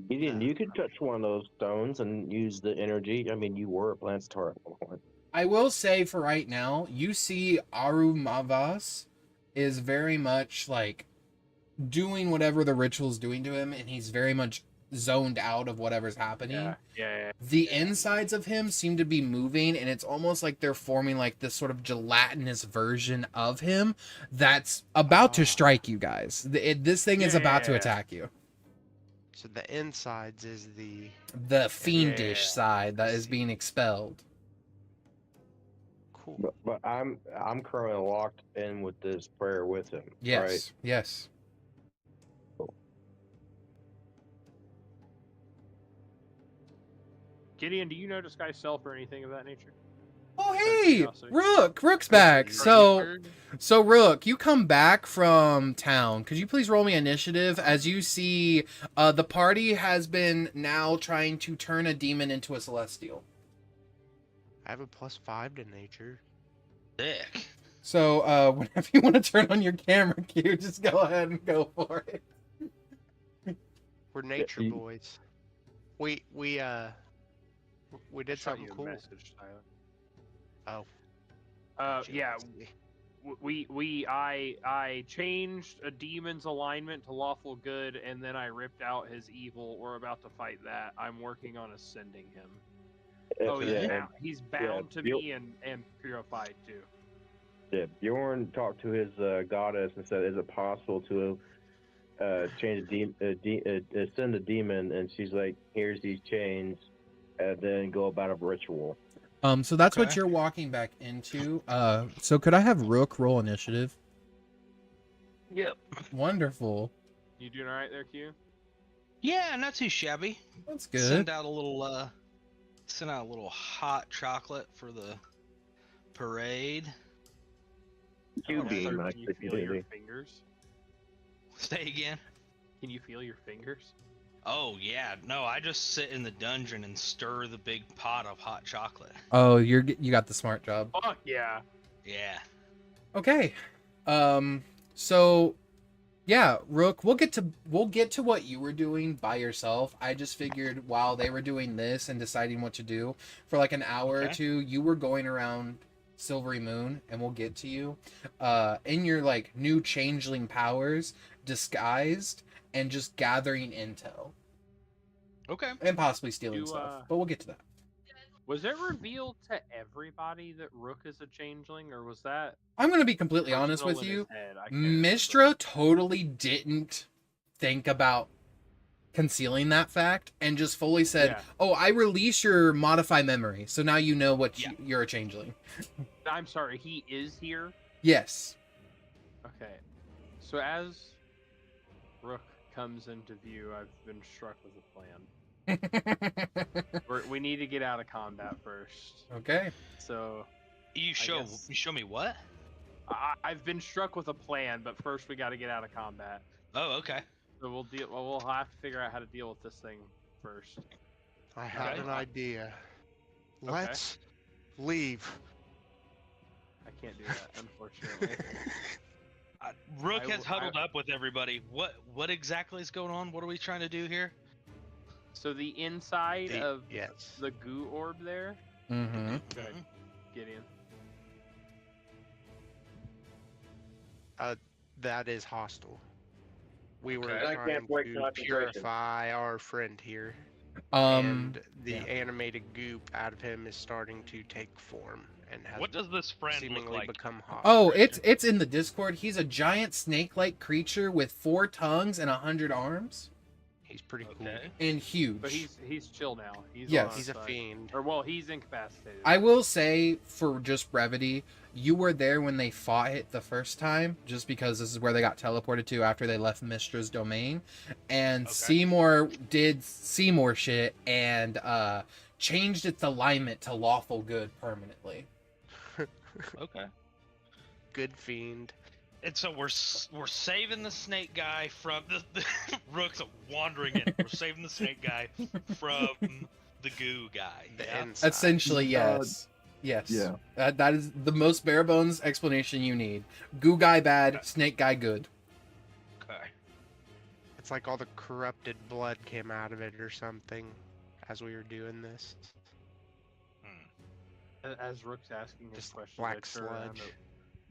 Gideon, you could touch one of those stones and use the energy. I mean, you were a Plancetar at one point. I will say for right now, you see Aru Mavas is very much like doing whatever the ritual's doing to him, and he's very much zoned out of whatever's happening. Yeah. The insides of him seem to be moving, and it's almost like they're forming like this sort of gelatinous version of him that's about to strike you guys. This thing is about to attack you. So the insides is the fiendish side that is being expelled. Cool. But I'm currently locked in with this prayer with him. Yes. Right? Yes. Cool. Gideon, do you know Disguise Self or anything of that nature? Oh hey, Rook's back. So Rook, you come back from town. Could you please roll me initiative? As you see, the party has been now trying to turn a demon into a celestial. I have a +5 to nature. Sick. So whenever you want to turn on your camera cue, just go ahead and go for it. We're nature boys. We did something cool. Message, Tyler. Oh. Yeah. I changed a demon's alignment to lawful good, and then I ripped out his evil. We're about to fight that. I'm working on ascending him. He's bound to me and purified too. Yeah, Bjorn talked to his goddess and said, "Is it possible to ascend a demon?" And she's like, "Here's these chains, and then go about a ritual." So that's what you're walking back into. So could I have Rook roll initiative? Yep. Wonderful. You doing all right there, Q? Yeah, not too shabby. That's good. Sent out a little hot chocolate for the parade. You being Can nice you to feel your you. fingers? Stay again. Can you feel your fingers? Oh yeah, no, I just sit in the dungeon and stir the big pot of hot chocolate. Oh, you got the smart job. Fuck yeah. Yeah. Okay. So yeah, Rook, we'll get to what you were doing by yourself. I just figured while they were doing this and deciding what to do for like an hour or two, you were going around Silvery Moon, and we'll get to you in your like new changeling powers, disguised and just gathering intel. Okay. And possibly stealing stuff. But we'll get to that. Was it revealed to everybody that Rook is a changeling, or was that... I'm going to be completely honest with you. Mistra totally didn't think about concealing that fact and just fully said, Yeah. "Oh, I release your modify memory, so now you know what you're a changeling." I'm sorry, he is here? Yes. Okay. So as Rook comes into view, I've been struck with a plan. We need to get out of combat first. Okay. So You show me what? I've been struck with a plan, but first we got to get out of combat. Oh, okay. So we'll have to figure out how to deal with this thing first. I have Okay. an idea. Okay. Let's leave. I can't do that, unfortunately. Rook has huddled up with everybody. What exactly is going on? What are we trying to do here? So the inside of Yes. the goo orb there, Mm-hmm. Gideon. That is hostile. We were I trying can't break to concentration. purify our friend here, Um. and the animated goop out of him is starting to take form and has What does this friend seemingly look like? become hostile. Oh, it's in the Discord. He's a giant snake-like creature with 4 tongues and 100 arms, He's pretty cool. Okay. and huge. But he's chill now. He's Yes. on He's a side. fiend. Or well, he's incapacitated. I will say, for just brevity, you were there when they fought it the first time, just because this is where they got teleported to after they left Mistra's domain. And Okay. Seymour did Seymour shit and changed its alignment to lawful good permanently. Okay. Good fiend. And so we're saving the snake guy from the Rook's wandering in. We're saving the snake guy from the goo guy. The Yeah? inside. Essentially, yes. Yes. Yeah. That is the most bare bones explanation you need. Goo guy bad, snake guy good. Okay. It's like all the corrupted blood came out of it or something as we were doing this. As Rook's asking his Just questions, black I turn around sludge. to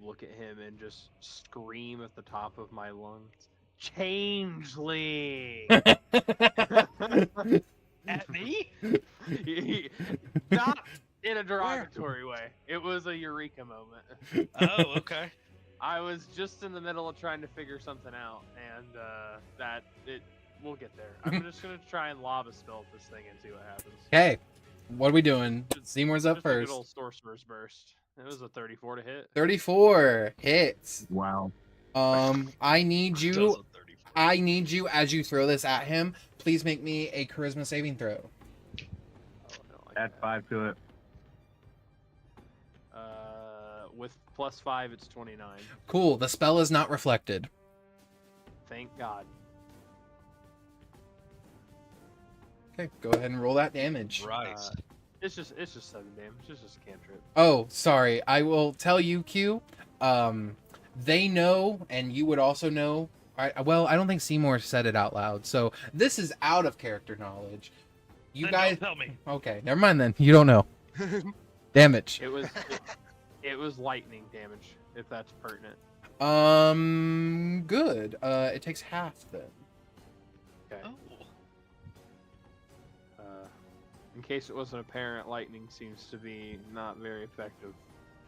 look at him and just scream at the top of my lungs, "Changeling!" At me? Not in a derogatory way. It was a eureka moment. Oh, okay. I was just in the middle of trying to figure something out, and we'll get there. I'm just gonna try and lob a spell at this thing and see what happens. Okay. What are we doing? Seymour's up Just a good first. old Sorcerer's Burst. It was a 34 to hit. 34 hits. Wow. I need Does you. a 34. I need you as you throw this at him. Please make me a charisma saving throw. Oh, I don't like Add that. 5 to it. With +5, it's 29. Cool. The spell is not reflected. Thank God. Okay, go ahead and roll that damage. Right. It's just 7 damage. It's just a cantrip. Oh, sorry. I will tell you, Q. They know, and you would also know. Well, I don't think Seymour said it out loud, so this is out of character knowledge. You Then guys. don't tell me. Okay, never mind then. You don't know. Damage. It was lightning damage, if that's pertinent. Good. It takes half then. Okay. Oh. In case it wasn't apparent, lightning seems to be not very effective,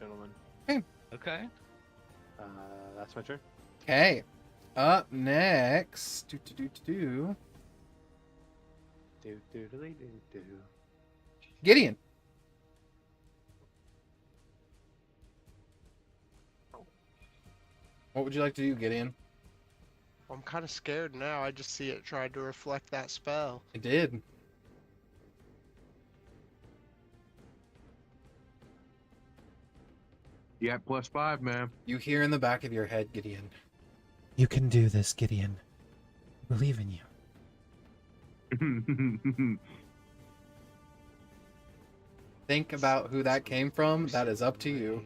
gentlemen. Okay. That's my turn. Okay. Up next. Gideon. What would you like to do, Gideon? I'm kind of scared now. I just see it tried to reflect that spell. I did. You got +5, man. You hear in the back of your head, Gideon. You can do this, Gideon. I believe in you. Think about who that came from. That is up to you.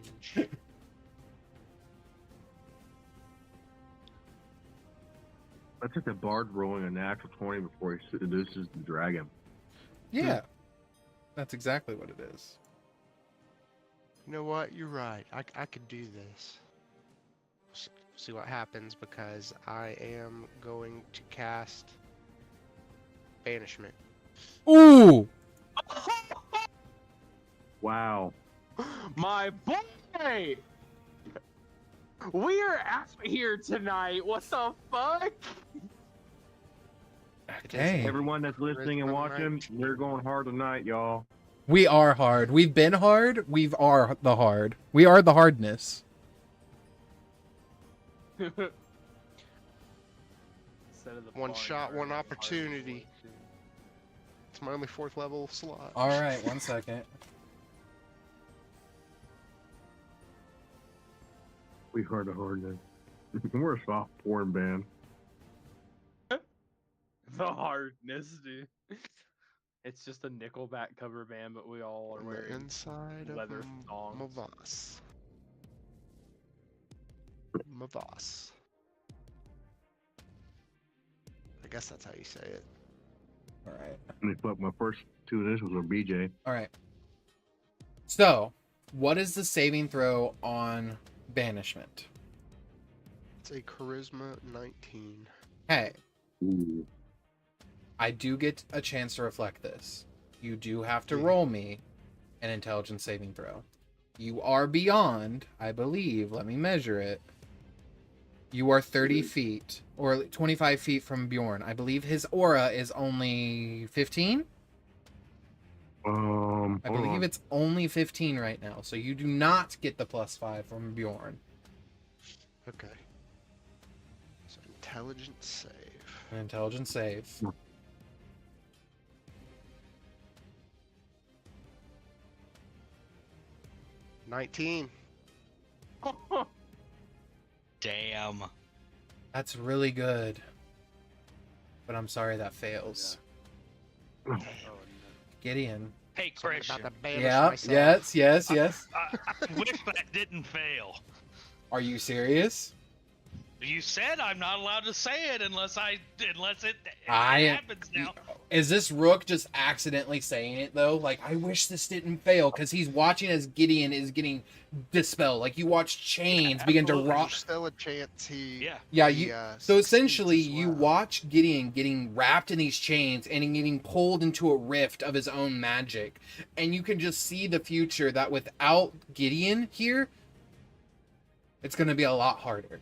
That's like the bard rolling a natural 20 before he seduces the dragon. Yeah. That's exactly what it is. You know what? You're right. I could do this. See what happens, because I am going to cast Banishment. Ooh! Wow. My boy! We are out here tonight. What the fuck? Okay. Everyone that's listening and watching, we're going hard tonight, y'all. We are hard. We've been hard. We are the hard. We are the hardness. One shot, one opportunity. It's my only 4th level slot. All right, 1 second. We are the hardness. We're a soft porn band. The hardness, dude. It's just a Nickelback cover band, but we all are wearing inside leather of thongs. Mavas. I guess that's how you say it. All right. But my first 2 initials were BJ. All right. So, what is the saving throw on banishment? It's a charisma 19. Hey, Ooh. I do get a chance to reflect this. You do have to roll me an intelligence saving throw. You are beyond, I believe, let me measure it. You are 30 feet, or 25 feet from Bjorn. I believe his aura is only 15? I believe it's only 15 right now, so you do not get the +5 from Bjorn. Okay. So intelligence save. An intelligence save. 19. Damn. That's really good. But I'm sorry that fails. Oh, no. Gideon. Hey, So I'm Christian. about to banish Yeah, myself. yes. I wish that didn't fail. Are you serious? You said I'm not allowed to say it unless it I- happens now. Is this Rook just accidentally saying it though? Like, I wish this didn't fail, because he's watching as Gideon is getting dispelled. Like, you watch chains begin to Absolutely. rock. There's still a chance he. Yeah. Yeah, he, you. So succeeds essentially, as you well. watch Gideon getting wrapped in these chains and getting pulled into a rift of his own magic, and you can just see the future that without Gideon here, it's going to be a lot harder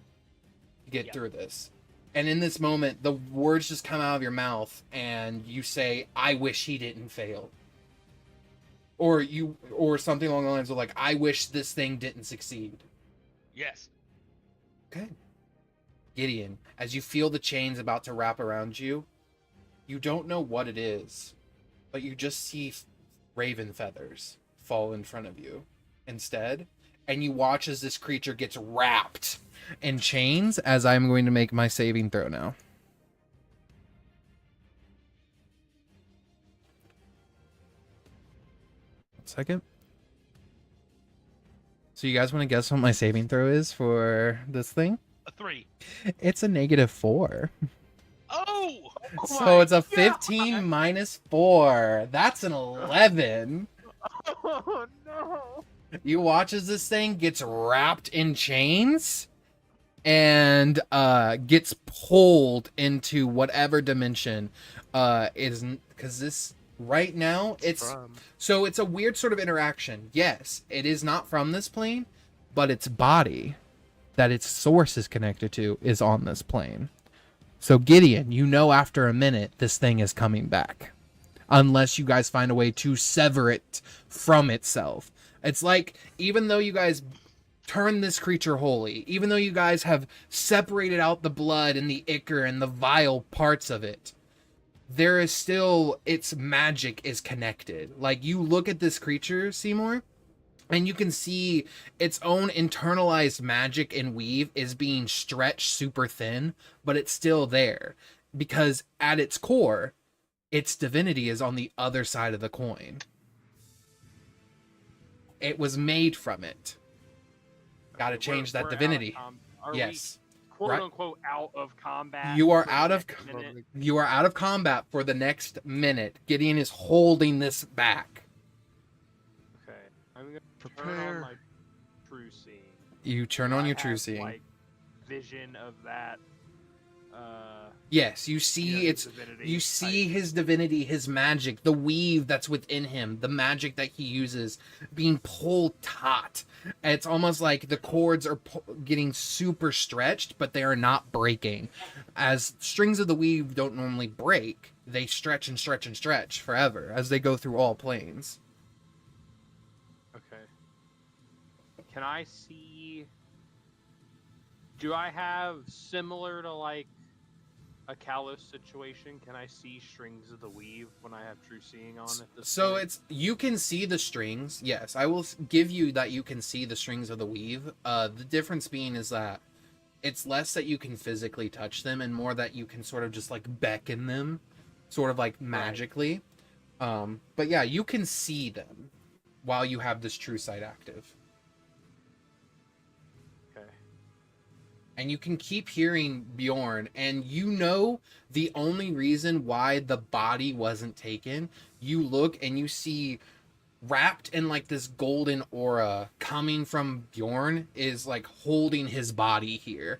to get through this. And in this moment, the words just come out of your mouth, and you say, "I wish he didn't fail," or something along the lines of like, "I wish this thing didn't succeed." Yes. Okay. Gideon, as you feel the chains about to wrap around you, you don't know what it is, but you just see raven feathers fall in front of you instead, and you watch as this creature gets wrapped in chains, as I'm going to make my saving throw now. One second. So you guys want to guess what my saving throw is for this thing? A 3. It's a -4. Oh! So it's a 15 minus 4. That's an 11. Oh no! You watch as this thing gets wrapped in chains and gets pulled into whatever dimension is, because this right now it's a weird sort of interaction. Yes, it is not from this plane, but its body that its source is connected to is on this plane. So Gideon, you know after a minute this thing is coming back, unless you guys find a way to sever it from itself. It's like, even though you guys turn this creature holy, even though you guys have separated out the blood and the ichor and the vile parts of it, there is still, its magic is connected. Like, you look at this creature, Simour, and you can see its own internalized magic and weave is being stretched super thin, but it's still there. Because at its core, its divinity is on the other side of the coin. It was made from it. Got to change that divinity. Yes. Quote unquote out of combat. You are out of combat for the next minute. Gideon is holding this back. Okay. I'm gonna Prepare. turn on my true seeing. You turn on your I true have, seeing. Like, vision of that Yes, you see you see his divinity, his magic, the weave that's within him, the magic that he uses being pulled taut. It's almost like the cords are getting super stretched, but they are not breaking. As strings of the weave don't normally break, they stretch and stretch and stretch forever as they go through all planes. Okay. Can I see... Do I have, similar to like a Kalos situation, can I see strings of the weave when I have true seeing on at this So point? it's, you can see the strings. Yes, I will give you that you can see the strings of the weave. The difference being is that it's less that you can physically touch them and more that you can sort of just like beckon them, sort of like magically. But yeah, you can see them while you have this true sight active. And you can keep hearing Bjorn, and you know the only reason why the body wasn't taken. You look and you see wrapped in like this golden aura coming from Bjorn is like holding his body here,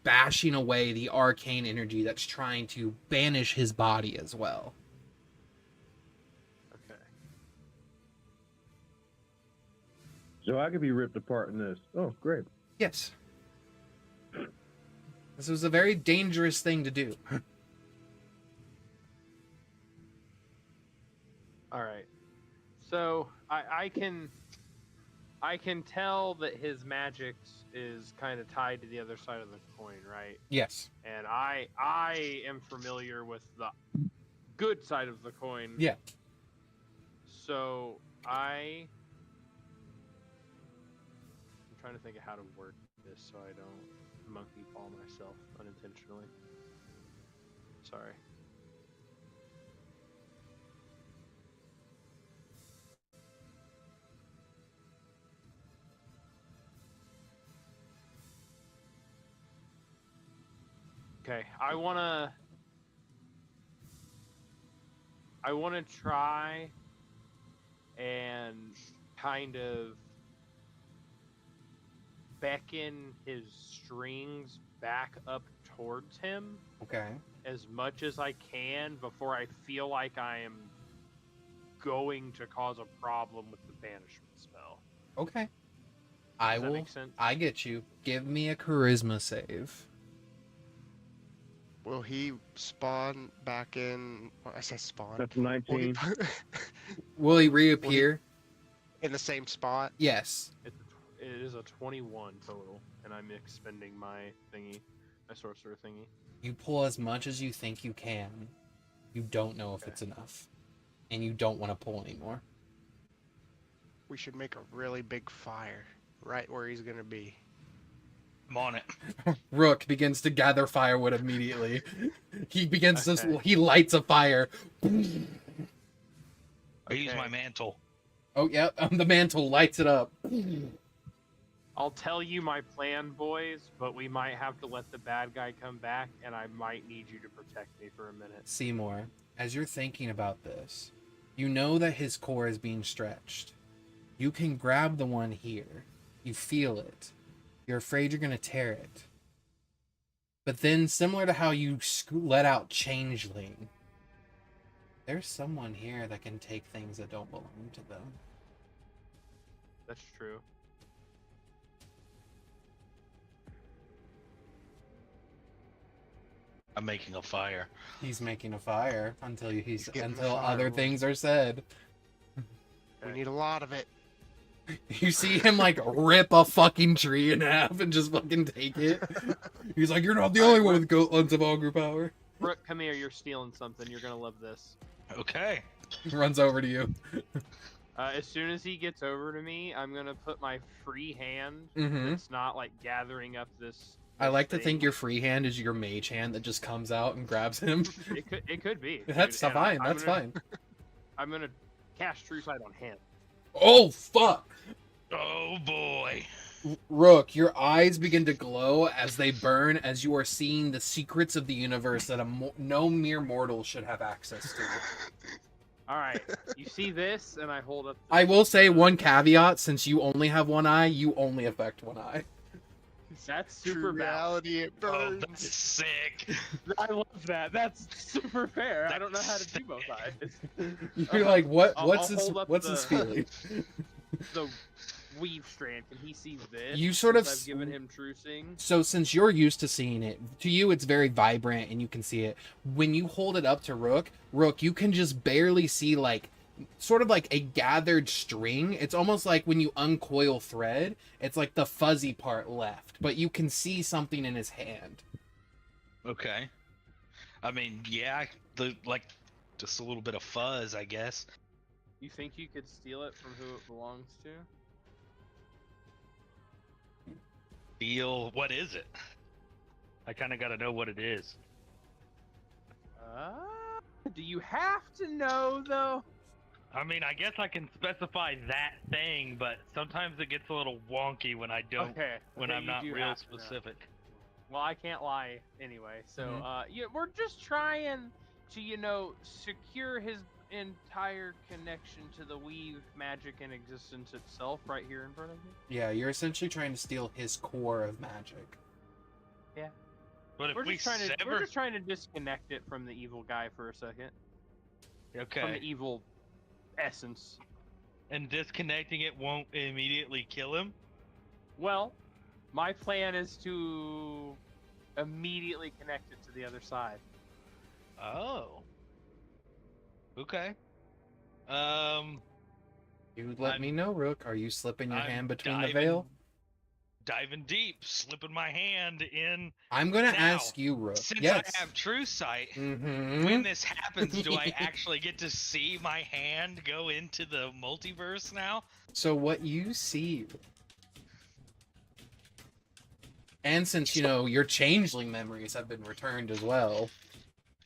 bashing away the arcane energy that's trying to banish his body as well. Okay. So I could be ripped apart in this. Oh, great. Yes. This was a very dangerous thing to do. All right. So I can tell that his magic is kind of tied to the other side of the coin, right? Yes. And I am familiar with the good side of the coin. Yeah. So I'm trying to think of how to word this so I don't monkey paw myself unintentionally. Sorry. Okay, I wanna try and kind of beckon his strings back up towards him. Okay. As much as I can before I feel like I am going to cause a problem with the banishment spell. Okay. Does that make sense? I get you. Give me a charisma save. Will he spawn back in? Well, I said spawn. That's Will 19. Will he reappear? In the same spot? Yes. It is a 21 total, and I'm expending my thingy, my sorcerer thingy. You pull as much as you think you can. You don't know if it's enough. And you don't want to pull anymore. We should make a really big fire right where he's gonna be. I'm on it. Rook begins to gather firewood immediately. He begins to... He lights a fire. I use my mantle. Oh, yeah. The mantle lights it up. I'll tell you my plan, boys, but we might have to let the bad guy come back, and I might need you to protect me for a minute. Seymour, as you're thinking about this, you know that his core is being stretched. You can grab the one here. You feel it. You're afraid you're going to tear it. But then, similar to how you let out Changeling, there's someone here that can take things that don't belong to them. That's true. I'm making a fire. He's making a fire until getting until the other firewood. things are said. We need a lot of it. You see him like rip a fucking tree in half and just fucking take it. He's like, "You're not the only one with guns of augur power." Rook, come here. You're stealing something. You're gonna love this. Okay. Runs over to you. As soon as he gets over to me, I'm gonna put my free hand. Mm-hmm. It's not like gathering up this. I like to thing. think your free hand is your mage hand that just comes out and grabs him. It could be. That's dude, fine. That's fine. I'm gonna cast True Sight on him. Oh fuck! Oh boy. Rook, your eyes begin to glow as they burn as you are seeing the secrets of the universe that no mere mortal should have access to. All right, you see this, and I hold up. I will say one caveat: since you only have one eye, you only affect one eye. burns. That's super True valid. reality, it Oh, burns. that's sick. I love that. That's super fair. I don't know how to do both sides. You're like, what? I'll What's this? hold up What's this feeling? The weave strand. Can he see this? You sort of since I've given him true seeing. So since you're used to seeing it, to you it's very vibrant and you can see it. When you hold it up to Rook, you can just barely see like sort of like a gathered string. It's almost like when you uncoil thread, it's like the fuzzy part left, but you can see something in his hand. Okay. I mean, yeah, like just a little bit of fuzz, I guess. You think you could steal it from who it belongs to? Feel, what is it? I kind of got to know what it is. Do you have to know though? I mean, I guess I can specify that thing, but sometimes it gets a little wonky when I don't, when I'm you not do real have to know. specific. Well, I can't lie anyway. So, yeah, we're just trying to, secure his entire connection to the weave magic and existence itself right here in front of you. Yeah, you're essentially trying to steal his core of magic. Yeah. But if We're we just trying to sever, we're just trying to disconnect it from the evil guy for a second. From the okay, evil essence. and disconnecting it won't immediately kill him. Well, my plan is to immediately connect it to the other side. Oh. Okay. You let me know, Rook. Are you slipping your I'm hand between the diving- veil? Diving deep, slipping my hand in. I'm gonna Now, ask you, Rook. Since Yes. I have true sight, Mm-hmm. when this happens, do I actually get to see my hand go into the multiverse now? So what you see, and since your changeling memories have been returned as well,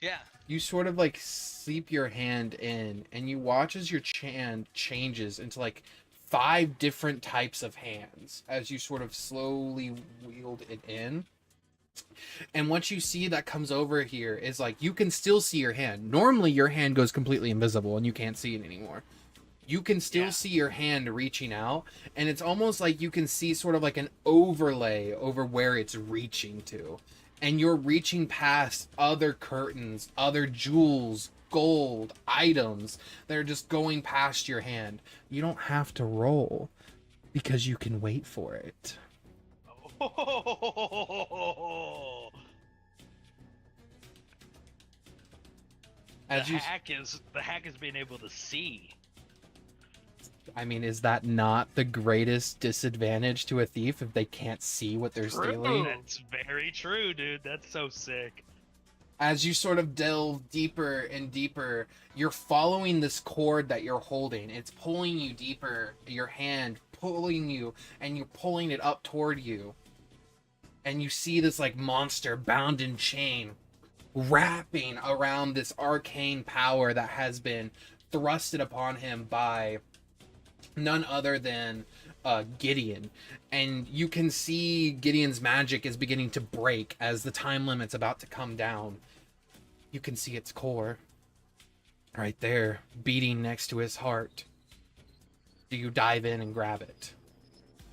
Yeah. you sort of like sleep your hand in, and you watch as your hand changes into like 5 different types of hands as you sort of slowly wield it in. And what you see that comes over here is like you can still see your hand. Normally your hand goes completely invisible and you can't see it anymore. You can still see your hand reaching out, and it's almost like you can see sort of like an overlay over where it's reaching to. And you're reaching past other curtains, other jewels, gold, items that are just going past your hand. You don't have to roll because you can wait for it. Oh. As the you, hack is being able to see. I mean, is that not the greatest disadvantage to a thief if they can't see what they're stealing? That's very true, dude. That's so sick. As you sort of delve deeper and deeper, you're following this cord that you're holding. It's pulling you deeper, your hand pulling you, and you're pulling it up toward you. And you see this like monster bound in chain, wrapping around this arcane power that has been thrusted upon him by none other than Gideon. And you can see Gideon's magic is beginning to break as the time limit's about to come down. You can see its core right there, beating next to his heart. Do you dive in and grab it?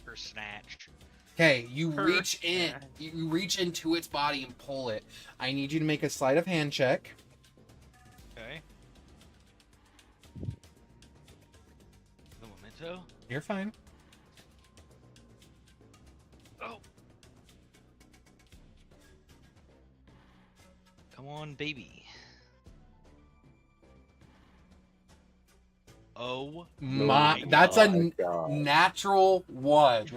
Or snatch. Okay, you reach in. You reach into its body and pull it. I need you to make a sleight of hand check. Okay. The memento. You're fine. Oh. Come on, baby. Oh My, that's a God. natural 1.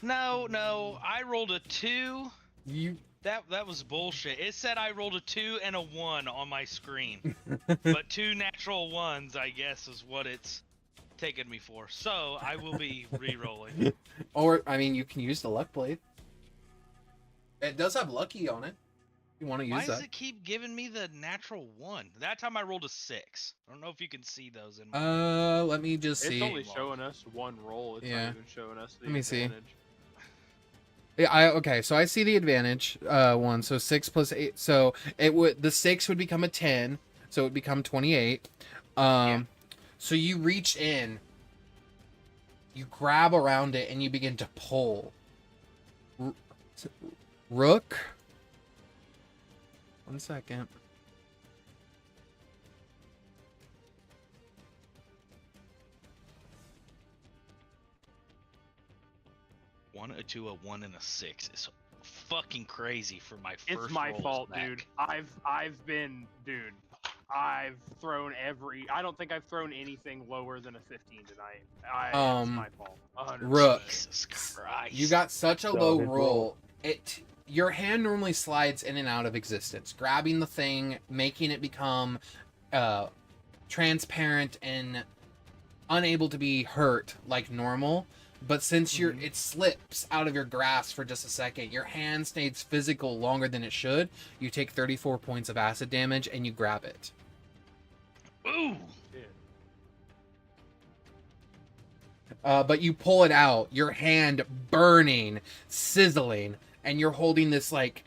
No, I rolled a 2. You That was bullshit. It said I rolled a 2 and a 1 on my screen. But 2 natural 1s, I guess, is what it's taken me for. So I will be re-rolling. Or, I mean, you can use the luck blade. It does have lucky on it. You want to use Why does that? it keep giving me the natural 1? That time I rolled a 6. I don't know if you can see those in Let me just It's see. only showing us one roll. It's Yeah. not even showing us the Let me see. advantage. Yeah, okay, so I see the advantage 1. So 6 plus 8. So the 6 would become a 10. So it would become 28. So you reach in, you grab around it, and you begin to pull. Rook. 1 second. A 2, a 1, and a 6 is fucking crazy for my first. It's my rolls fault, back. dude. I've thrown I don't think I've thrown anything lower than a 15 tonight. It's my fault. 100%. Rook. Jesus Christ. You got such a So low his roll. Your hand normally slides in and out of existence, grabbing the thing, making it become transparent and unable to be hurt like normal. But since it slips out of your grasp for just a second, your hand stays physical longer than it should. You take 34 points of acid damage and you grab it. Ooh. But you pull it out, your hand burning, sizzling, and you're holding this, like,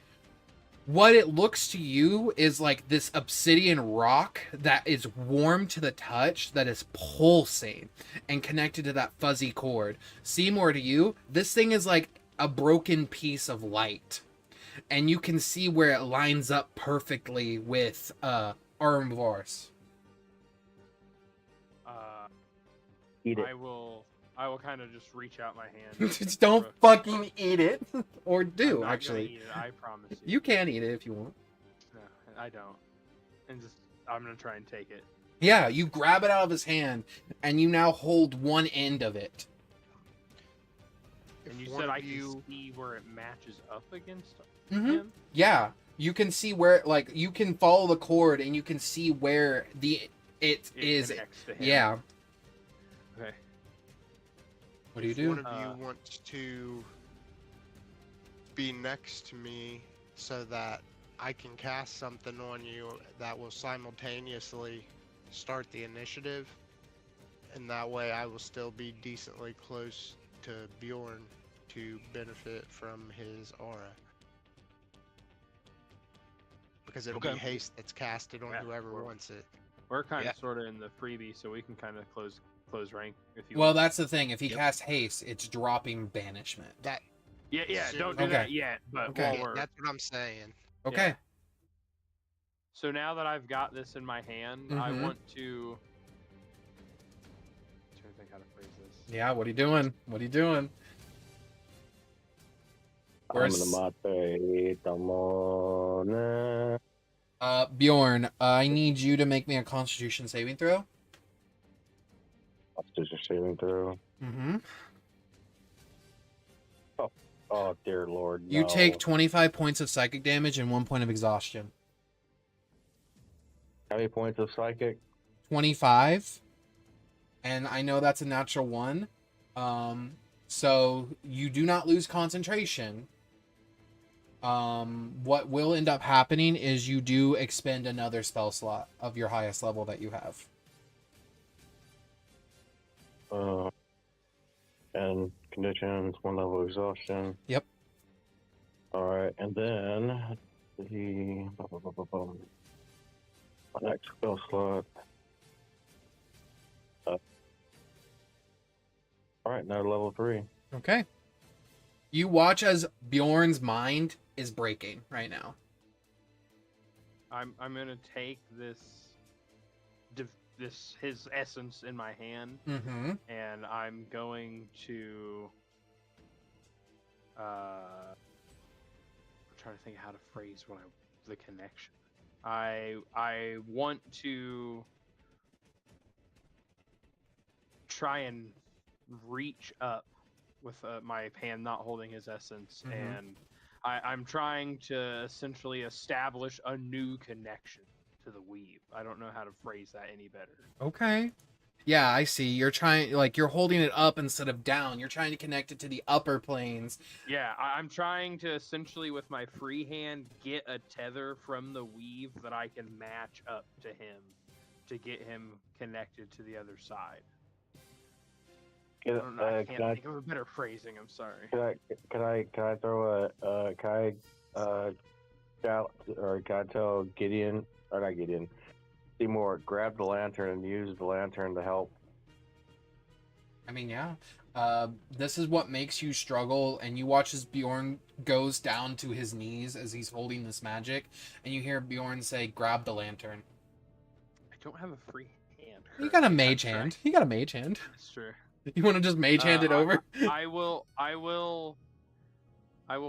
what it looks to you is like this obsidian rock that is warm to the touch, that is pulsing and connected to that fuzzy cord. Simour, to you, this thing is like a broken piece of light. And you can see where it lines up perfectly with Armvor's. Eat it. I will kind of just reach out my hand. Just don't fucking eat it. Or do, I'm not actually. gonna eat it, I promise you. You can eat it if you want. No, I don't. And I'm gonna try and take it. Yeah, you grab it out of his hand, and you now hold one end of it. And you If one said of I can see where it matches up against Mhm. him? Yeah, you can see where, like, you can follow the cord, and you can see where it is. connects to him. Yeah. Okay. What do you If do? one of you wants to be next to me so that I can cast something on you that will simultaneously start the initiative, and that way I will still be decently close to Bjorn to benefit from his aura. Because it'll Okay. be haste that's casted on Yeah, whoever we're- wants it. We're kind Yeah. of sort of in the freebie, so we can kind of close rank if you Well, want. that's the thing. If he Yep. casts haste, it's dropping banishment. That Yeah, don't do Okay. that yet, but Okay. while we're... that's what I'm saying. Okay. Yeah. So now that I've got this in my hand, I Mhm. want to... I'm trying to think how to phrase this. Yeah, what are you doing? What are you doing? Where's Bjorn? I need you to make me a Constitution saving throw. Constitution saving throw. Mm-hmm. Oh dear Lord. You no. take 25 points of psychic damage and 1 point of exhaustion. How many points of psychic? 25. And I know that's a natural 1. So you do not lose concentration. What will end up happening is you do expend another spell slot of your highest level that you have. And conditions, 1 level exhaustion. Yep. Alright, and then my next spell slot. Alright, now level 3. Okay. You watch as Bjorn's mind is breaking right now. I'm gonna take his essence in my hand, Mm-hmm. and I'm going to I'm trying to think how to phrase the connection. I want to try and reach up with my hand not holding his essence, Mhm. and I'm trying to essentially establish a new connection to the weave. I don't know how to phrase that any better. Okay. Yeah, I see. You're trying, like, you're holding it up instead of down. You're trying to connect it to the upper planes. Yeah, I'm trying to essentially, with my free hand, get a tether from the weave that I can match up to him to get him connected to the other side. I don't know. I can't think of a better phrasing. I'm sorry. Can I throw a can I tell Gideon, or not Gideon, Simour, grab the lantern and use the lantern to help. I mean, yeah. This is what makes you struggle, and you watch as Bjorn goes down to his knees as he's holding this magic, and you hear Bjorn say, "Grab the lantern." I don't have a free hand. You got a currently. mage hand. You got a mage hand. That's true. You want to just mage hand it over? I will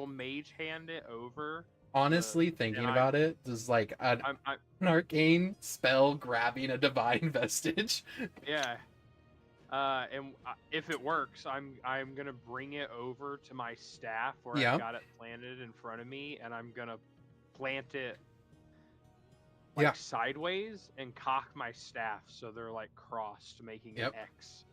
mage hand it over. Honestly, thinking about it, there's like an arcane spell grabbing a divine vestige. Yeah. And if it works, I'm gonna bring it over to my staff where I got it planted in front of me, and I'm gonna plant it like sideways and cock my staff so they're like crossed, making an X.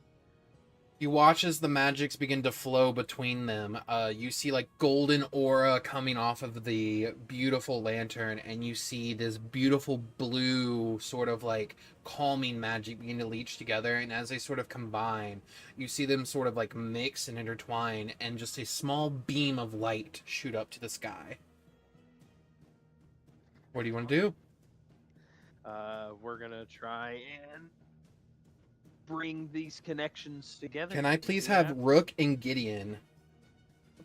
You watch as the magics begin to flow between them. You see like golden aura coming off of the beautiful lantern, and you see this beautiful blue sort of like calming magic begin to leach together. And as they sort of combine, you see them sort of like mix and intertwine, and just a small beam of light shoot up to the sky. What do you want to do? We're gonna try and bring these connections together. Can I please have Rook and Gideon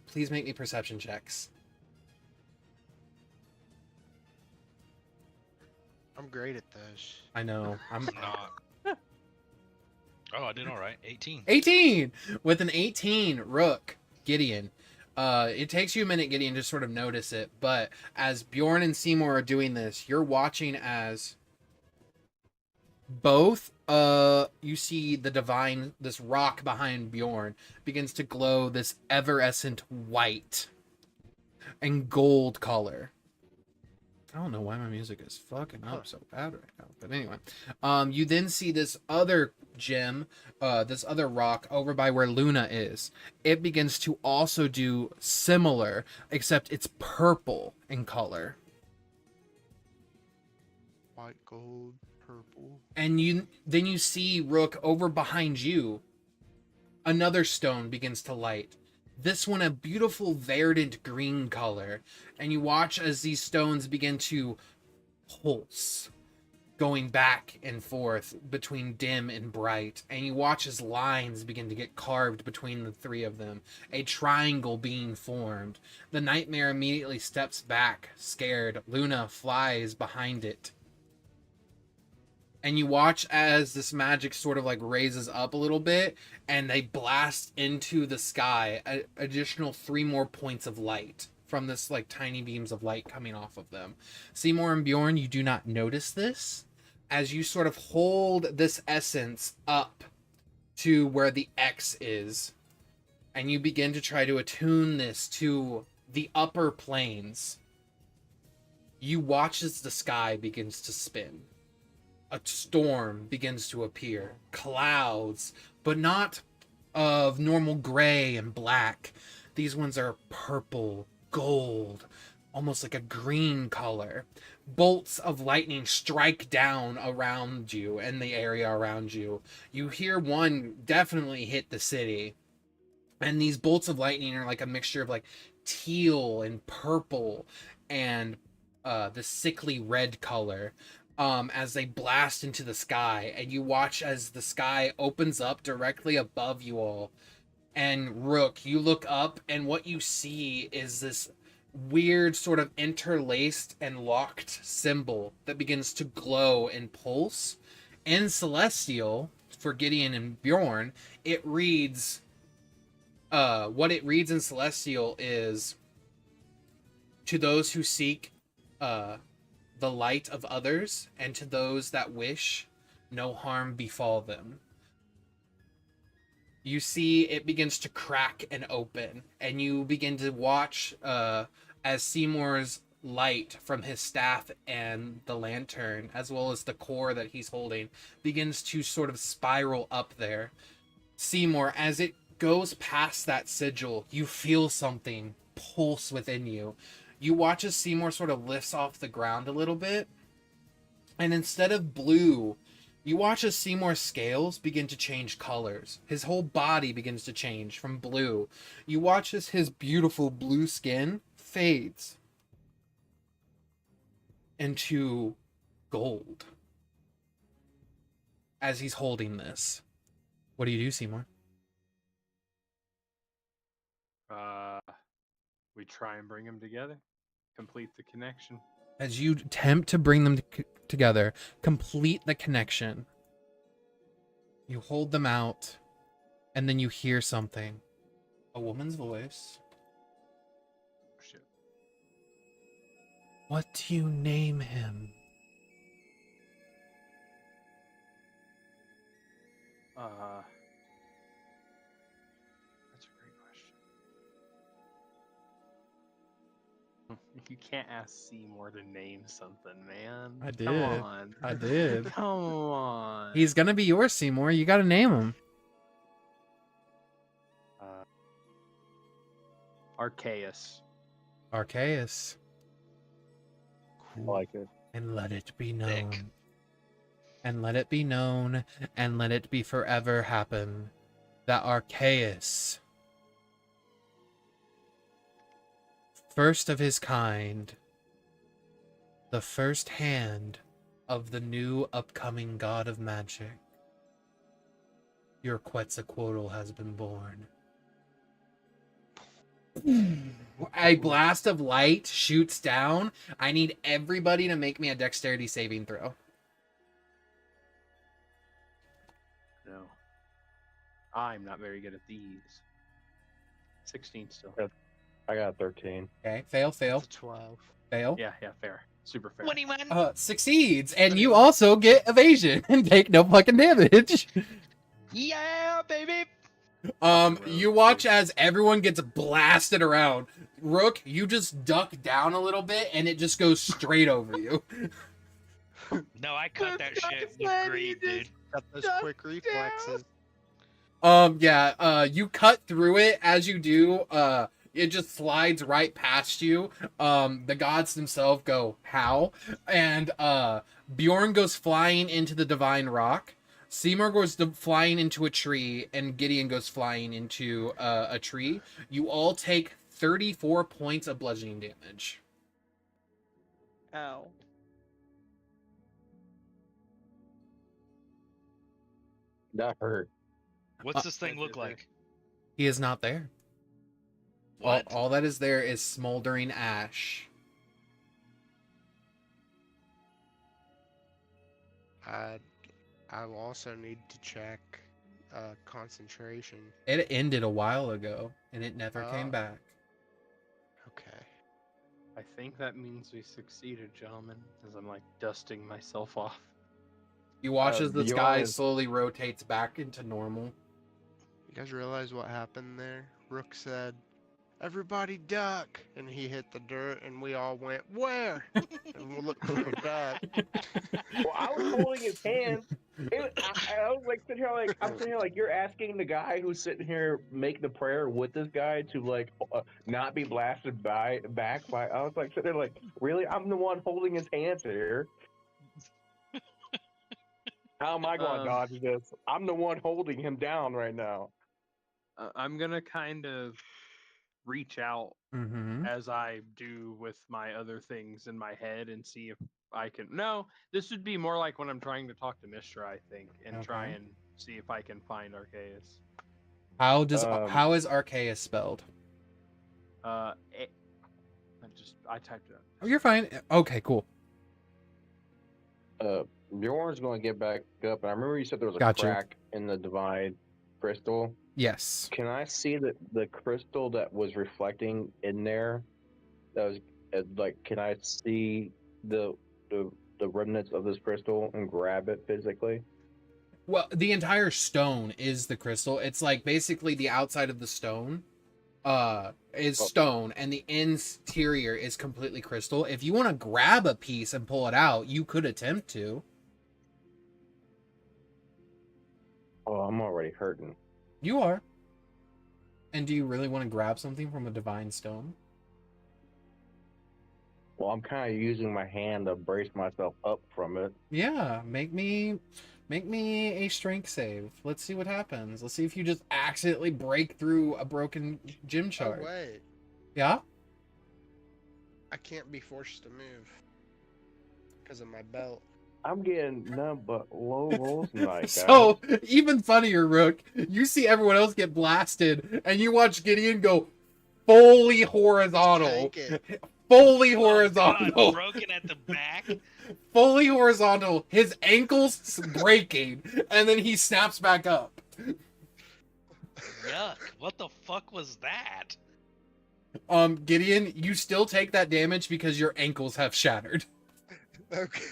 please make me perception checks? I'm great at those. I know. I'm not. Oh, I did all right. 18. 18! With an 18, Rook, Gideon. It takes you a minute, Gideon, to sort of notice it, but as Bjorn and Simour are doing this, you're watching as both you see the divine, this rock behind Bjorn begins to glow this evanescent white and gold color. I don't know why my music is fucking up so bad right now, but anyway, you then see this other gem, this other rock over by where Luna is. It begins to also do similar, except it's purple in color. White, gold, purple. And then you see, Rook, over behind you, another stone begins to light. This one a beautiful verdant green color. And you watch as these stones begin to pulse, going back and forth between dim and bright. And you watch as lines begin to get carved between the three of them, a triangle being formed. The nightmare immediately steps back, scared. Luna flies behind it. And you watch as this magic sort of like raises up a little bit, and they blast into the sky an additional 3 more points of light from this like tiny beams of light coming off of them. Simour and Bjorn, you do not notice this as you sort of hold this essence up to where the X is, and you begin to try to attune this to the upper planes. You watch as the sky begins to spin. A storm begins to appear. Clouds, but not of normal gray and black. These ones are purple, gold, almost like a green color. Bolts of lightning strike down around you and the area around you. You hear one definitely hit the city. And these bolts of lightning are like a mixture of like teal and purple and the sickly red color. As they blast into the sky, and you watch as the sky opens up directly above you all. And Rook, you look up, and what you see is this weird sort of interlaced and locked symbol that begins to glow and pulse. In Celestial, for Gideon and Bjorn, it reads, what it reads in Celestial is, to those who seek, the light of others, and to those that wish, no harm befall them. You see it begins to crack and open, and you begin to watch as Simour's light from his staff and the lantern, as well as the core that he's holding, begins to sort of spiral up there. Simour, as it goes past that sigil, you feel something pulse within you. You watch as Simour sort of lifts off the ground a little bit, and instead of blue, you watch as Simour's scales begin to change colors. His whole body begins to change from blue. You watch as his beautiful blue skin fades into gold as he's holding this. What do you do, Simour? We try and bring them together, complete the connection. As you attempt to bring them together, complete the connection, you hold them out, and then you hear something. A woman's voice. Shit. What do you name him? That's a great question. You can't ask Seymour to name something, man. I did. Come on. I did. Come on. He's gonna be yours, Seymour. You gotta name him. Arceus. Arceus. I like it. And let it be known. Thick. And let it be known, and let it be forever happen, that Arceus, first of his kind, the first hand of the new upcoming god of magic, your Quetzalcoatl has been born. A blast of light shoots down. I need everybody to make me a dexterity saving throw. No. I'm not very good at these. 16 still. I got 13. Okay, fail. It's a 12. Fail. Yeah, fair. Super fair. 21. Succeeds, and you also get evasion and take no fucking damage. Yeah, baby. You watch as everyone gets blasted around. Rook, you just duck down a little bit, and it just goes straight over you. No, I cut that shit with greed, dude. Got those quick reflexes. You cut through it. As you do, it just slides right past you. The gods themselves go, how? And Bjorn goes flying into the divine rock. Seymour goes flying into a tree, and Gideon goes flying into a tree. You all take 34 points of bludgeoning damage. Ow. That hurt. What's this thing look like? He is not there. What? All that is there is smoldering ash. I will also need to check concentration. It ended a while ago, and it never came back. Okay. I think that means we succeeded, gentlemen, as I'm like dusting myself off. You watch as the Bjorn sky is- slowly rotates back into normal. You guys realize what happened there? Rook said, "Everybody duck," and he hit the dirt, and we all went, "Where?" And we looked for a duck. Well, I was holding his hand. I was like sitting here like I'm sitting here like you're asking the guy who's sitting here make the prayer with this guy to like not be blasted back by. I was like sitting there like really I'm the one holding his hands here. How am I going to dodge this? I'm the one holding him down right now. I'm gonna kind of reach out Mm-hmm. as I do with my other things in my head and see if I can. No, this would be more like when I'm trying to talk to Mishra, I think, and try Okay. and see if I can find Arceus. How is Arceus spelled? I typed it up. Oh, you're fine. Okay, cool. Bjorn's going to get back up, and I remember you said there was a Gotcha. crack in the divine crystal. Yes. Can I see the crystal that was reflecting in there? That was like, can I see the remnants of this crystal and grab it physically? Well, the entire stone is the crystal. It's like basically the outside of the stone is stone, and the interior is completely crystal. If you want to grab a piece and pull it out, you could attempt to. Oh, I'm already hurting. You are. And do you really want to grab something from a divine stone? Well, I'm kind of using my hand to brace myself up from it. Yeah, make me a strength save. Let's see what happens. Let's see if you just accidentally break through a broken gym Oh, chart. wait. Yeah? I can't be forced to move because of my belt. I'm getting none but low rolls tonight, guys. So, even funnier, Rook, you see everyone else get blasted, and you watch Gideon go, fully horizontal. Take it. Fully God, horizontal. broken at the back. Fully horizontal. His ankles breaking, and then he snaps back up. Yuck! What the fuck was that? Gideon, you still take that damage because your ankles have shattered. Okay.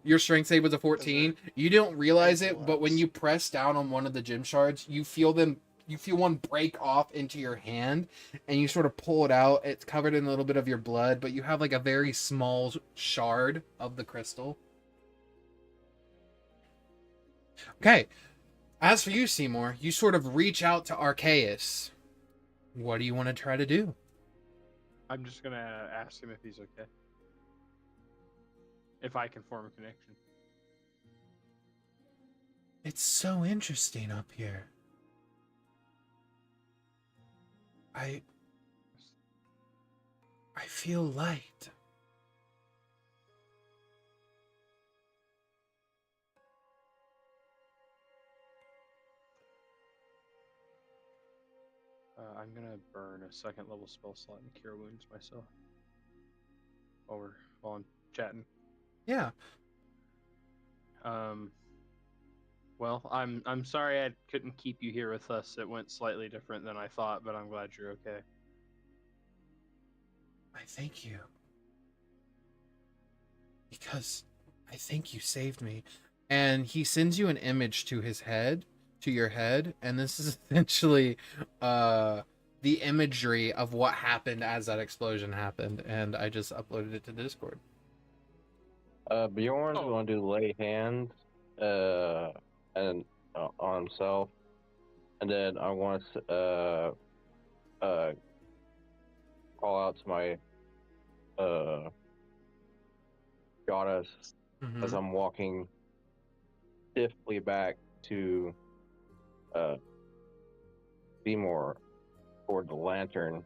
Your strength save was a 14. You don't realize Thanks, it, but when Warlocks. you press down on one of the gem shards, you feel one break off into your hand, and you sort of pull it out. It's covered in a little bit of your blood, but you have like a very small shard of the crystal. Okay. As for you, Simour, you sort of reach out to Arceus. What do you want to try to do? I'm just gonna ask him if he's okay. If I can form a connection. It's so interesting up here. I feel light. I'm gonna burn a second level spell slot and cure wounds myself. While I'm chatting. Yeah. Well, I'm sorry I couldn't keep you here with us. It went slightly different than I thought, but I'm glad you're okay. I thank you. Because I think you saved me. And he sends you an image to your head, and this is essentially the imagery of what happened as that explosion happened, and I just uploaded it to Discord. Bjorn's going to lay hands and on himself, and then I want to call out to my goddess as I'm walking stiffly back to Simour toward the lantern.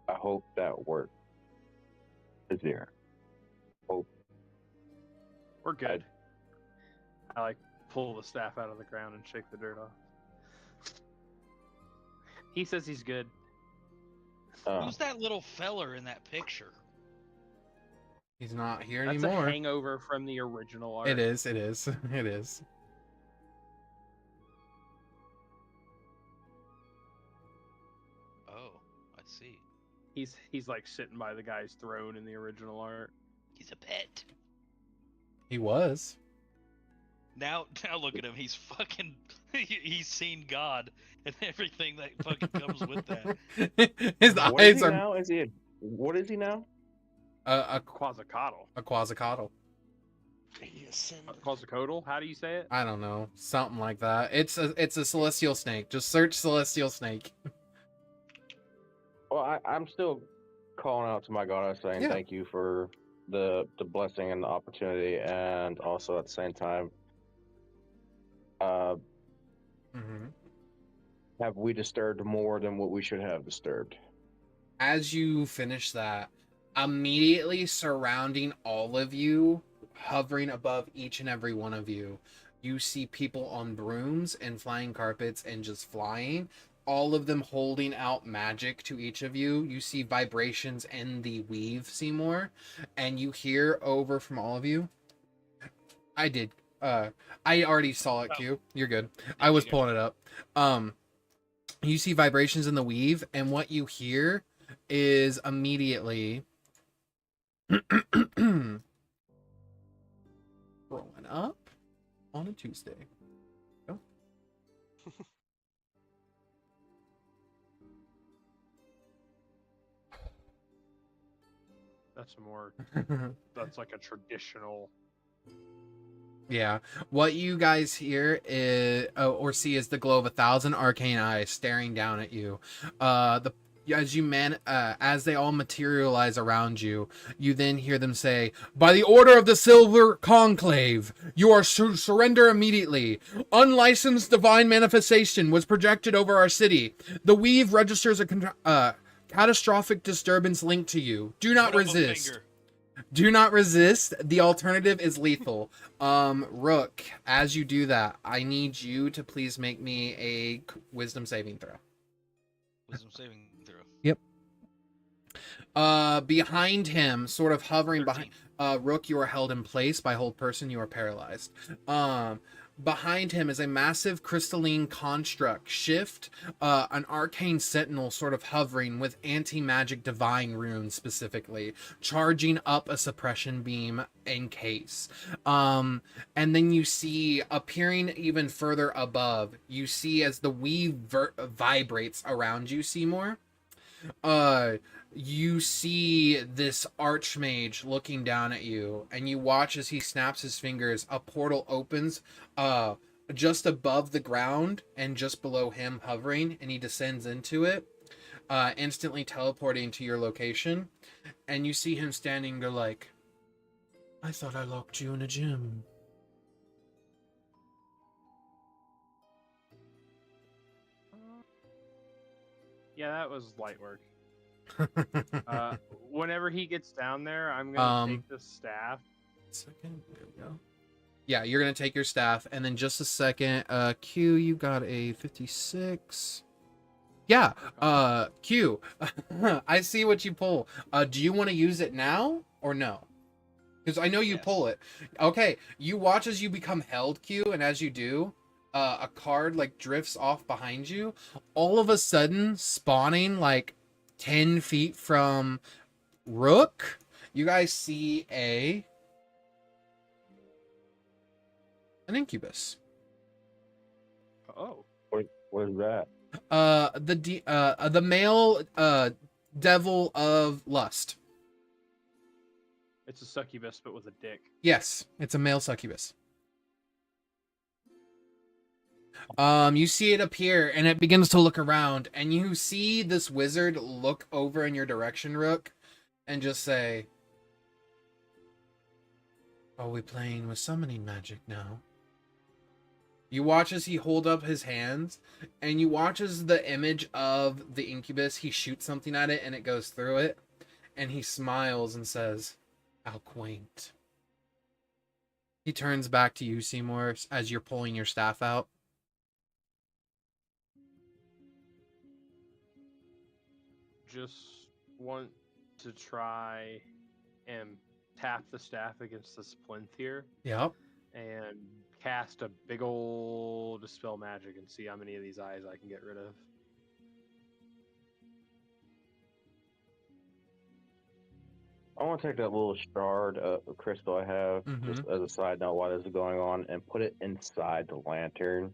I hope that worked. Is there? Hope. We're good. I like pull the staff out of the ground and shake the dirt off. He says he's good. Who's that little feller in that picture? He's not here That's anymore. a hangover from the original art. It is. It is. Oh, I see. He's like sitting by the guy's throne in the original art. He's a pet. He was. Now look at him. He's fucking. He's seen God and everything that fucking comes with that. His What is eyes he are now? What is he now? a Quasicodal. quasicodal. Quasicodal? How do you say it? I don't know, something like that. It's a celestial snake. Just search celestial snake. Well, I'm still calling out to my goddess saying thank you for the blessing and the opportunity, and also at the same time, have we disturbed more than what we should have disturbed? As you finish that, immediately surrounding all of you, hovering above each and every one of you, you see people on brooms and flying carpets and just flying, all of them holding out magic to each of you. You see vibrations in the weave, Simour, and you hear over from all of you. I already saw it, Q. You're good. I was pulling it up. You see vibrations in the weave, and what you hear is immediately rolling up on a Tuesday. Oh. That's like a traditional. Yeah. What you guys hear is or see is the glow of 1,000 arcane eyes staring down at you. As they all materialize around you, you then hear them say, "By the order of the Silver Conclave, you are surrender immediately. Unlicensed divine manifestation was projected over our city. The weave registers a catastrophic disturbance linked to you. Do not resist. Do not resist. The alternative is lethal. Rook, as you do that, I need you to please make me a wisdom saving throw. Wisdom saving throw. Yep. Behind him, sort of hovering 13. behind, Rook, you are held in place. By hold person, you are paralyzed. Behind him is a massive crystalline construct, Shift, an arcane sentinel sort of hovering with anti-magic divine runes specifically, charging up a suppression beam in case. And then you see, appearing even further above, you see as the weave vibrates around you, Simour, you see this archmage looking down at you, and you watch as he snaps his fingers. A portal opens just above the ground and just below him hovering, and he descends into it, instantly teleporting to your location. And you see him standing there like, I thought I locked you in a gym. Yeah, that was light work. Whenever he gets down there, I'm gonna take the staff. Second, there we go. Yeah, you're gonna take your staff, and then just a second, Q, you got a 56. Yeah, Q, I see what you pull. Do you want to use it now or no? Because I know you pull it. Okay, you watch as you become held, Q, and as you do, a card like drifts off behind you. All of a sudden, spawning like 10 feet from Rook, you guys see an incubus. Oh. What is that? The male devil of lust. It's a succubus, but with a dick. Yes, it's a male succubus. You see it appear, and it begins to look around, and you see this wizard look over in your direction, Rook, and just say, are we playing with summoning magic now? You watch as he hold up his hands, and you watch as the image of the incubus, he shoots something at it, and it goes through it, and he smiles and says, how quaint. He turns back to you, Seymour, as you're pulling your staff out. Just want to try and tap the staff against the plinth here. Yep. And cast a big ol' dispel magic and see how many of these eyes I can get rid of. I want to take that little shard of crystal I have, just as a side note while this is going on, and put it inside the lantern.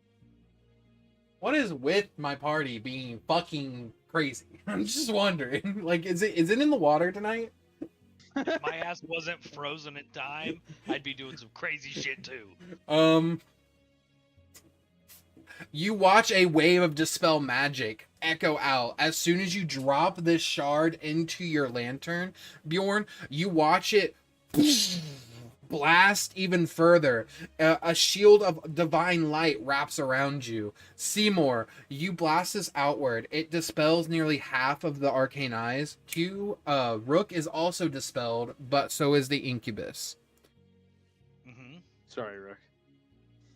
What is with my party being fucking crazy? I'm just wondering. Like, is it in the water tonight? If my ass wasn't frozen at time, I'd be doing some crazy shit too. You watch a wave of dispel magic echo out as soon as you drop this shard into your lantern. Bjorn, you watch it blast even further. A shield of divine light wraps around you. Seymour, you blast this outward. It dispels nearly half of the arcane eyes. Rook is also dispelled, but so is the incubus. Mm-hmm. Sorry, Rook.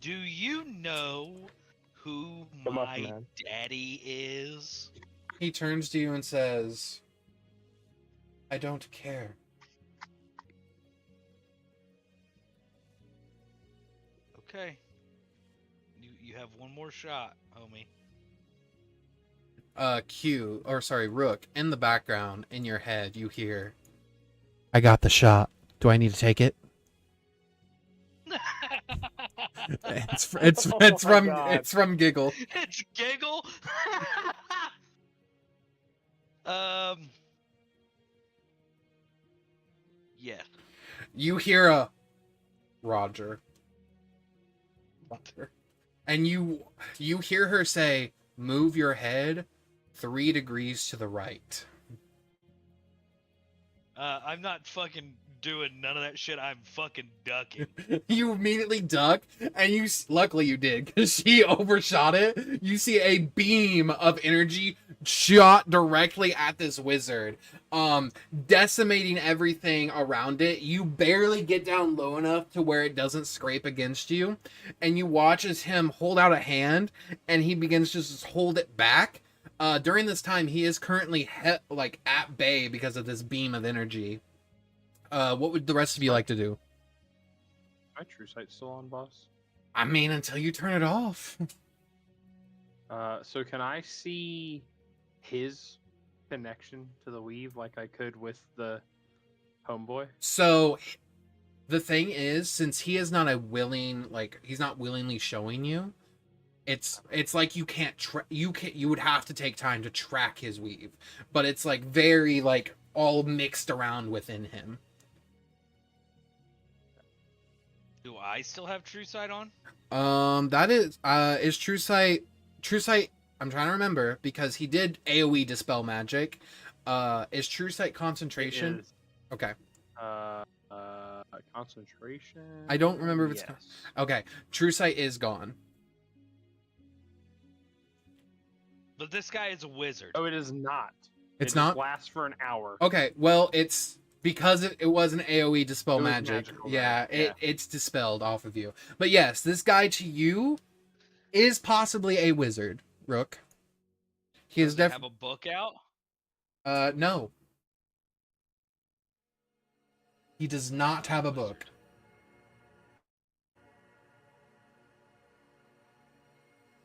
Do you know who my daddy is? He turns to you and says, I don't care. Okay. You have one more shot, homie. Rook, in the background, in your head, you hear, I got the shot. Do I need to take it? It's from Giggle. It's Giggle. Yeah. You hear a Roger. And you hear her say, move your head 3 degrees to the right. I'm not fucking doing none of that shit. I'm fucking ducking. You immediately duck, and luckily you did, because she overshot it. You see a beam of energy shot directly at this wizard, decimating everything around it. You barely get down low enough to where it doesn't scrape against you, and you watch as him hold out a hand, and he begins to just hold it back. During this time, he is currently at bay because of this beam of energy. What would the rest of you like to do? My true sight still on, boss? I mean, until you turn it off. So can I see his connection to the weave like I could with the homeboy? So the thing is, since he is not he's not willingly showing you, it's like you would have to take time to track his weave, but it's like very like all mixed around within him. Do I still have True Sight on? That is True Sight. True Sight, I'm trying to remember because he did AoE dispel magic. Is True Sight concentration? Okay. Concentration. I don't remember if it's yes. okay. True Sight is gone. But this guy is a wizard. Oh, it is not. It's it not? just lasts for an hour. Okay, well, it's because it was an AoE dispel It was magic. magical, Yeah, right? it's dispelled off of you. But yes, this guy to you is possibly a wizard, Rook. He is Does he have definitely a book out? no. He does not have a book.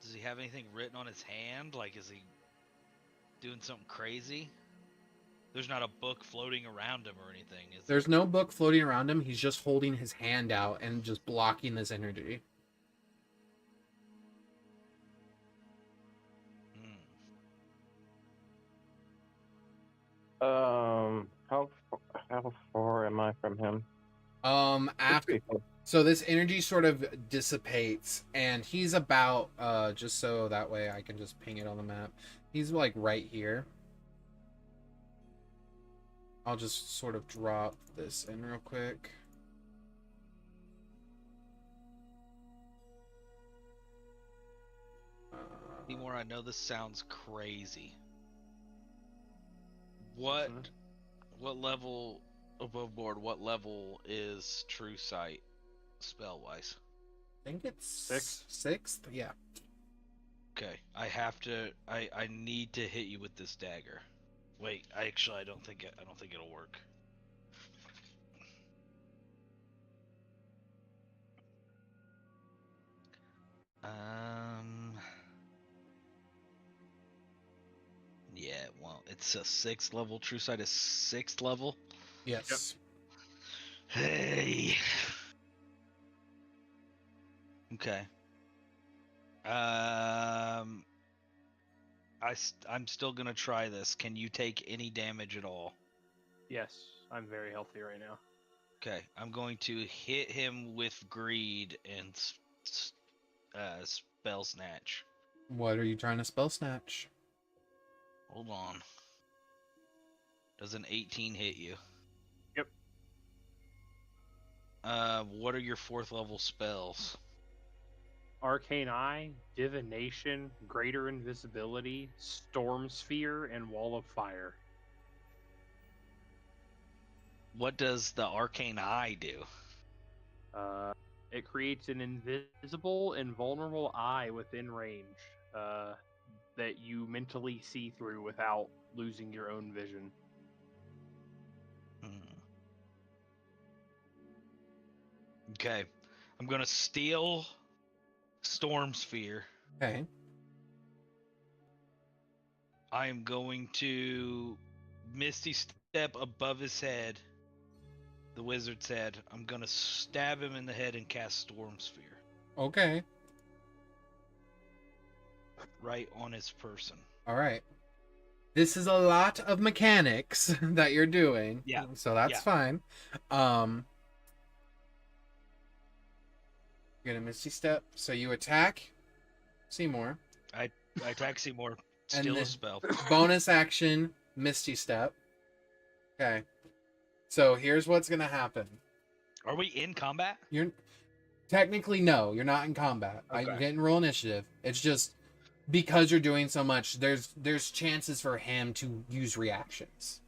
Does he have anything written on his hand? Like, is he doing something crazy? There's not a book floating around him or anything, is there? There's no book floating around him. He's just holding his hand out and just blocking this energy. How far am I from him? After so this energy sort of dissipates, and he's about just so that way I can just ping it on the map. He's like right here. I'll just sort of drop this in real quick. Seymour, I know this sounds crazy. What level above board? What level is True Sight spell wise? I think it's sixth. Yeah. Okay, I need to hit you with this dagger. Wait, I don't think it'll work. Yeah, well, it's a 6th level. True Sight is 6th level. Yes. Yep. Hey. Okay. I'm still gonna try this. Can you take any damage at all? Yes, I'm very healthy right now. Okay, I'm going to hit him with greed and spell snatch. What are you trying to spell snatch? Hold on. Does an 18 hit you? Yep. What are your 4th level spells? Arcane Eye, Divination, Greater Invisibility, Storm Sphere, and Wall of Fire. What does the Arcane Eye do? It creates an invisible, invulnerable eye within range that you mentally see through without losing your own vision. Okay, I'm gonna steal Storm Sphere. Okay. I am going to Misty Step above his head, the wizard's head. I'm gonna stab him in the head and cast Storm Sphere. Okay. Right on his person. All right. This is a lot of mechanics that you're doing. Yeah. So that's fine. You're gonna Misty Step. So you attack Seymour. I attack Seymour. Steal a spell. Bonus action, Misty Step. Okay. So here's what's gonna happen. Are we in combat? You're technically no, you're not in combat. Okay. I didn't roll initiative. It's just because you're doing so much, there's chances for him to use reactions.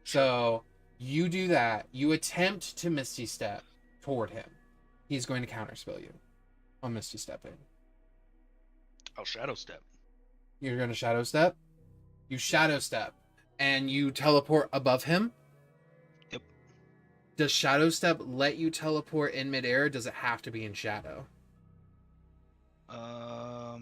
So you do that. You attempt to Misty Step toward him. He's going to counterspell you on Misty Stepping. I'll Shadow Step. You're going to Shadow Step? You Shadow Step. And you teleport above him? Yep. Does Shadow Step let you teleport in midair, or does it have to be in shadow? I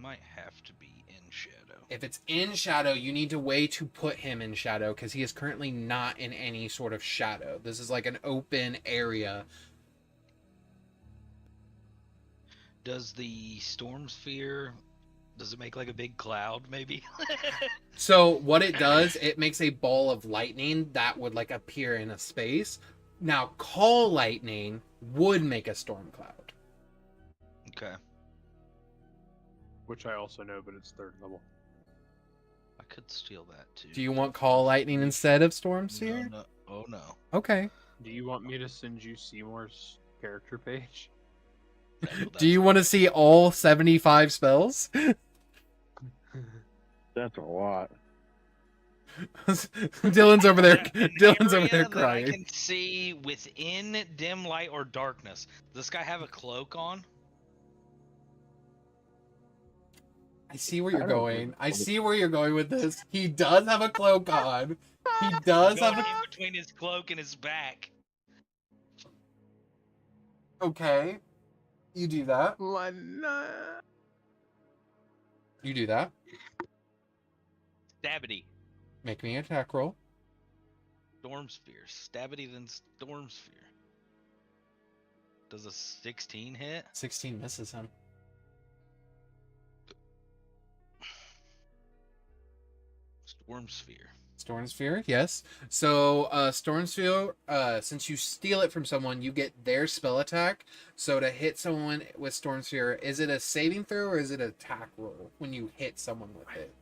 might have to be in shadow. If it's in shadow, you need to way to put him in shadow, because he is currently not in any sort of shadow. This is like an open area. Does the storm sphere, does it make like a big cloud maybe? So what it does, it makes a ball of lightning that would like appear in a space. Now call lightning would make a storm cloud. Okay. Which I also know, but it's 3rd level. I could steal that too. Do you want call lightning instead of storm sphere? No. Oh no. Okay. Do you want me to send you Simour's character page? Do you want to see all 75 spells? That's a lot. Dylan's over there. Dylan's over there That I crying. can see within dim light or darkness. Does this guy have a cloak on? I see where you're going. I see where you're going with this. He does have a cloak on. He does have Going a... in between his cloak and his back. Okay. You do that. You do that. Stabity. Make me an attack roll. Storm Sphere. Stabity then Storm Sphere. Does a 16 hit? 16 misses him. Storm Sphere. Storm Sphere, yes. So, Storm Sphere, since you steal it from someone, you get their spell attack. So, to hit someone with Storm Sphere, is it a saving throw or is it an attack roll when you hit someone with it?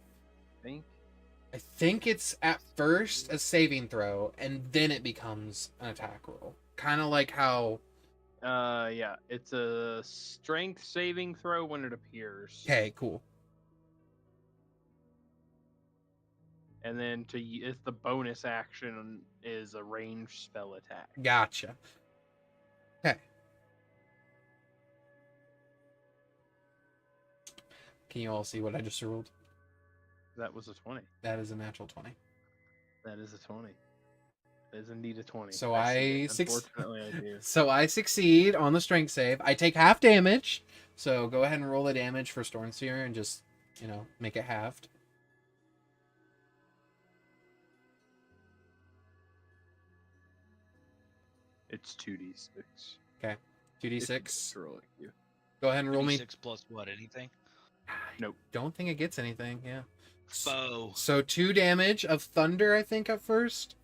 I think it's at first a saving throw, and then it becomes an attack roll. Kind of like how... Yeah, it's a strength saving throw when it appears. Okay, cool. And then it's the bonus action is a ranged spell attack. Gotcha. Okay. Can you all see what I just rolled? That was a 20. That is a natural 20. That is a 20. That is indeed a 20. So Unfortunately, I do. So I succeed on the strength save. I take half damage. So go ahead and roll the damage for Storm Sphere and just, make it halved. It's 2d6. Okay. 2d6. It's rolling you. Go ahead and roll me. 6 plus what? Anything? Nope. Don't think it gets anything. Yeah. Foe. So 2 damage of thunder, I think, at first.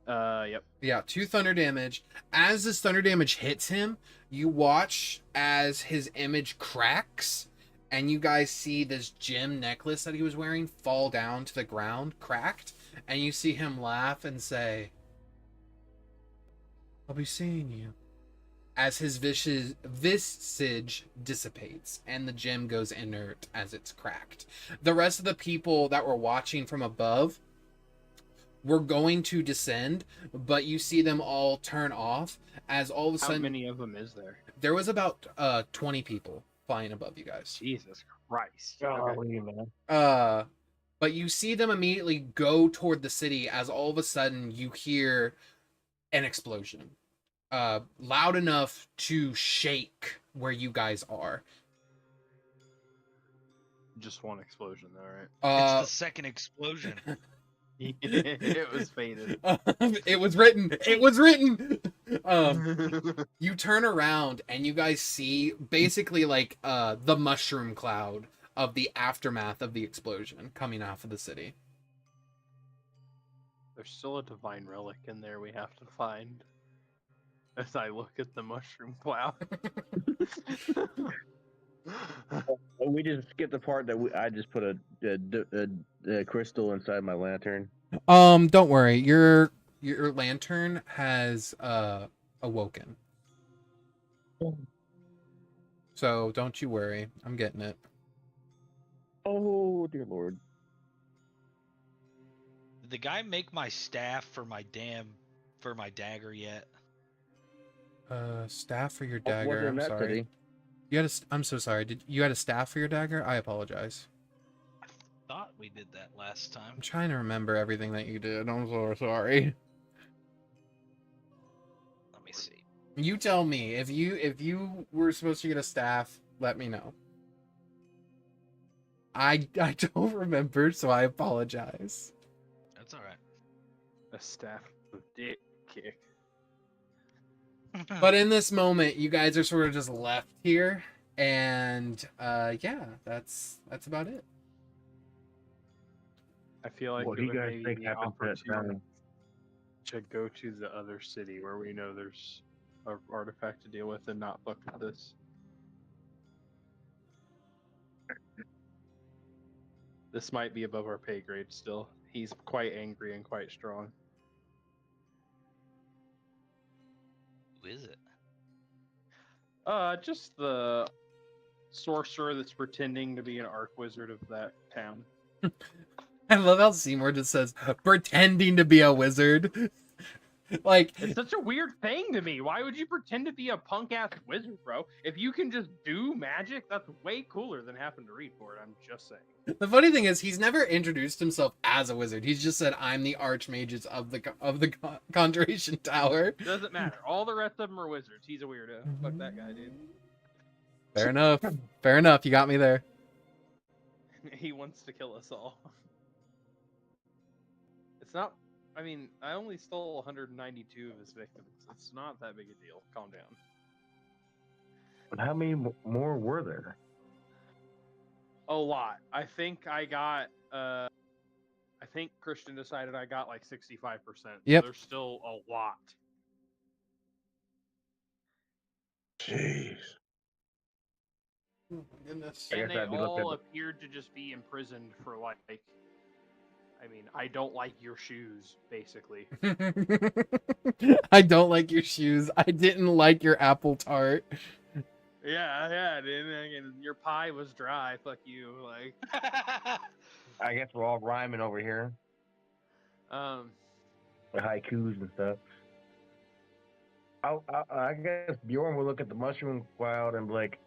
Yep. Yeah, 2 thunder damage. As this thunder damage hits him, you watch as his image cracks, and you guys see this gem necklace that he was wearing fall down to the ground, cracked, and you see him laugh and say, "I'll be seeing you." As his visage dissipates and the gem goes inert as it's cracked. The rest of the people that were watching from above were going to descend, but you see them all turn off as all of a sudden... How many of them is there? There was about 20 people flying above you guys. Jesus Christ. Man. But you see them immediately go toward the city as all of a sudden you hear an explosion. Loud enough to shake where you guys are. Just one explosion, though, right? It's the second explosion. It was faded. It was written. It was written. You turn around and you guys see basically like the mushroom cloud of the aftermath of the explosion coming off of the city. There's still a divine relic in there we have to find. As I look at the mushroom cloud. We just skipped the part that I just put a crystal inside my lantern. Don't worry. Your lantern has awoken. So don't you worry. I'm getting it. Oh dear lord. Did the guy make my staff for my dagger yet? Staff for your Oh, wasn't dagger. in I'm that sorry. city. You had a. I'm so sorry. Did you had a staff for your dagger? I apologize. I thought we did that last time. I'm trying to remember everything that you did. I'm so sorry. Let me see. You tell me if you were supposed to get a staff. Let me know. I don't remember, so I apologize. That's all right. A staff of dick kick. But in this moment, you guys are sort of just left here, and yeah, that's about it. I feel like What it do you would guys maybe think be happened to offered that town? to go to the other city where we know there's an artifact to deal with and not fuck with this. This might be above our pay grade still. He's quite angry and quite strong. Who is it? Just the sorcerer that's pretending to be an arc wizard of that town. I love how Seymour just says pretending to be a wizard. Like, It's such a weird thing to me. Why would you pretend to be a punk ass wizard, bro? If you can just do magic, that's way cooler than having to read for it. I'm just saying. the funny thing is, he's never introduced himself as a wizard. He's just said, "I'm the archmages of the Conjuration Tower." Doesn't matter. All the rest of them are wizards. He's a weirdo. Fuck that guy, dude. Fair enough. Fair enough. You got me there. He wants to kill us all. It's not. I mean, I only stole 192 of his victims. It's not that big a deal. Calm down. But how many more were there? A lot. I think I got. I think Christian decided I got like 65%. Yep. So there's still a lot. Jeez. Oh my goodness. I And guess they I'd be looking all at appeared to just be imprisoned for like. I mean, I don't like your shoes, basically. I don't like your shoes. I didn't like your apple tart. Yeah, dude. And your pie was dry. Fuck you. Like, I guess we're all rhyming over here. The haikus and stuff. I guess Bjorn will look at the mushroom cloud and be like,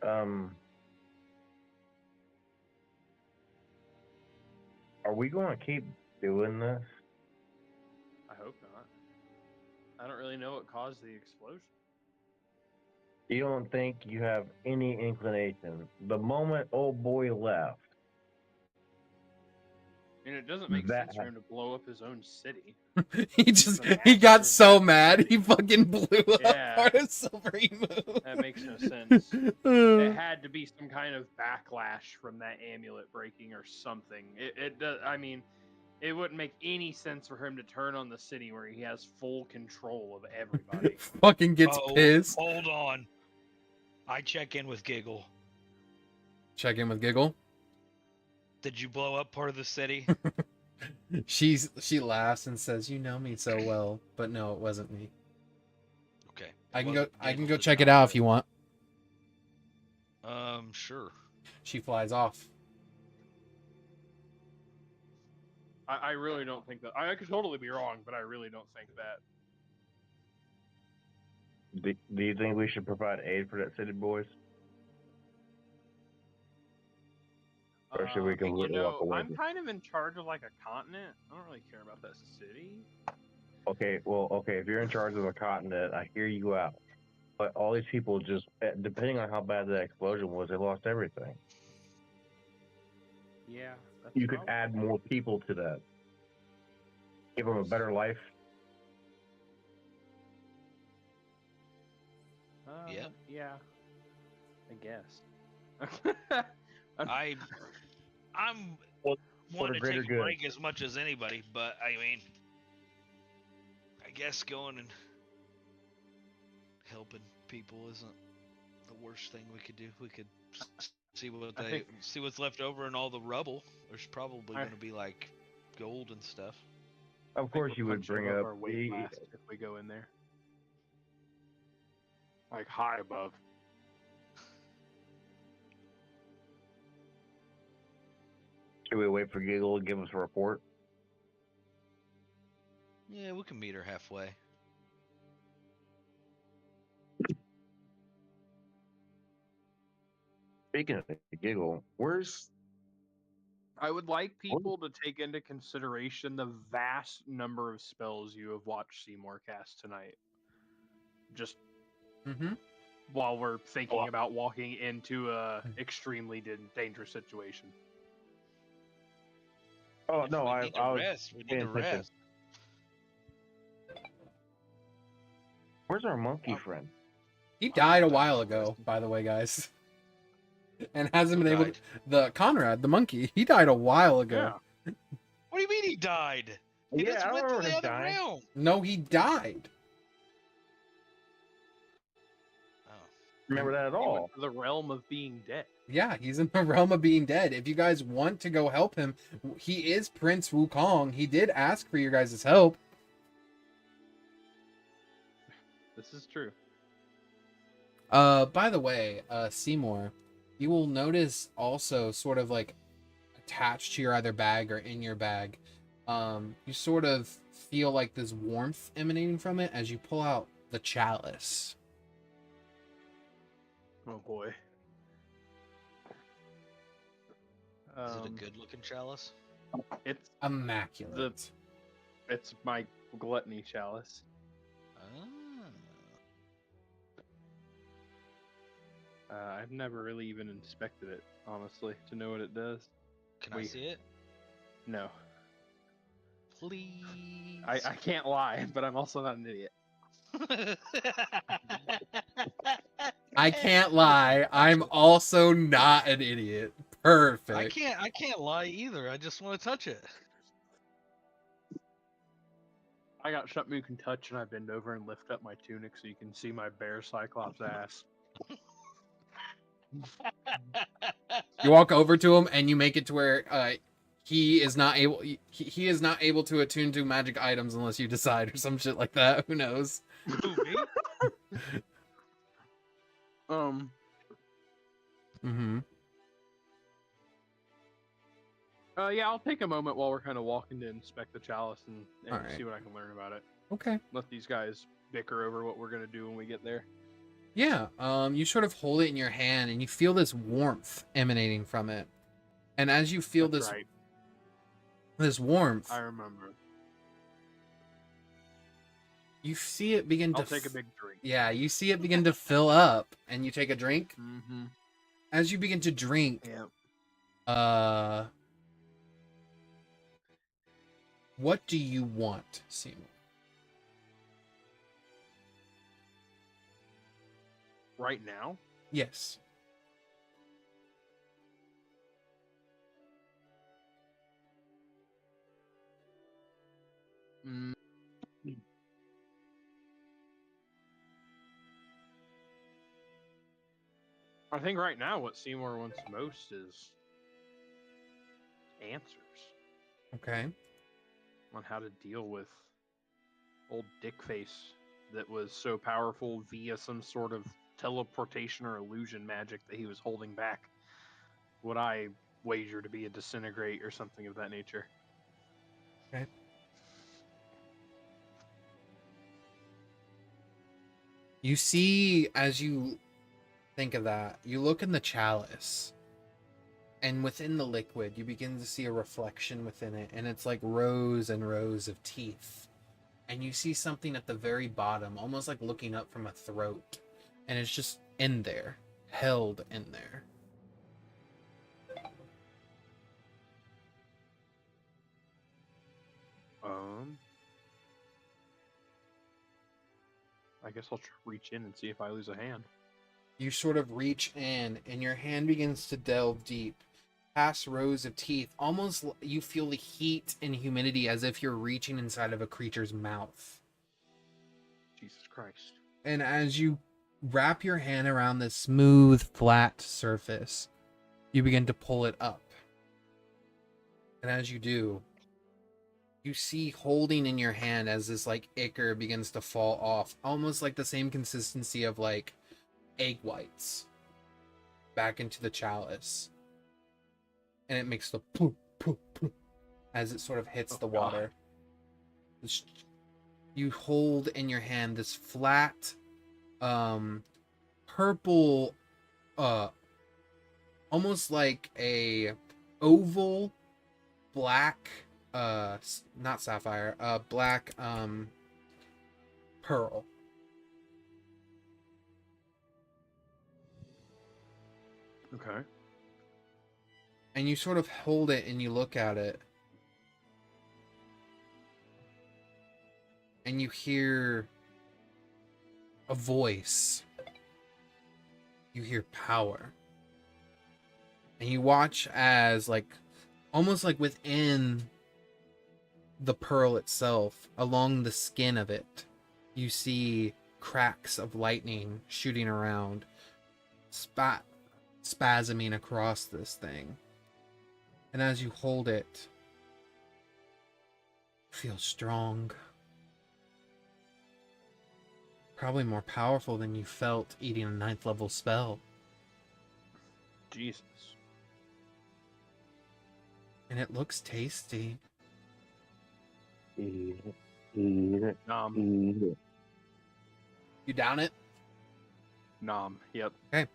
are we going to keep doing this? I hope not. I don't really know what caused the explosion. You don't think you have any inclination. The moment old boy left, And it doesn't make That- sense for him to blow up his own city. He got so mad he fucking blew up Yeah. part of Silvery Moon. That makes no sense. It had to be some kind of backlash from that amulet breaking or something. It does. I mean, it wouldn't make any sense for him to turn on the city where he has full control of everybody. Fucking gets pissed. Hold on. I check in with Giggle. Check in with Giggle. Did you blow up part of the city? She laughs and says, "You know me so well," but no, it wasn't me. Okay. I can Giggle go did check not it out blow if you want. Sure. She flies off. I really don't think that. I could totally be wrong, but I really don't think that. do you think we should provide aid for that city, boys? Or should we completely walk away? I'm kind of in charge of like a continent. I don't really care about that city. Okay, if you're in charge of a continent, I hear you out. But all these people just, depending on how bad that explosion was, they lost everything. Yeah. You could add more people to that. Give them a better life. Yeah. Yeah. I guess. I'm For wanting the to greater take a good. break as much as anybody, but I mean, I guess going and helping people isn't the worst thing we could do. We could see see what's left over in all the rubble. There's probably going to be like gold and stuff. Of course, you would bring up our weight blast if we go in there. Like high above. Should we wait for Giggle to give us a report? Yeah, we can meet her halfway. Speaking of Giggle, where's... I would like people to take into consideration the vast number of spells you have watched Simour cast tonight. Just while we're thinking about walking into a extremely dangerous situation. Oh, no, we need to rest. We need to rest. Where's our monkey friend? He died a while ago, by the way, guys. And hasn't been able to... The Conrad, the monkey, he died a while ago. Yeah. What do you mean he died? He just went to the other realm. No, he died. Oh. Remember that at all? The realm of being dead. Yeah, he's in the realm of being dead. If you guys want to go help him, he is Prince Wukong. He did ask for your guys' help. This is true. By the way, Seymour, you will notice also sort of like attached to your either bag or in your bag, you sort of feel like this warmth emanating from it as you pull out the chalice. Oh boy. Is it a good-looking chalice? It's immaculate. It's my gluttony chalice. I've never really even inspected it, honestly, to know what it does. Can I see it? No. Please. I can't lie, but I'm also not an idiot. I can't lie. I'm also not an idiot. Perfect. I can't lie either. I just want to touch it. I got something you can touch, and I bend over and lift up my tunic so you can see my bare Cyclops ass. You walk over to him and you make it to where he is not able he is not able to attune to magic items unless you decide or some shit like that. Who knows? Who, me? Yeah, I'll take a moment while we're kind of walking to inspect the chalice and right. see what I can learn about it. Okay. Let these guys bicker over what we're gonna do when we get there. Yeah, you sort of hold it in your hand and you feel this warmth emanating from it. And as you feel this warmth, I remember. You see it begin to I'll take a big drink. Yeah, you see it begin to fill up and you take a drink. Mm-hmm. As you begin to drink, what do you want, Seymour? Right now? Yes. I think right now what Seymour wants most is answers. Okay. On how to deal with old Dickface that was so powerful via some sort of teleportation or illusion magic that he was holding back. Would I wager to be a disintegrate or something of that nature? Okay. You see, as you think of that, you look in the chalice, and within the liquid, you begin to see a reflection within it, and it's like rows and rows of teeth. And you see something at the very bottom, almost like looking up from a throat, and it's just in there, held in there. I guess I'll reach in and see if I lose a hand. You sort of reach in, and your hand begins to delve deep, past rows of teeth. Almost you feel the heat and humidity as if you're reaching inside of a creature's mouth. Jesus Christ. And as you wrap your hand around this smooth, flat surface, you begin to pull it up. And as you do, you see holding in your hand as this like ichor begins to fall off, almost like the same consistency of like egg whites back into the chalice. And it makes the poop, as it sort of hits the water. You hold in your hand this flat, purple, almost like a oval, black, not sapphire, black, pearl. Okay. And you sort of hold it and you look at it. And you hear a voice. You hear power. And you watch as, like, almost like within the pearl itself, along the skin of it, you see cracks of lightning shooting around, spasming across this thing. And as you hold it, feel strong. Probably more powerful than you felt eating a 9th level spell. Jesus. And it looks tasty. Eat it. Eat it. Nom. Eat it. You down it? Nom. Yep. Okay.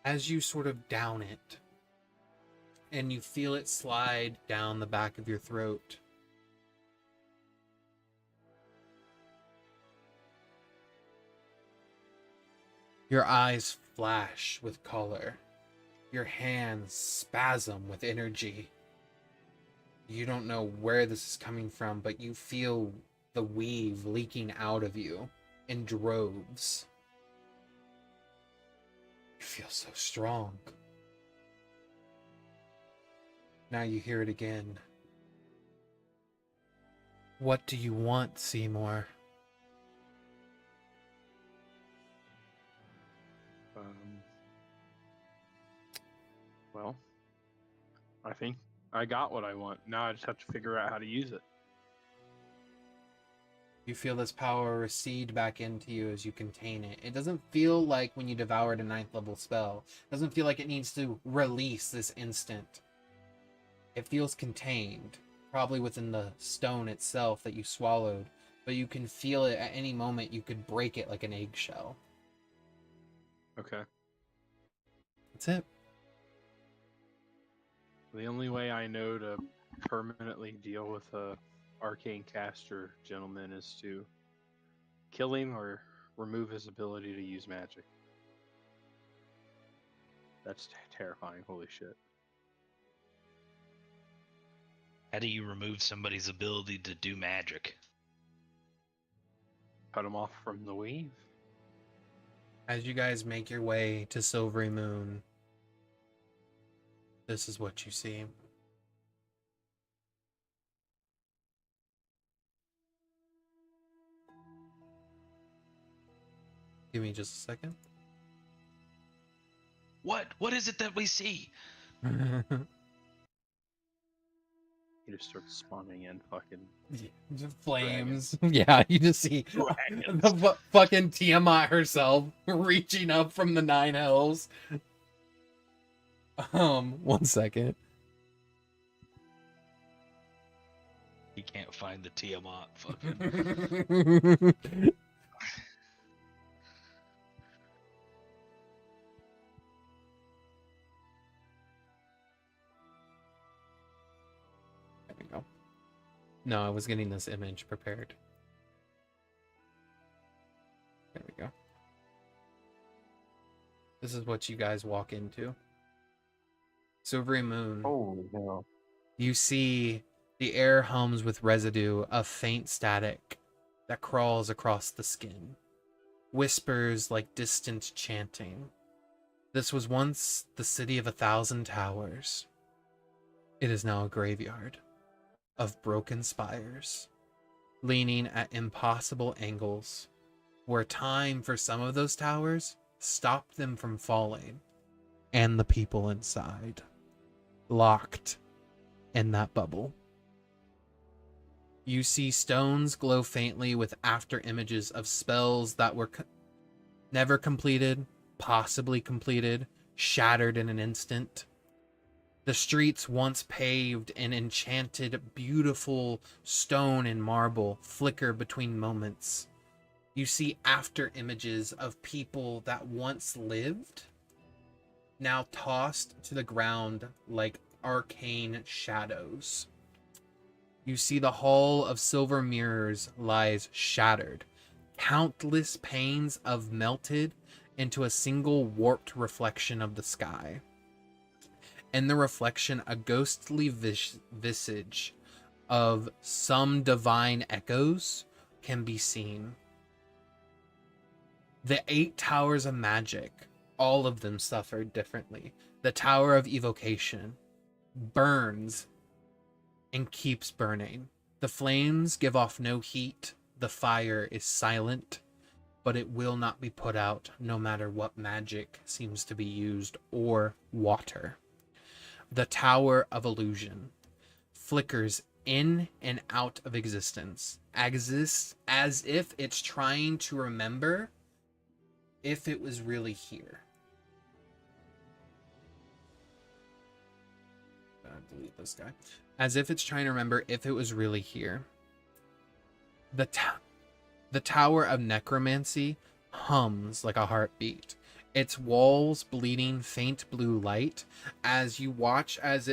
As you sort of down it, and you feel it slide down the back of your throat, your eyes flash with color. Your hands spasm with energy. You don't know where this is coming from, but you feel the weave leaking out of you in droves. You feel so strong. Now you hear it again. What do you want, Simour? Well, I think I got what I want. Now I just have to figure out how to use it. You feel this power recede back into you as you contain it. It doesn't feel like when you devoured a 9th level spell. It doesn't feel like it needs to release this instant. It feels contained, probably within the stone itself that you swallowed, but you can feel it at any moment. You could break it like an eggshell. Okay. That's it. The only way I know to permanently deal with a arcane caster gentleman is to kill him or remove his ability to use magic. That's terrifying. Holy shit. How do you remove somebody's ability to do magic? Cut him off from the weave. As you guys make your way to Silvery Moon, this is what you see. Give me just a second. What? What is it that we see? He just starts spawning in fucking flames. Yeah, you just see dragons. the fucking Tiamat herself reaching up from the 9 hells. 1 second. He can't find the Tiamat. Fucking. There we go. No, I was getting this image prepared. There we go. This is what you guys walk into. Silvery Moon. Oh, no. You see the air hums with residue of faint static that crawls across the skin. Whispers like distant chanting. This was once the city of 1,000 towers. It is now a graveyard of broken spires, leaning at impossible angles, where time for some of those towers stopped them from falling, and the people inside, locked in that bubble. You see stones glow faintly with after images of spells that were never completed, possibly completed, shattered in an instant. The streets once paved in enchanted, beautiful stone and marble flicker between moments. You see after images of people that once lived, now tossed to the ground like arcane shadows. You see the hall of silver mirrors lies shattered, countless panes of melted into a single warped reflection of the sky. In the reflection, a ghostly visage of some divine echoes can be seen. The 8 towers of magic, all of them suffered differently. The Tower of Evocation burns and keeps burning. The flames give off no heat. The fire is silent, but it will not be put out no matter what magic seems to be used or water. The Tower of Illusion flickers in and out of existence, as if it's trying to remember if it was really here. Delete this guy. As if it's trying to remember if it was really here. The Tower of Necromancy hums like a heartbeat, its walls bleeding faint blue light as you watch as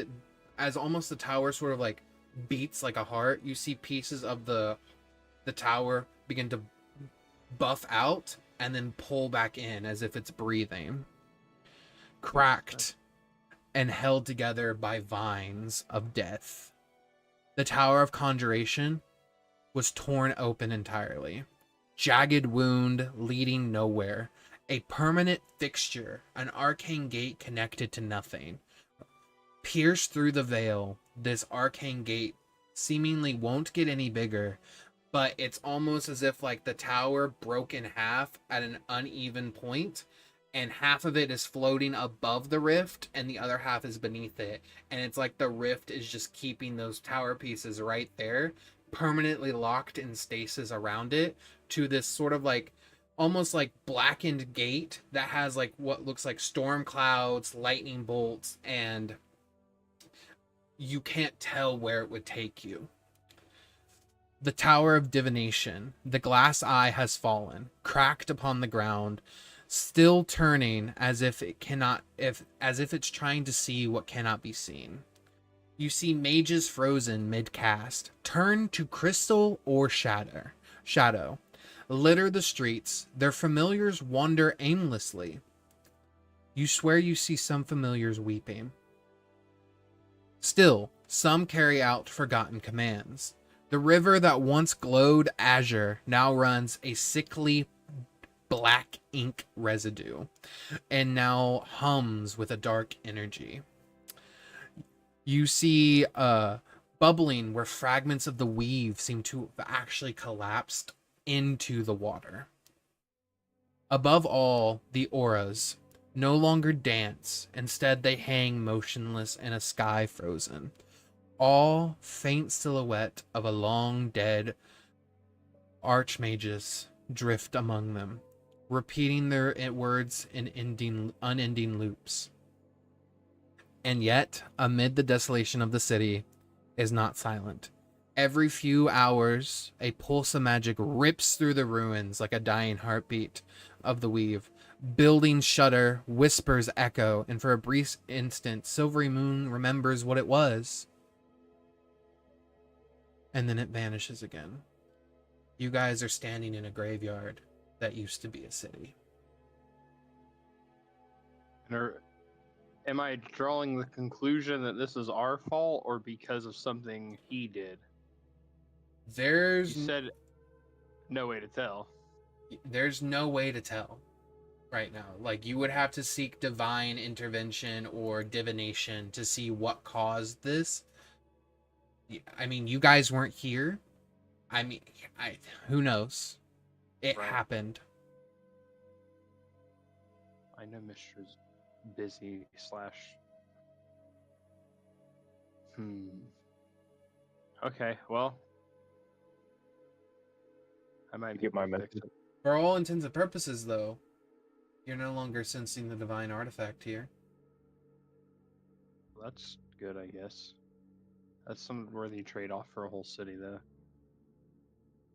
almost the tower sort of like beats like a heart. You see pieces of the tower begin to buff out and then pull back in as if it's breathing. Cracked and held together by vines of death. The Tower of Conjuration was torn open entirely. Jagged wound leading nowhere. A permanent fixture, an arcane gate connected to nothing. Pierced through the veil, this arcane gate seemingly won't get any bigger, but it's almost as if like the tower broke in half at an uneven point, and half of it is floating above the rift and the other half is beneath it, and it's like the rift is just keeping those tower pieces right there, permanently locked in stasis around it, to this sort of like almost like blackened gate that has like what looks like storm clouds, lightning bolts, and you can't tell where it would take you. The Tower of Divination, the glass eye has fallen, cracked upon the ground, still turning as if it's trying to see what cannot be seen. You see mages frozen mid-cast, turn to crystal or shadow, litter the streets. Their familiars wander aimlessly. You swear you see some familiars weeping. Still, some carry out forgotten commands. The river that once glowed azure now runs a sickly black ink residue, and now hums with a dark energy. You see bubbling where fragments of the weave seem to have actually collapsed into the water. Above all, the auras no longer dance. Instead, they hang motionless in a sky frozen. All faint silhouette of a long dead archmages drift among them, repeating their words in unending loops. And yet, amid the desolation of the city, is not silent. Every few hours, a pulse of magic rips through the ruins like a dying heartbeat of the weave. Buildings shudder, whispers echo, and for a brief instant, Silvery Moon remembers what it was. And then it vanishes again. You guys are standing in a graveyard that used to be a city. Am I drawing the conclusion that this is our fault or because of something he did? You said no way to tell. There's no way to tell right now. Like, you would have to seek divine intervention or divination to see what caused this. I mean, you guys weren't here. I mean, who knows? It Right. happened. I know Mr.'s busy / Okay, well, I might Get my need to fix message. it. For all intents and purposes, though, you're no longer sensing the divine artifact here. Well, that's good, I guess. That's some worthy trade-off for a whole city, though.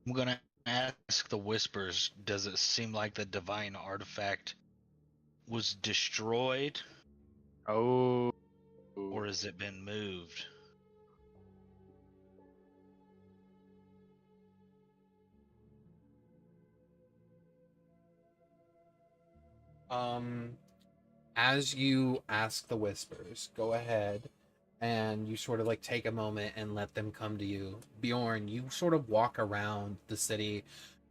I'm gonna ask the Whispers, does it seem like the divine artifact was destroyed, Oh. or has it been moved? As you ask the Whispers, go ahead and you sort of like take a moment and let them come to you. Bjorn, you sort of walk around the city,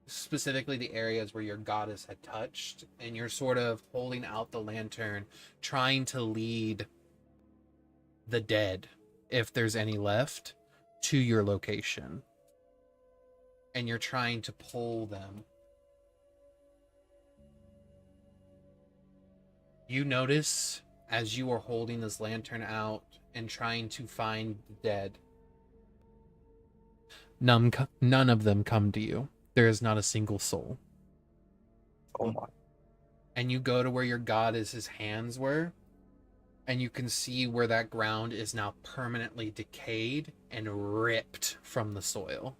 specifically the areas where your goddess had touched, and you're sort of holding out the lantern, trying to lead the dead, if there's any left, to your location. And you're trying to pull them. You notice as you are holding this lantern out and trying to find the dead, none of them come to you. There is not a single soul. Oh my. And you go to where your goddess's hands were, and you can see where that ground is now permanently decayed and ripped from the soil.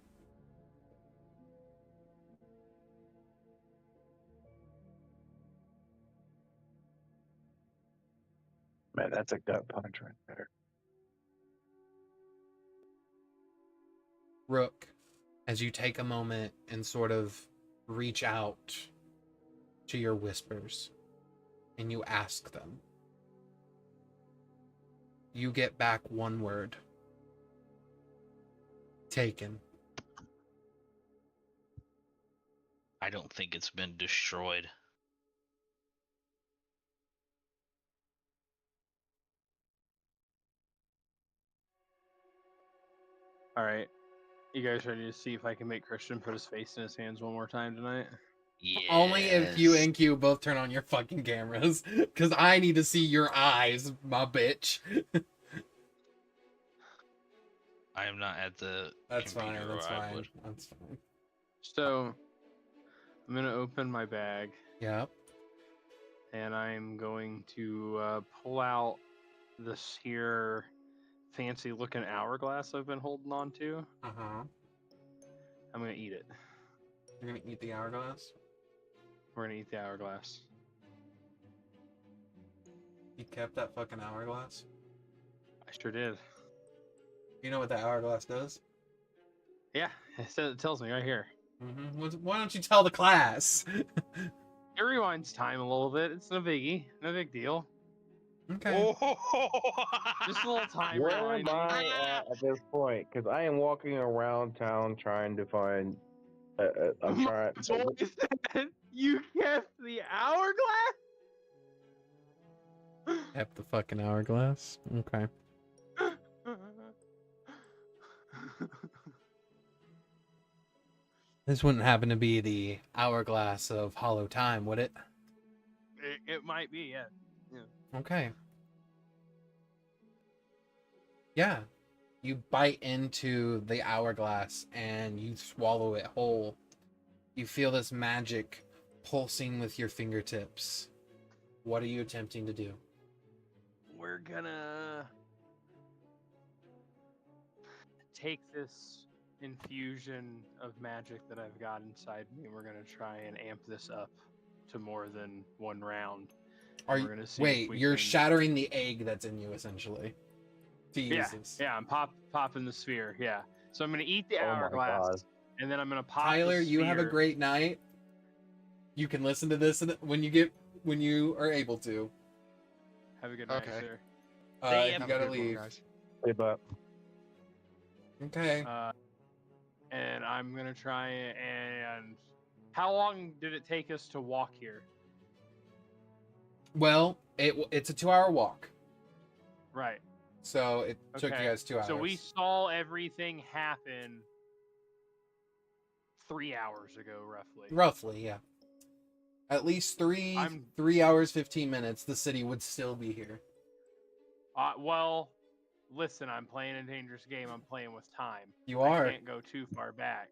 Man, that's a gut punch right there. Rook, as you take a moment and sort of reach out to your Whispers and you ask them, you get back one word. Taken. I don't think it's been destroyed. Alright. You guys ready to see if I can make Christian put his face in his hands one more time tonight? Yes. Only if you and Q both turn on your fucking cameras, because I need to see your eyes, my bitch. I am not at the That's fine, computer, that's or I fine, would. that's fine. So, I'm going to open my bag, Yep. and I'm going to pull out this here fancy looking hourglass I've been holding on to. Uh-huh. I'm going to eat it. You're gonna eat the hourglass? We're going to eat the hourglass. You kept that fucking hourglass? I sure did. You know what that hourglass does? Yeah, it tells me right here. Mm-hmm. Why don't you tell the class? It rewinds time a little bit. It's no biggie. No big deal. Okay. Just a little time Where am rewinding. I at this point? Because I am walking around town trying to find. I'm trying. Boy said you kept the hourglass? Kept the fucking hourglass? Okay. This wouldn't happen to be the hourglass of hollow time, would it? It might be, yeah. Okay. Yeah. You bite into the hourglass and you swallow it whole. You feel this magic pulsing with your fingertips. What are you attempting to do? We're gonna take this infusion of magic that I've got inside me, and we're gonna try and amp this up to more than one round. Are you, We're gonna see wait, if we you're can... shattering the egg that's in you, essentially. To use Yeah, this. yeah, I'm popping the sphere, yeah. So I'm gonna eat the Oh my hourglass, God. and then I'm gonna pop Tyler, the you have a sphere. great night. You can listen to this when you are able to. Have a good night, Okay. sir. You Have a gotta good one, leave. guys. Hey, but Okay. And I'm gonna try and... How long did it take us to walk here? Well, it's a 2-hour walk, Right. so it took you Okay. guys 2 hours. So we saw everything happen 3 hours ago, roughly. Roughly, yeah. At least 3 hours, 15 minutes, the city would still be here. Well, listen, I'm playing a dangerous game. I'm playing with time. You are. I can't go too far back.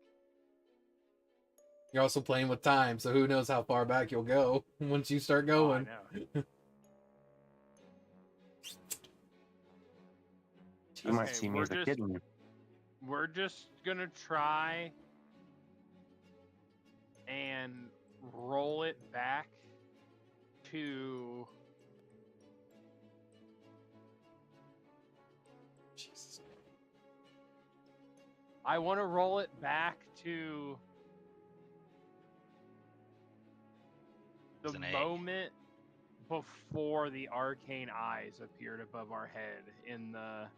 You're also playing with time, so who knows how far back you'll go once you start going. Oh, I know. You might see me as a kid. We're just gonna try and roll it back to Jesus. I want to roll it back to the moment before the arcane eyes appeared above our head in the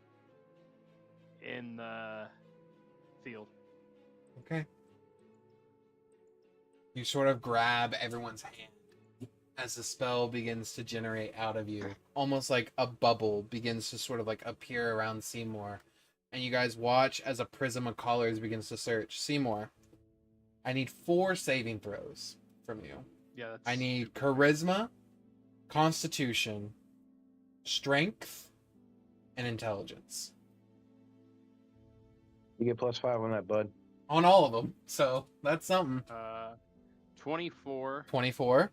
field. Okay. You sort of grab everyone's hand as the spell begins to generate out of you. Almost like a bubble begins to sort of like appear around Simour. And you guys watch as a prism of colors begins to search. Simour, I need 4 saving throws from you. Yeah, that's I need charisma, constitution, strength, and intelligence. You get +5 on that, bud. On all of them. So that's something. 24. 24.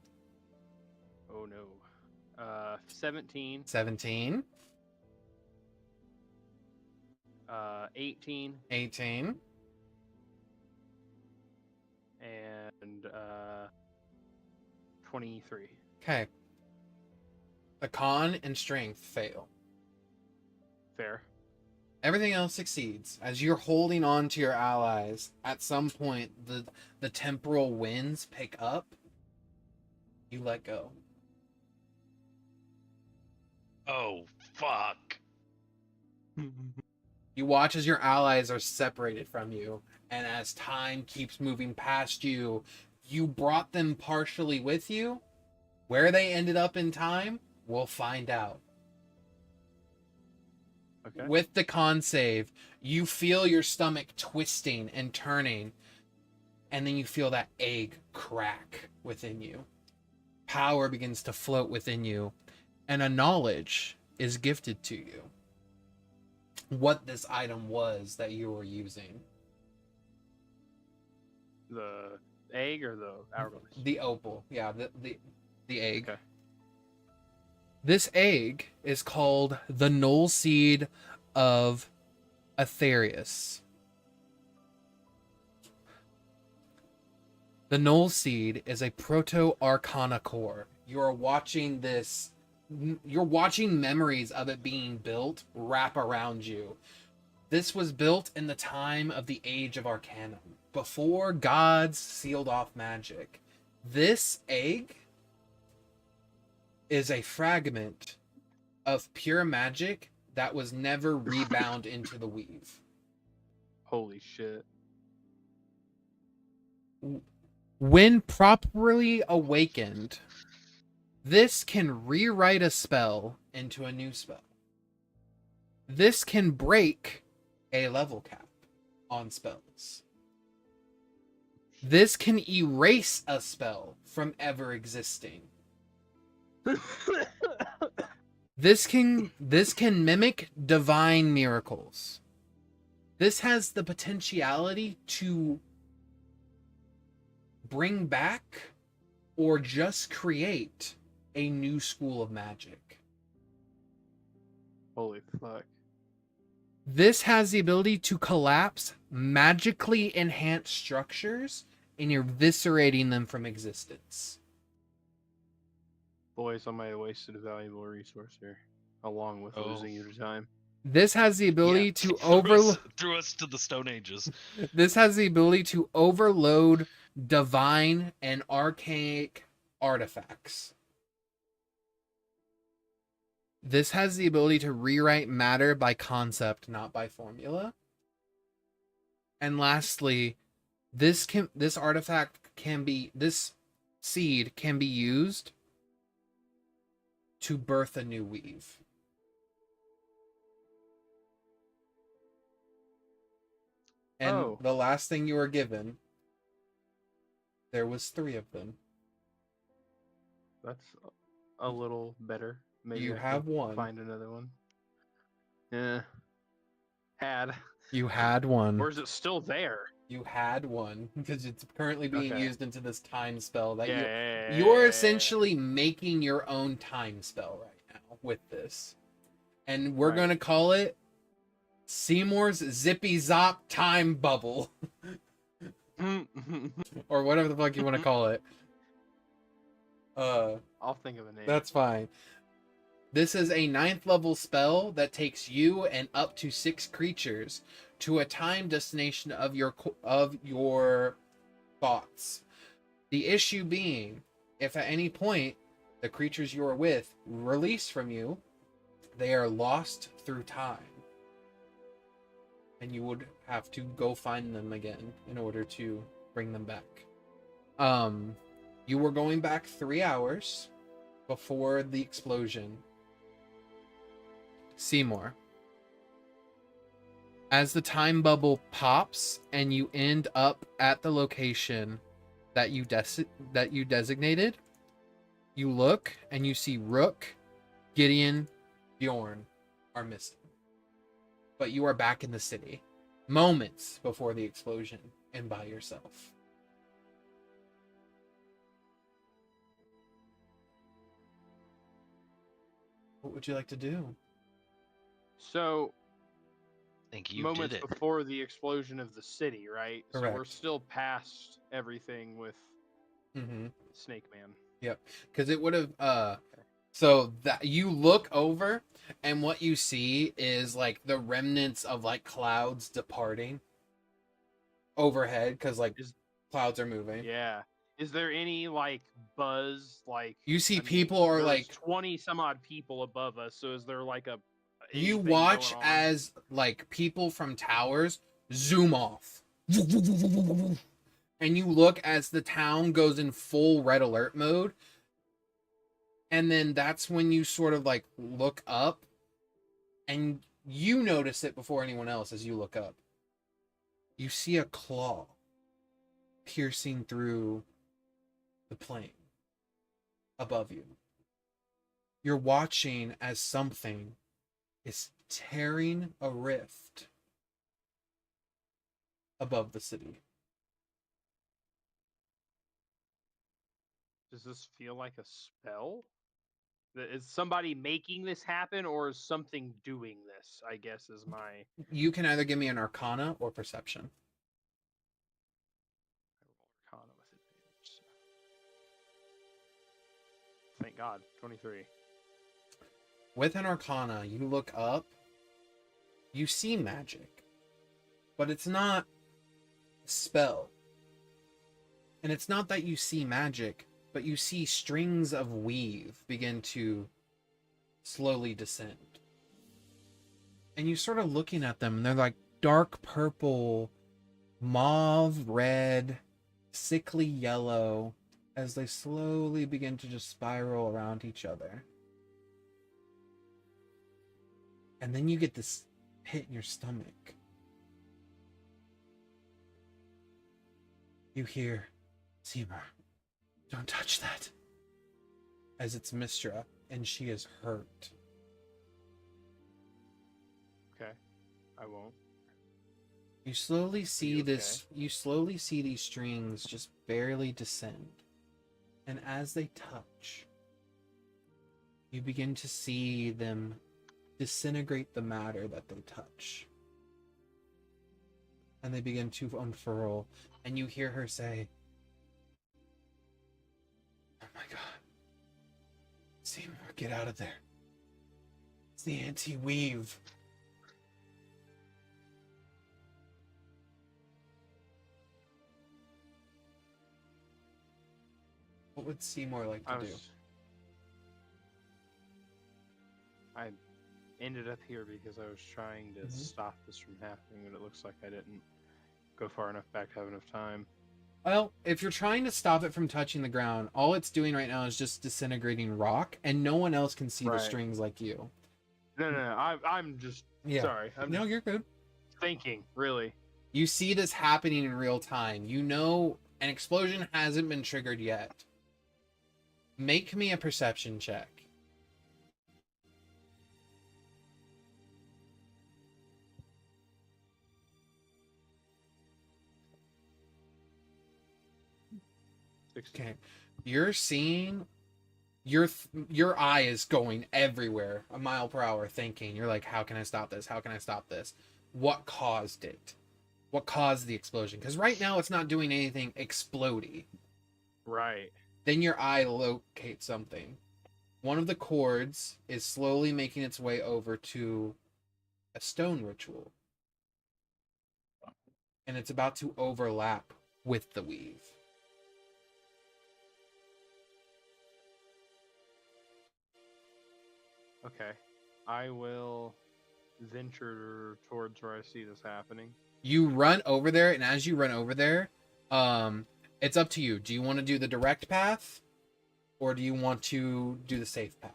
Oh no. 17. 17. 18. 18. And 23. Okay. The con and strength fail. Fair. Everything else succeeds. As you're holding on to your allies, at some point the temporal winds pick up. You let go. Oh, fuck. You watch as your allies are separated from you, and as time keeps moving past you, you brought them partially with you. Where they ended up in time, we'll find out. Okay. With the con save, you feel your stomach twisting and turning, and then you feel that egg crack within you. Power begins to float within you, and a knowledge is gifted to you. What this item was that you were using. The egg or the hourglass? The opal. Yeah, the egg. Okay. This egg is called the Null Seed of Aetherius. The Null Seed is a proto-arcana core. You're watching memories of it being built wrap around you. This was built in the time of the Age of Arcanum, before gods sealed off magic. This egg is a fragment of pure magic that was never rebound into the weave. Holy shit. When properly awakened, this can rewrite a spell into a new spell. This can break a level cap on spells. This can erase a spell from ever existing. This can mimic divine miracles. This has the potentiality to bring back or just create a new school of magic. Holy fuck. This has the ability to collapse magically enhanced structures and eviscerating them from existence. Boys, I might have wasted a valuable resource here, along with losing your time. This has the ability to threw us to the Stone Ages. This has the ability to overload divine and archaic artifacts. This has the ability to rewrite matter by concept, not by formula. And lastly, this seed can be used to birth a new weave. And the last thing you were given There was 3 of them. That's a little better. Maybe You I have could one. Find another one. Yeah. You had one. Or is it still there? You had one because it's currently being Okay. used into this time spell that Yeah. you're essentially making your own time spell right now with this. And we're going to call it Simour's Zippy Zop Time Bubble. Or whatever the fuck you want to call it. I'll think of a name. That's fine. This is a 9th level spell that takes you and up to 6 creatures to a time destination of your thoughts. The issue being, if at any point the creatures you are with release from you, they are lost through time. And you would have to go find them again in order to bring them back. You were going back 3 hours before the explosion. Simour. As the time bubble pops and you end up at the location that you designated, you look and you see Rook, Gideon, Bjorn are missing. But you are back in the city, moments before the explosion, and by yourself. What would you like to do? So, I think you moments did it. before the explosion of the city, right? Correct. So we're still past everything with Snake Man. Yep. Because it would have so that you look over and what you see is like the remnants of like clouds departing overhead because like clouds are moving. Yeah. Is there any like buzz? Like you see people are there's like 20 some odd people above us. So is there like a you anything watch going on? as like people from towers zoom off. And you look as the town goes in full red alert mode. And then that's when you sort of like look up and you notice it before anyone else as you look up. You see a claw piercing through the plane above you. You're watching as something is tearing a rift above the city. Does this feel like a spell? Is somebody making this happen, or is something doing this? I guess is my. You can either give me an Arcana or Perception. Arcana with advantage. Thank God, 23. With an Arcana, you look up, you see magic, but it's not a spell. And it's not that you see magic, but you see strings of weave begin to slowly descend. And you're sort of looking at them, and they're like dark purple, mauve red, sickly yellow, as they slowly begin to just spiral around each other. And then you get this hit in your stomach. You hear, Simour, don't touch that. As it's Mistra, and she is hurt. Okay, I won't. You slowly see okay? you slowly see these strings just barely descend. And as they touch, you begin to see them disintegrate the matter that they touch. And they begin to unfurl, and you hear her say, "Oh my God. Simour, get out of there. It's the anti-weave." What would Simour like to do? I ended up here because I was trying to stop this from happening, but it looks like I didn't go far enough back to have enough time. Well, if you're trying to stop it from touching the ground, all it's doing right now is just disintegrating rock, and no one else can see the strings like you. No, I'm just sorry. No, you're good. Thinking, really. You see this happening in real time. You know An explosion hasn't been triggered yet. Make me a perception check. Okay. You're seeing your eye is going everywhere, a mile per hour, thinking. You're like, how can I stop this? How can I stop this? What caused it? What caused the explosion? Because right now it's not doing anything explodey. Right. Then your eye locates something. One of the cords is slowly making its way over to a stone ritual. And it's about to overlap with the weave. Okay. I will venture towards where I see this happening. You run over there, and as you run over there, it's up to you. Do you want to do the direct path, or do you want to do the safe path?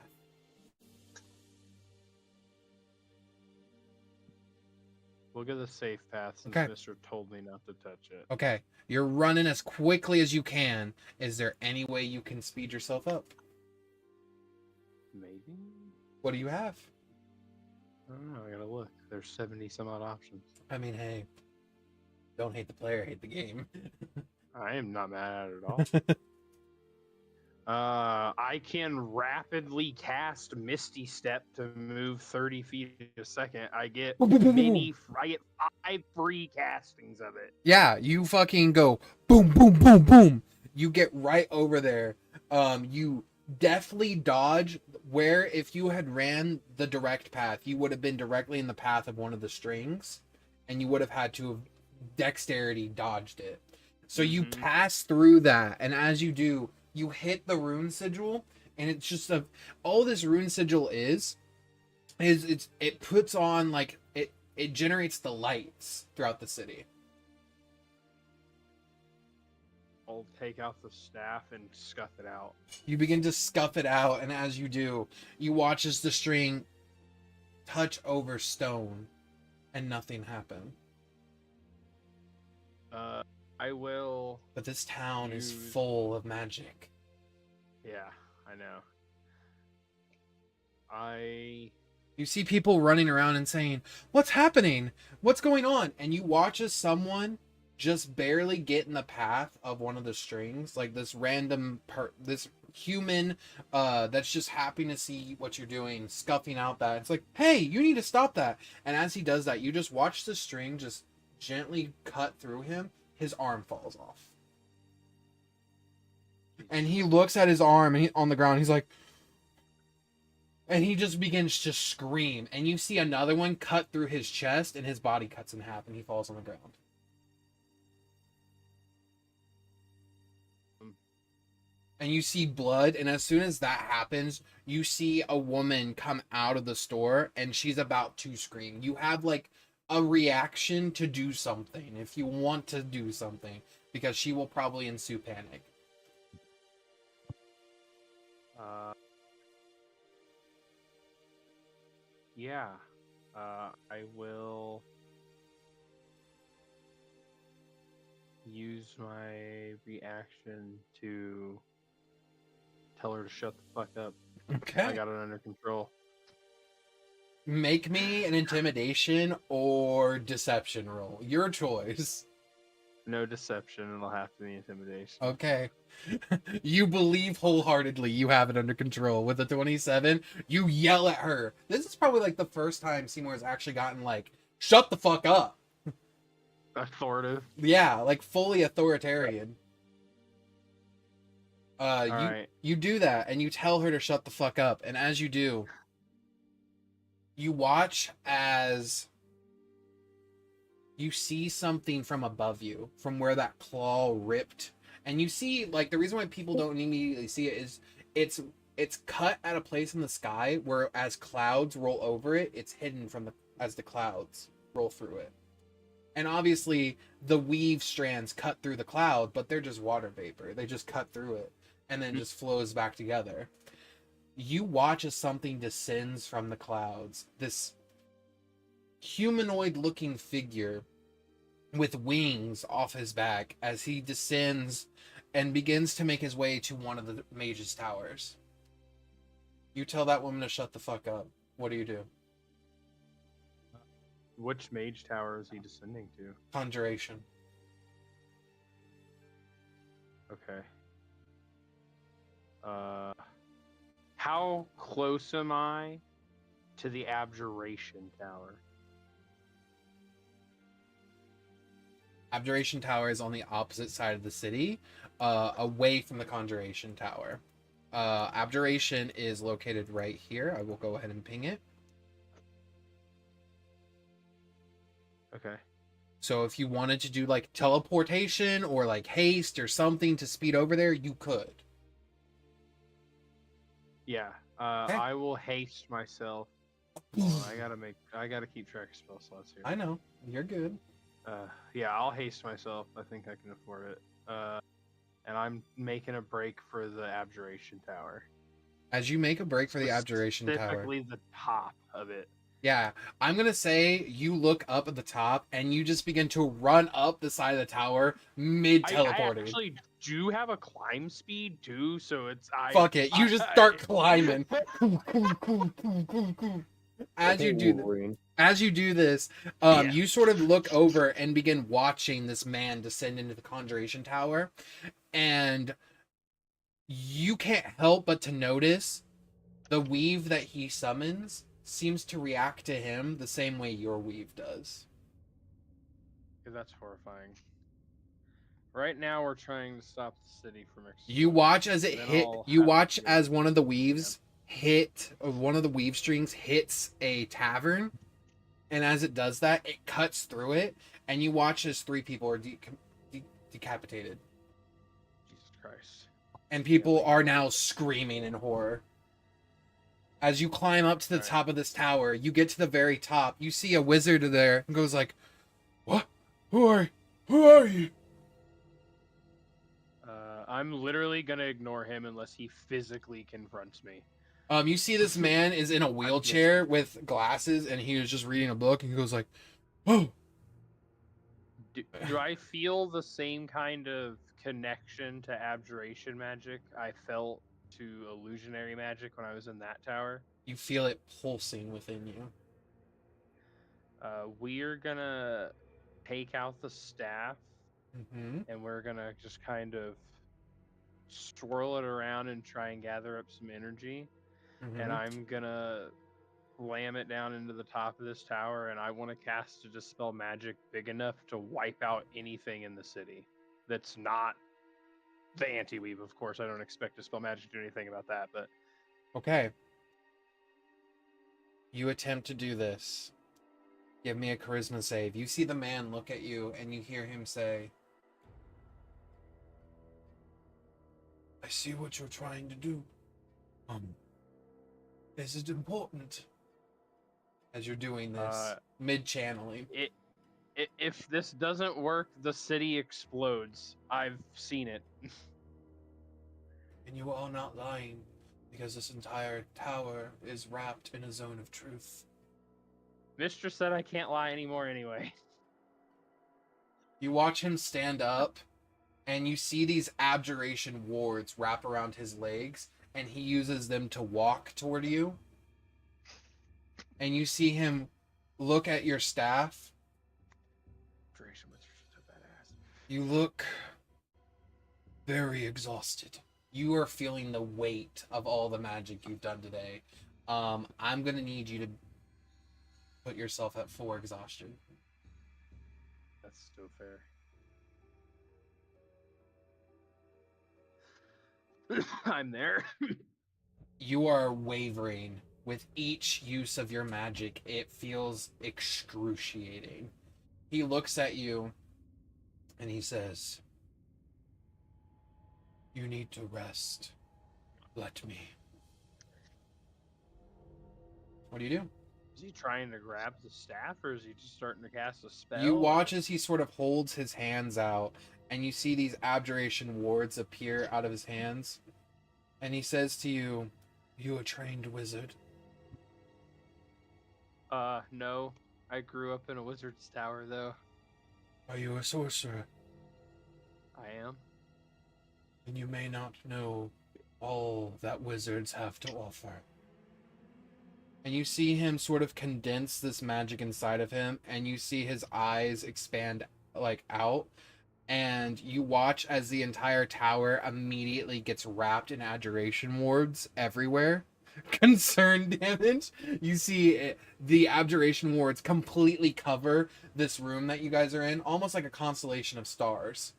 We'll go the safe path since Okay. Mr. told me not to touch it. Okay. You're running as quickly as you can. Is there any way you can speed yourself up? Maybe? What do you have? I don't know. I gotta look. There's 70 some odd options. I mean, hey, don't hate the player, hate the game. I am not mad at it at all. I can rapidly cast Misty Step to move 30 feet a second. I get I get 5 free castings of it. Yeah, you fucking go boom, boom, boom, boom. You get right over there. You definitely dodge where if you had ran the direct path, you would have been directly in the path of one of the strings, and you would have had to have dexterity dodged it. So you pass through that, and as you do, you hit the rune sigil, and it's just all this rune sigil is it puts on like it generates the lights throughout the city. I'll take out the staff and scuff it out. You begin to scuff it out, and as you do, you watch as the string touch over stone, and nothing happen. I will. But this town is full of magic. Yeah, I know. You see people running around and saying, "What's happening? What's going on?" And you watch as someone just barely get in the path of one of the strings, like this random this human that's just happy to see what you're doing, scuffing out that. It's like, "Hey, you need to stop that." And as he does that, you just watch the string just gently cut through him. His arm falls off. And he looks at his arm and on the ground, he's like, and he just begins to scream. And you see another one cut through his chest, and his body cuts in half, and he falls on the ground. And you see blood, and as soon as that happens, you see a woman come out of the store, and she's about to scream. You have like a reaction to do something if you want to do something, because she will probably ensue panic. Yeah. I will use my reaction to tell her to shut the fuck up. Okay. I got it under control. Make me an intimidation or deception roll. Your choice. No deception, it'll have to be intimidation. Okay. You believe wholeheartedly you have it under control. With a 27, you yell at her. This is probably like the first time Simour has actually gotten like, shut the fuck up. Authoritative. Yeah, like fully authoritarian. Right. You do that and you tell her to shut the fuck up. And as you do, you watch as you see something from above you, from where that claw ripped. And you see, like, the reason why people don't immediately see it is it's cut at a place in the sky where as clouds roll over it, it's hidden from as the clouds roll through it. And obviously the weave strands cut through the cloud, but they're just water vapor. They just cut through it and then just flows back together. You watch as something descends from the clouds. This humanoid looking figure with wings off his back as he descends and begins to make his way to one of the mage's towers. You tell that woman to shut the fuck up. What do you do? Which mage tower is he descending to? Conjuration. Okay. How close am I to the abjuration tower? Abjuration Tower is on the opposite side of the city, away from the Conjuration Tower. Abjuration is located right here. I will go ahead and ping it. Okay. So if you wanted to do like teleportation or like haste or something to speed over there, you could. Yeah. Okay. I will haste myself. I gotta keep track of spell slots here. I know. You're good. Yeah, I'll haste myself. I think I can afford it. And I'm making a break for the Abjuration Tower. As you make a break for the Abjuration Tower. Specifically the top of it. Yeah, I'm going to say you look up at the top and you just begin to run up the side of the tower mid-teleporting. I actually do have a climb speed too, so it's... Fuck it, you just start climbing. As you do this, you sort of look over and begin watching this man descend into the Conjuration Tower, and you can't help but to notice the weave that he summons seems to react to him the same way your weave does. That's horrifying. Right now, we're trying to stop the city from exploding. You watch as it hit. You watch as one of the weaves one of the weave strings hits a tavern, and as it does that, it cuts through it, and you watch as 3 people are decapitated. Jesus Christ! And people are now screaming in horror. As you climb up to the top of this tower, you get to the very top. You see a wizard there and goes like, "What? Who are you?" I'm literally gonna ignore him unless he physically confronts me. You see this man is in a wheelchair with glasses, and he was just reading a book, and he goes like, "Oh." Do I feel the same kind of connection to abjuration magic I felt to illusionary magic when I was in that tower? You feel it pulsing within you. We're gonna take out the staff, and we're gonna just kind of swirl it around and try and gather up some energy. And I'm gonna slam it down into the top of this tower, and I want to cast a dispel magic big enough to wipe out anything in the city that's not the anti-weave. Of course, I don't expect dispel magic to do anything about that, but... Okay. You attempt to do this. Give me a charisma save. You see the man look at you, and you hear him say, "I see what you're trying to do. Is it important?" As you're doing this, mid-channeling. If this doesn't work, the city explodes. I've seen it. And you are not lying, because this entire tower is wrapped in a zone of truth. Mistress said I can't lie anymore anyway. You watch him stand up, and you see these abjuration wards wrap around his legs, and he uses them to walk toward you. And you see him look at your staff. You look very exhausted. You are feeling the weight of all the magic you've done today. I'm going to need you to put yourself at 4 exhaustion. That's still fair. I'm there. You are wavering. With each use of your magic, it feels excruciating. He looks at you, and he says, "You need to rest. Let me." What do you do? Is he trying to grab the staff, or is he just starting to cast a spell? You watch as he sort of holds his hands out, and you see these abjuration wards appear out of his hands. And he says to you, "You a trained wizard?" No. I grew up in a wizard's tower, though. Are you a sorcerer? I am. And you may not know all that wizards have to offer. And you see him sort of condense this magic inside of him, and you see his eyes expand like out, and you watch as the entire tower immediately gets wrapped in abjuration wards everywhere. Concern damage. You see the abjuration wards completely cover this room that you guys are in, almost like a constellation of stars.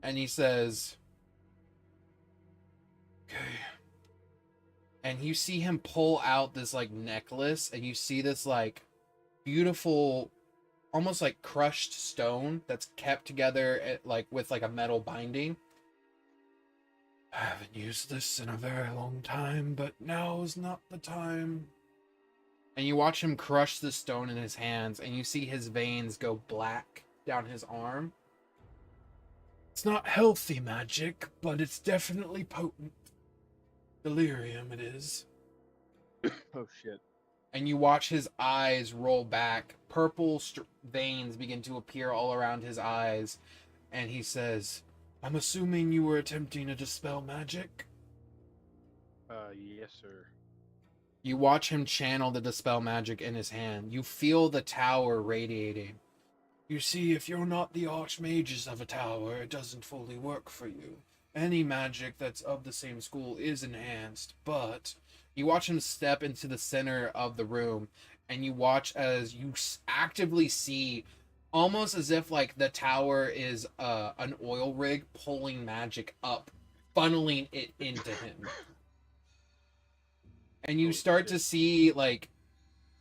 And he says, okay. And you see him pull out this like necklace, and you see this like beautiful, almost like crushed stone that's kept together like with like a metal binding. I haven't used this in a very long time, but now is not the time. And you watch him crush the stone in his hands, and you see his veins go black down his arm. It's not healthy magic, but it's definitely potent. Delirium it is. Oh shit. And you watch his eyes roll back. Purple veins begin to appear all around his eyes. And he says, I'm assuming you were attempting to dispel magic? Yes, sir. You watch him channel the dispel magic in his hand. You feel the tower radiating. You see, if you're not the archmages of a tower, it doesn't fully work for you. Any magic that's of the same school is enhanced, but you watch him step into the center of the room, and you watch as you actively see, almost as if like the tower is an oil rig pulling magic up, funneling it into him. And you start to see like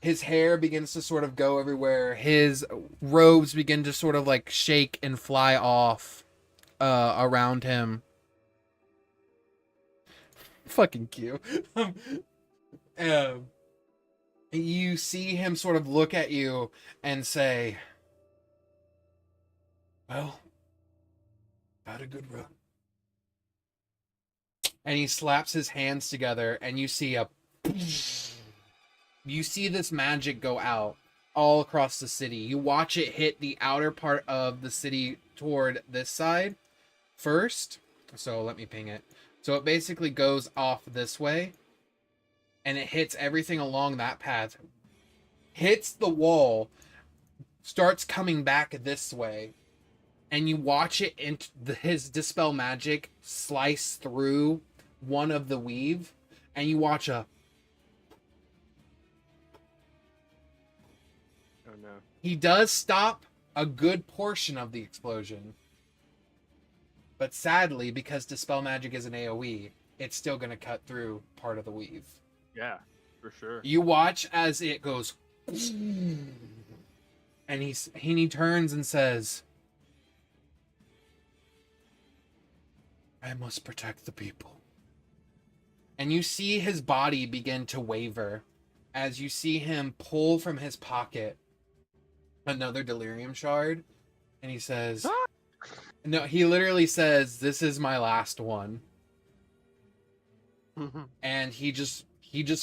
his hair begins to sort of go everywhere. His robes begin to sort of like shake and fly off around him. Fucking cute. You see him sort of look at you and say, well, had a good run. And he slaps his hands together, and you see this magic go out all across the city. You watch it hit the outer part of the city toward this side first. So let me ping it. So it basically goes off this way, and it hits everything along that path, hits the wall, starts coming back this way, and you watch it his dispel magic slice through one of the weave, and you watch Oh no. He does stop a good portion of the explosion. But sadly, because dispel magic is an AoE, it's still going to cut through part of the weave. Yeah, for sure. You watch as it goes, and he turns and says, I must protect the people. And you see his body begin to waver as you see him pull from his pocket another delirium shard, and he says, no, he literally says, this is my last one. And he just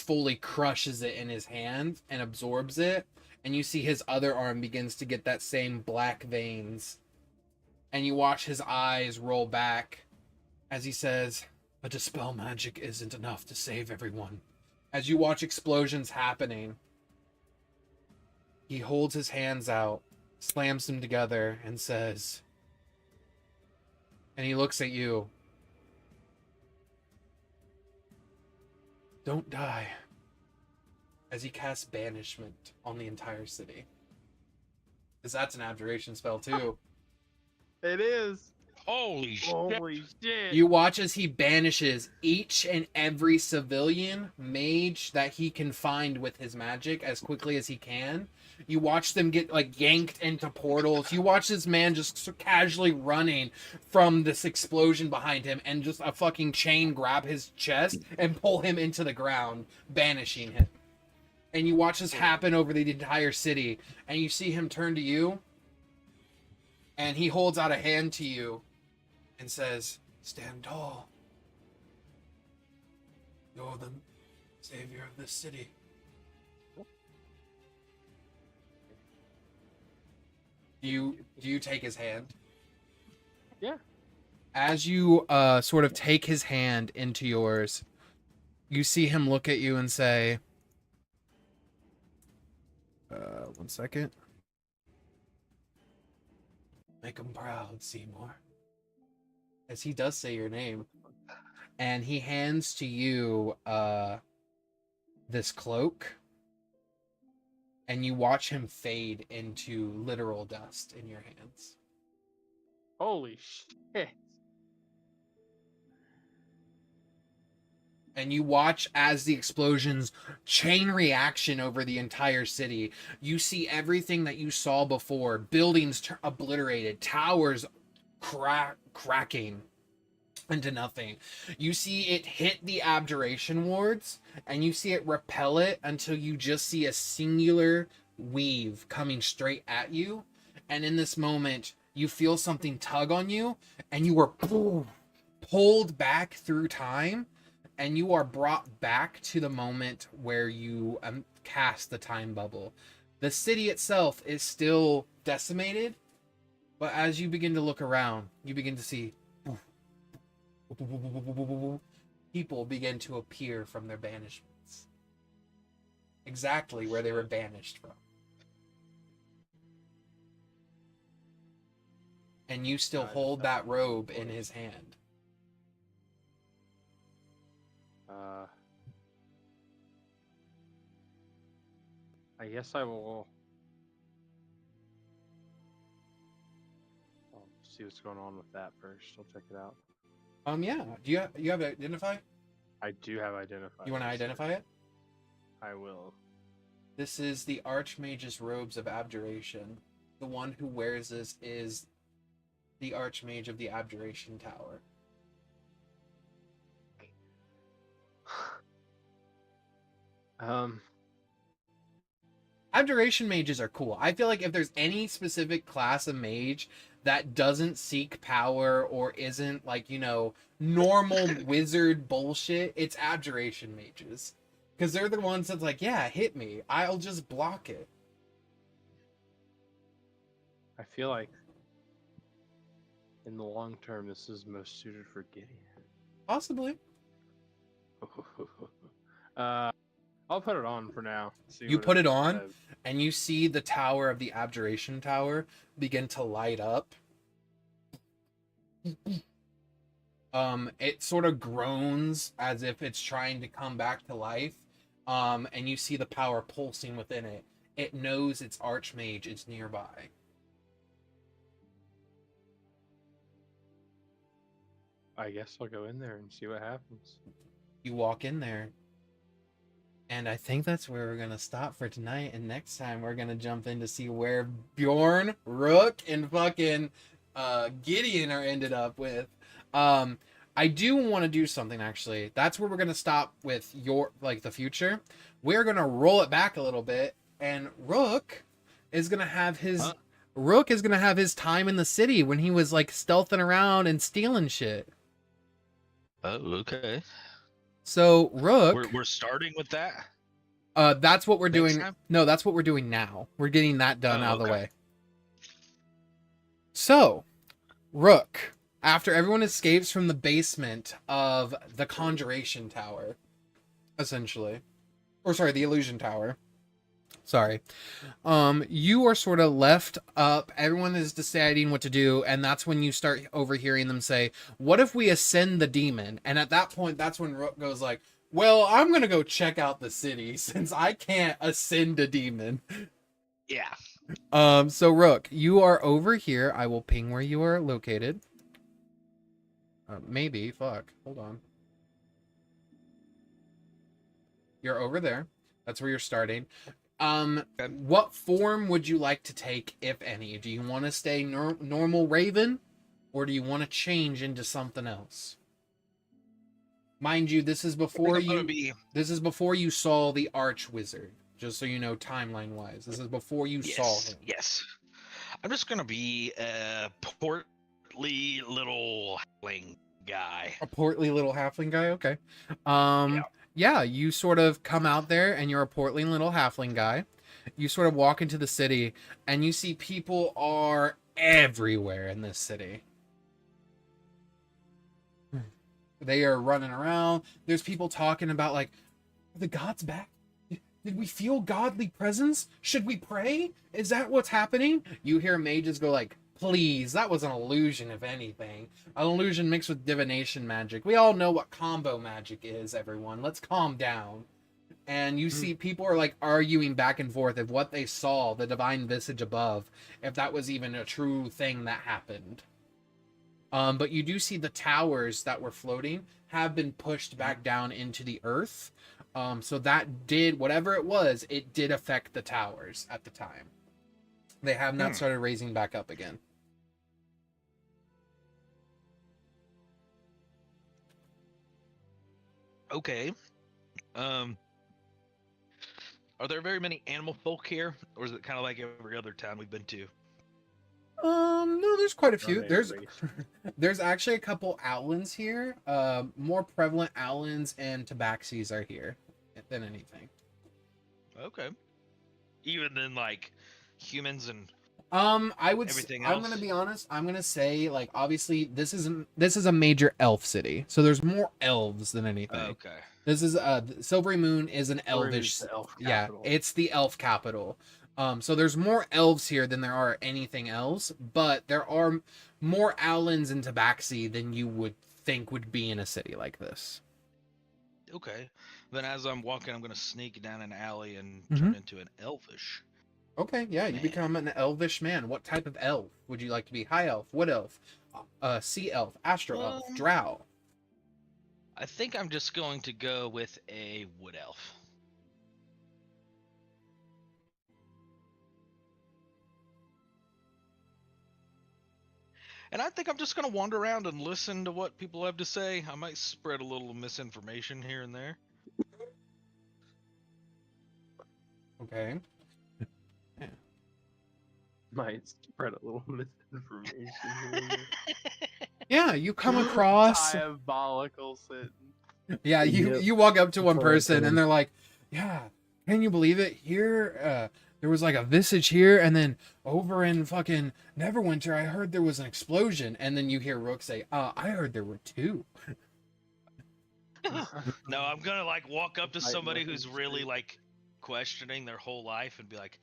fully crushes it in his hand and absorbs it, and you see his other arm begins to get that same black veins, and you watch his eyes roll back as he says, a dispel magic isn't enough to save everyone. As you watch explosions happening, he holds his hands out, slams them together, and says, and he looks at you, don't die, as he casts banishment on the entire city. Because that's an abjuration spell too. It is. Holy shit. Holy shit. You watch as he banishes each and every civilian mage that he can find with his magic as quickly as he can. You watch them get like yanked into portals. You watch this man just casually running from this explosion behind him, and just a fucking chain grab his chest and pull him into the ground, banishing him. And you watch this happen over the entire city, and you see him turn to you, and he holds out a hand to you and says, stand tall. You're the savior of this city. Do you take his hand? Yeah. As you sort of take his hand into yours, you see him look at you and say, one second. Make him proud, Simour. As he does say your name. And he hands to you this cloak. And you watch him fade into literal dust in your hands. Holy shit. And you watch as the explosions chain reaction over the entire city. You see everything that you saw before. Buildings obliterated. Towers cracking into nothing. You see it hit the abjuration wards, and you see it repel it until you just see a singular weave coming straight at you. And in this moment, you feel something tug on you, and you are pulled back through time, and you are brought back to the moment where you cast the time bubble. The city itself is still decimated, but as you begin to look around, you begin to see people begin to appear from their banishments. Exactly where they were banished from. And you still hold that robe in his hand. I guess I will. I'll see what's going on with that first. I'll check it out. Yeah. Do you have identify? I do have identify. You want to identify it? I will. This is the Archmage's robes of abjuration. The one who wears this is the Archmage of the Abjuration Tower. Abjuration mages are cool. I feel like if there's any specific class of mage that doesn't seek power or isn't like, normal wizard bullshit, it's abjuration mages. Because they're the ones that's like, yeah, hit me. I'll just block it. I feel like in the long term, this is most suited for Gideon. Possibly. I'll put it on for now. You put it on, and you see the tower of the Abjuration Tower begin to light up. It sort of groans as if it's trying to come back to life. And you see the power pulsing within it. It knows its Archmage is nearby. I guess I'll go in there and see what happens. You walk in there. And I think that's where we're going to stop for tonight. And next time we're going to jump in to see where Bjorn, Rook, and fucking Gideon are ended up with. I do want to do something, actually. That's where we're going to stop with the future. We're going to roll it back a little bit. And Rook is going to have his... Rook is going to have his time in the city when he was, stealthing around and stealing shit. Oh, okay. So, Rook... We're starting with that? That's what we're doing. Time? No, that's what we're doing now. We're getting that done out of the way. So, Rook, after everyone escapes from the basement of the Conjuration Tower, essentially. Or, sorry, the Illusion Tower. Sorry. You are sort of left up. Everyone is deciding what to do, and that's when you start overhearing them say, what if we ascend the demon? And at that point, that's when Rook goes like, well, I'm going to go check out the city since I can't ascend a demon. Yeah. So Rook, you are over here. I will ping where you are located. Maybe. Fuck. Hold on. You're over there. That's where you're starting. What form would you like to take, if any? Do you want to stay normal Raven, or do you want to change into something else? Mind you, this is before you saw the Arch Wizard. Just so you know, timeline-wise, this is before you saw him. Yes. I'm just gonna be a portly little halfling guy. A portly little halfling guy. Okay. Yeah. Yeah, you sort of come out there and you're a portly little halfling guy. You sort of walk into the city and you see people are everywhere in this city. They are running around. There's people talking about, like, are the gods back? Did we feel godly presence? Should we pray? Is that what's happening? You hear mages go like, please, that was an illusion, if anything. An illusion mixed with divination magic. We all know what combo magic is, everyone. Let's calm down. And you see people are like arguing back and forth of what they saw, the divine visage above, if that was even a true thing that happened. But you do see the towers that were floating have been pushed back down into the earth. So that did, whatever it did affect the towers at the time. They have not started raising back up again. Okay. Are there very many animal folk here, or is it kind of like every other town we've been to? No, there's quite a few. There's actually a couple outlands here. More prevalent outlands and tabaxis are here than anything. Okay. Even then, like humans and I would. Everything I'm else? gonna be honest. I'm gonna say, like, obviously this is a major elf city, so there's more elves than anything. okay. This is Silvery Moon is an elvish. The elf Yeah, capital. it's the elf capital. So there's more elves here than there are anything else, but there are more Owlins and Tabaxi than you would think would be in a city like this. Okay. Then as I'm walking, I'm gonna sneak down an alley and turn into an elvish. Okay, yeah, you Man. become an elvish man. What type of elf would you like to be? High elf, wood elf, sea elf, astro elf, drow? I think I'm just going to go with a wood elf. And I think I'm just going to wander around and listen to what people have to say. I might spread a little misinformation here and there. Okay. Might spread a little misinformation here. Yeah, you come across. Diabolical sentence. Yeah, you walk up to one person and they're like, "Yeah, can you believe it? Here, there was like a visage here, and then over in fucking Neverwinter, I heard there was an explosion." And then you hear Rook say, "I heard there were two." No, I'm gonna like walk up to somebody who's really like questioning their whole life and be like,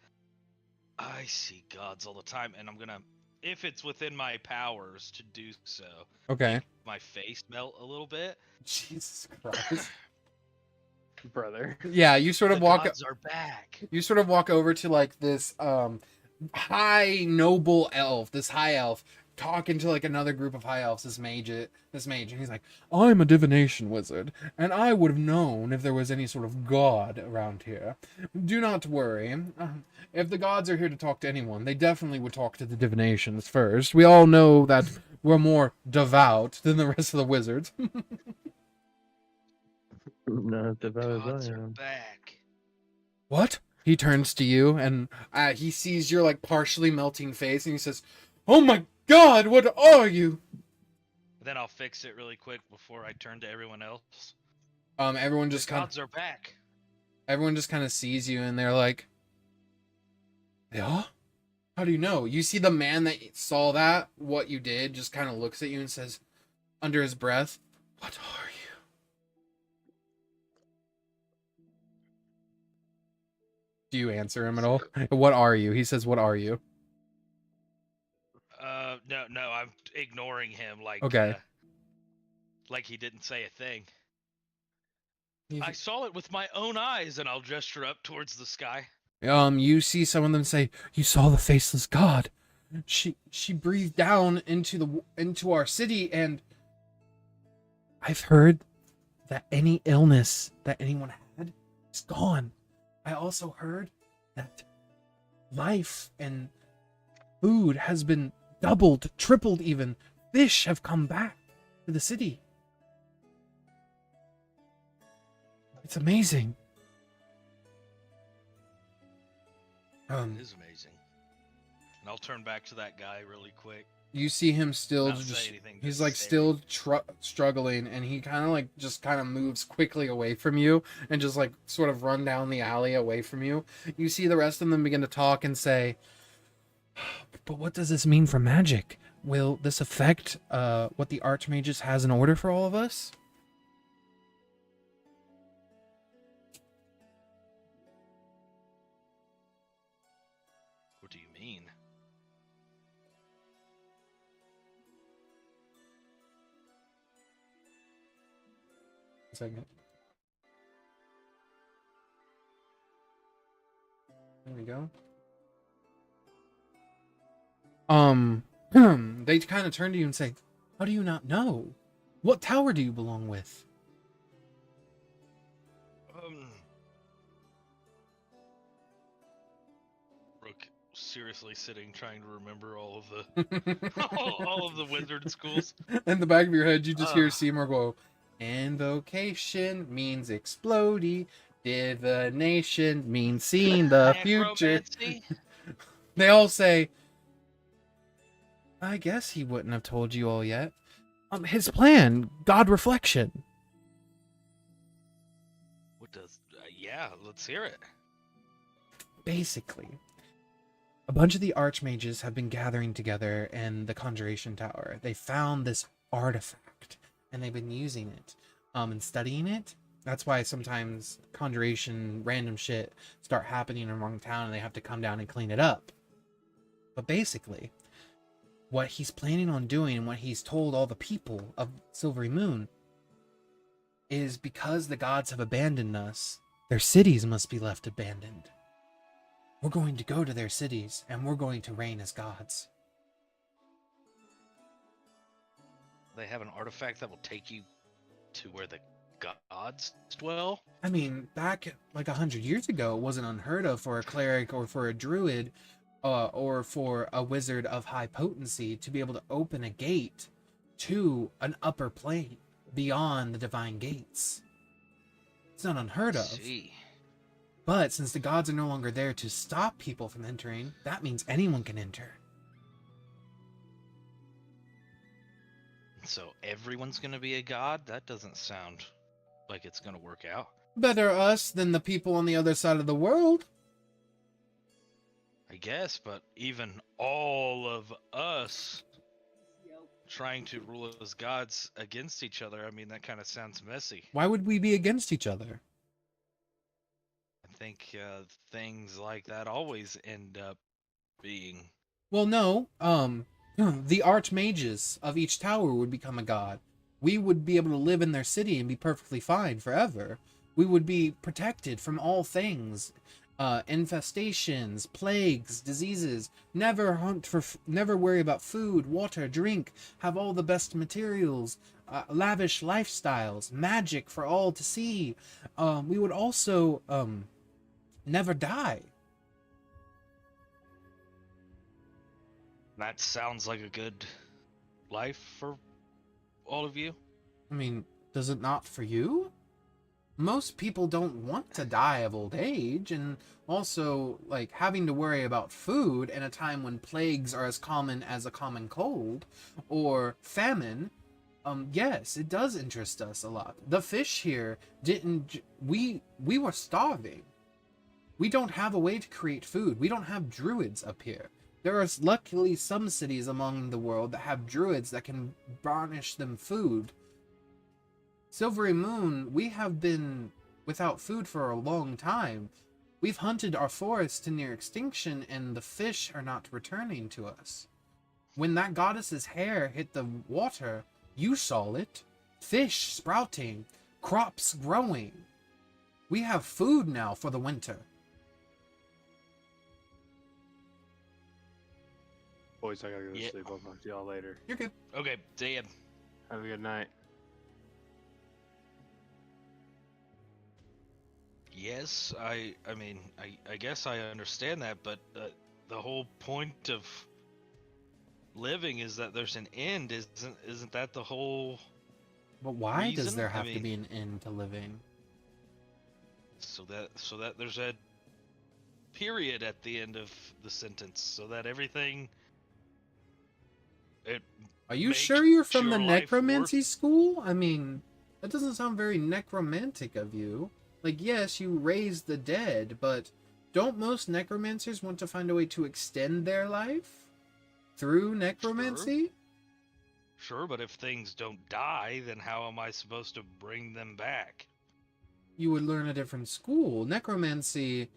I see gods all the time, and I'm gonna, if it's within my powers to do so, Okay. make my face melt a little bit. Jesus Christ. Brother. Yeah, you sort of The walk. gods are back. You sort of walk over to like this high noble elf, this high elf, talking to like another group of high elves, this mage, and he's like, "I'm a divination wizard, and I would have known if there was any sort of god around here. Do not worry. If the gods are here to talk to anyone, they definitely would talk to the divinations first. We all know that we're more devout than the rest of the wizards." Not The devout gods as I are am. back. What? He turns to you and he sees your like partially melting face and he says, "Oh my God, what are you?" Then I'll fix it really quick before I turn to everyone else. Everyone just The gods are back. everyone just kind of sees you and they're like, "Yeah? How do you know?" You see the man that saw that, what you did, just kind of looks at you and says under his breath, "What are you?" Do you answer him at all? What are you? He says, "What are you?" No, I'm ignoring him like Okay. Like he didn't say a thing. I saw it with my own eyes, and I'll gesture up towards the sky. You see some of them say, "You saw the faceless god. She breathed down into our city, and I've heard that any illness that anyone had is gone. I also heard that life and food has been doubled, tripled even. Fish have come back to the city. It's amazing." It is amazing. And I'll turn back to that guy really quick. You see him still Not say just, anything he's like necessary. still struggling, and he kind of like just kind of moves quickly away from you and just like sort of run down the alley away from you. You see the rest of them begin to talk and say, but what does this mean for magic? Will this affect what the Archmagus has in order for all of us? What do you mean? Second. There we go. They kind of turn to you and say, how do you not know? What tower do you belong with? Rook seriously sitting trying to remember all of the all of the wizard schools. In the back of your head, you just hear Simour go, invocation means explodey. Divination means seeing the future. They all say, I guess he wouldn't have told you all yet. His plan, God reflection. What does? Yeah, let's hear it. Basically, a bunch of the Archmages have been gathering together in the Conjuration Tower. They found this artifact, and they've been using it, and studying it. That's why sometimes conjuration, random shit start happening around town, and they have to come down and clean it up. But basically, what he's planning on doing, and what he's told all the people of Silvery Moon, is because the gods have abandoned us, their cities must be left abandoned. We're going to go to their cities, and we're going to reign as gods. They have an artifact that will take you to where the gods dwell? I mean, back like 100 years ago, it wasn't unheard of for a cleric or for a druid or for a wizard of high potency to be able to open a gate to an upper plane beyond the divine gates. It's not unheard of. But since the gods are no longer there to stop people from entering, that means anyone can enter. So everyone's gonna be a god? That doesn't sound like it's gonna work out. Better us than the people on the other side of the world. I guess, but even all of us trying to rule as gods against each other, I mean, that kind of sounds messy. Why would we be against each other? I think things like that always end up being... Well, no. The archmages of each tower would become a god. We would be able to live in their city and be perfectly fine forever. We would be protected from all things. Infestations, plagues, diseases. Never worry about food, water, drink. Have all the best materials. Lavish lifestyles. Magic for all to see. We would also never die. That sounds like a good life for all of you. I mean, does it not for you? Most people don't want to die of old age, and also, like, having to worry about food in a time when plagues are as common as a common cold, or famine. Yes, it does interest us a lot. The fish here we were starving. We don't have a way to create food. We don't have druids up here. There are luckily some cities among the world that have druids that can garnish them food. Silvery Moon, we have been without food for a long time. We've hunted our forests to near extinction, and the fish are not returning to us. When that goddess's hair hit the water, you saw it. Fish sprouting, crops growing. We have food now for the winter. Boys, I gotta go to sleep. I'll talk to y'all later. You're good. Okay, see ya. Have a good night. Yes, I mean, I guess I understand that, but the whole point of living is that there's an end. Isn't that the whole? But why reason? does there have to be an end to living? So that there's a period at the end of the sentence, so that everything It Are you makes sure you're from the your life necromancy worth- school? I mean, that doesn't sound very necromantic of you. Like, yes, you raise the dead, but don't most necromancers want to find a way to extend their life through necromancy? Sure, but if things don't die, then how am I supposed to bring them back? You would learn a different school. Necromancy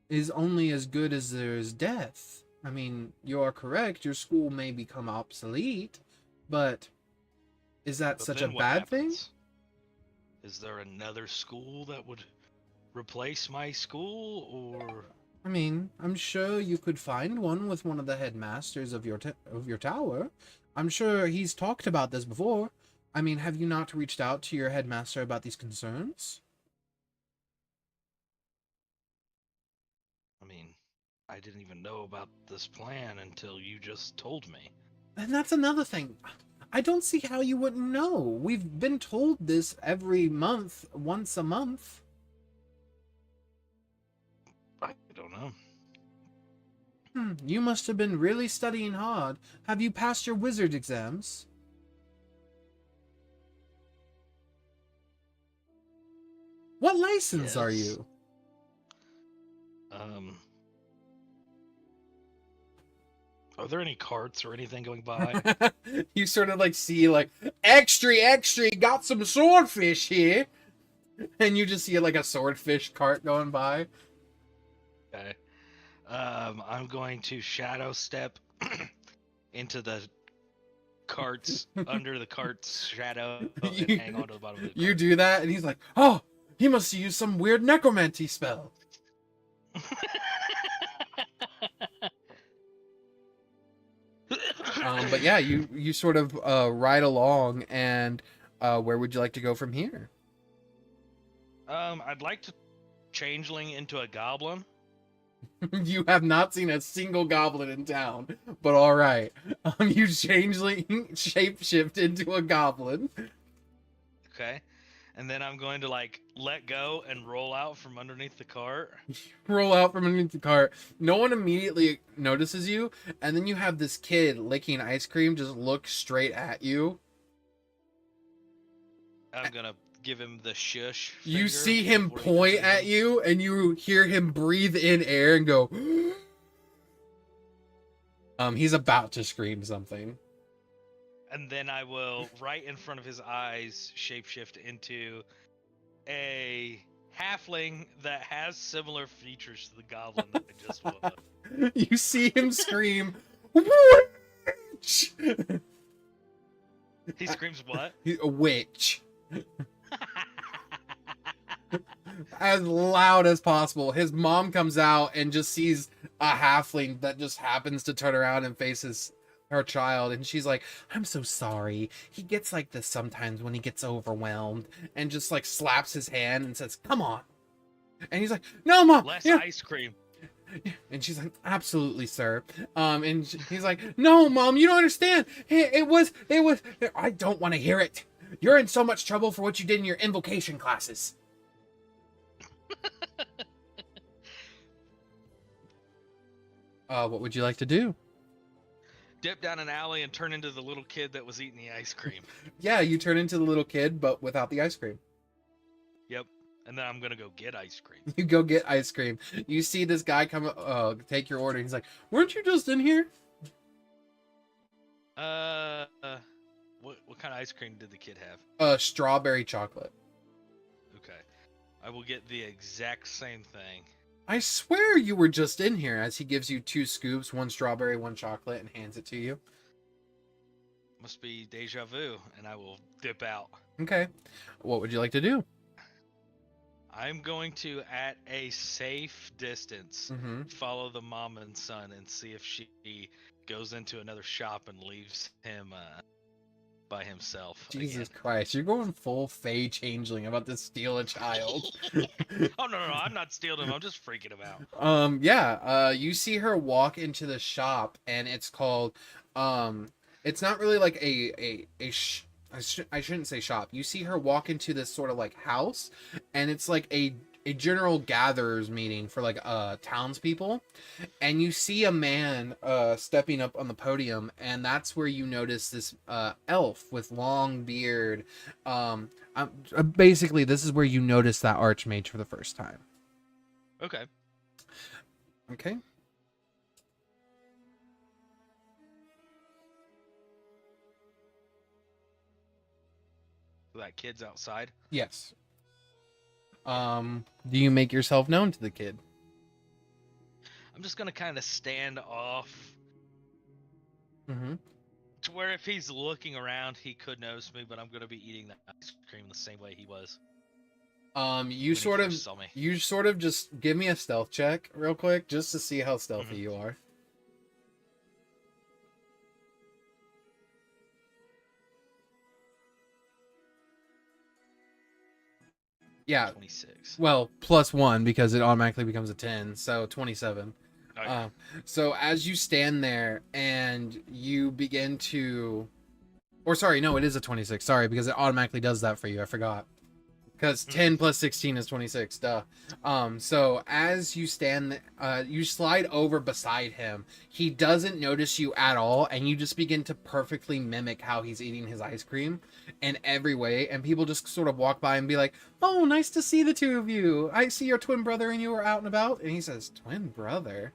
is only as good as there is death. I mean, you are correct. Your school may become obsolete, but is that But such a then what bad thing? happens? Is there another school that would replace my school, or? I mean, I'm sure you could find one with one of the headmasters of your tower. I'm sure he's talked about this before. I mean, have you not reached out to your headmaster about these concerns? I mean, I didn't even know about this plan until you just told me. And that's another thing. I don't see how you wouldn't know. We've been told this every month, once a month. I don't know. You must have been really studying hard. Have you passed your wizard exams? What license are Yes. you? Are there any carts or anything going by? You sort of like see like extra, got some swordfish here, and you just see like a swordfish cart going by. Okay. I'm going to shadow step into the carts under the cart's shadow and hang on to the bottom of the You cart. do that, and he's like, "Oh, he must have used some weird necromancy spell." But yeah, you sort of ride along, and where would you like to go from here? I'd like to changeling into a goblin. You have not seen a single goblin in town, but all right. You changeling shapeshift into a goblin. Okay. And then I'm going to like let go and roll out from underneath the cart. Roll out from underneath the cart. No one immediately notices you, and then you have this kid licking ice cream just look straight at you. I'm gonna give him the shush. You finger see him before he point does at anything. you, and you hear him breathe in air and go. He's about to scream something. And then I will, right in front of his eyes, shapeshift into a halfling that has similar features to the goblin that I just was. You see him scream, "Witch!" He screams what? A witch. As loud as possible. His mom comes out and just sees a halfling that just happens to turn around and faces her child, and she's like, "I'm so sorry. He gets like this sometimes when he gets overwhelmed," and just like slaps his hand and says, "Come on." And he's like, "No, Mom." Less Yeah. ice cream. And she's like, "Absolutely, sir." And he's like, "No, Mom, you don't understand. It was. I don't want to hear it. You're in so much trouble for what you did in your invocation classes." What would you like to do? Dip down an alley and turn into the little kid that was eating the ice cream. Yeah, you turn into the little kid, but without the ice cream. Yep. And then I'm gonna go get ice cream. You go get ice cream. You see this guy come, take your order. He's like, "Weren't you just in here?" What kind of ice cream did the kid have? Strawberry chocolate. Okay. I will get the exact same thing. I swear you were just in here, as he gives you 2 scoops, 1 strawberry, 1 chocolate, and hands it to you. Must be deja vu, and I will dip out. Okay. What would you like to do? I'm going to, at a safe distance, Mm-hmm. follow the mom and son and see if she goes into another shop and leaves him by himself. Jesus again. Christ, you're going full Fey changeling about to steal a child. Oh no, I'm not stealing him. I'm just freaking him out. You see her walk into the shop, and it's called, it's not really like I shouldn't say shop. You see her walk into this sort of like house, and it's like a a general gatherers meeting for like townspeople, and you see a man stepping up on the podium, and that's where you notice this elf with long beard. Basically, this is where you notice that archmage for the first time. Okay. Okay. So that kid's outside. Yes. Do you make yourself known to the kid? I'm just gonna kind of stand off Mm-hmm. to where if he's looking around, he could notice me, but I'm gonna be eating that ice cream the same way he was. You sort of just give me a stealth check real quick, just to see how stealthy you are. Yeah. 26. Well, +1 because it automatically becomes a 10, so 27. Okay. So as you stand there and you begin to, or sorry, no, it is a 26. Sorry, because it automatically does that for you. I forgot. Because 10 plus 16 is 26. Duh. So as you stand, you slide over beside him. He doesn't notice you at all, and you just begin to perfectly mimic how he's eating his ice cream in every way. And people just sort of walk by and be like, "Oh, nice to see the two of you. I see your twin brother and you are out and about." And he says, "Twin brother?"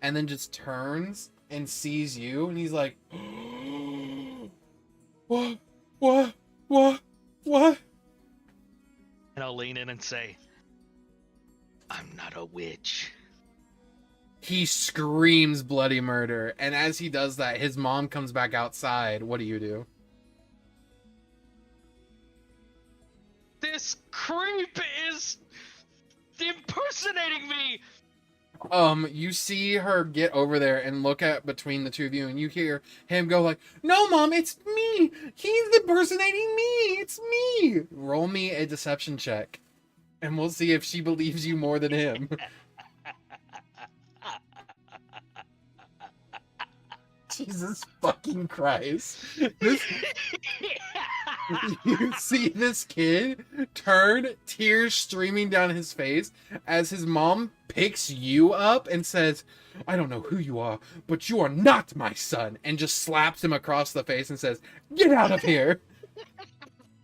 And then just turns and sees you, and he's like, "What? What? What? What?" And I'll lean in and say, "I'm not a witch." He screams bloody murder, and as he does that, his mom comes back outside. What do you do? This creep is impersonating me! You see her get over there and look at between the two of you, and you hear him go like, "No, Mom, it's me! He's impersonating me! It's me!" Roll me a deception check, and we'll see if she believes you more than him. Jesus fucking Christ. You see this kid turn, tears streaming down his face, as his mom picks you up and says, "I don't know who you are, but you are not my son," and just slaps him across the face and says, "Get out of here."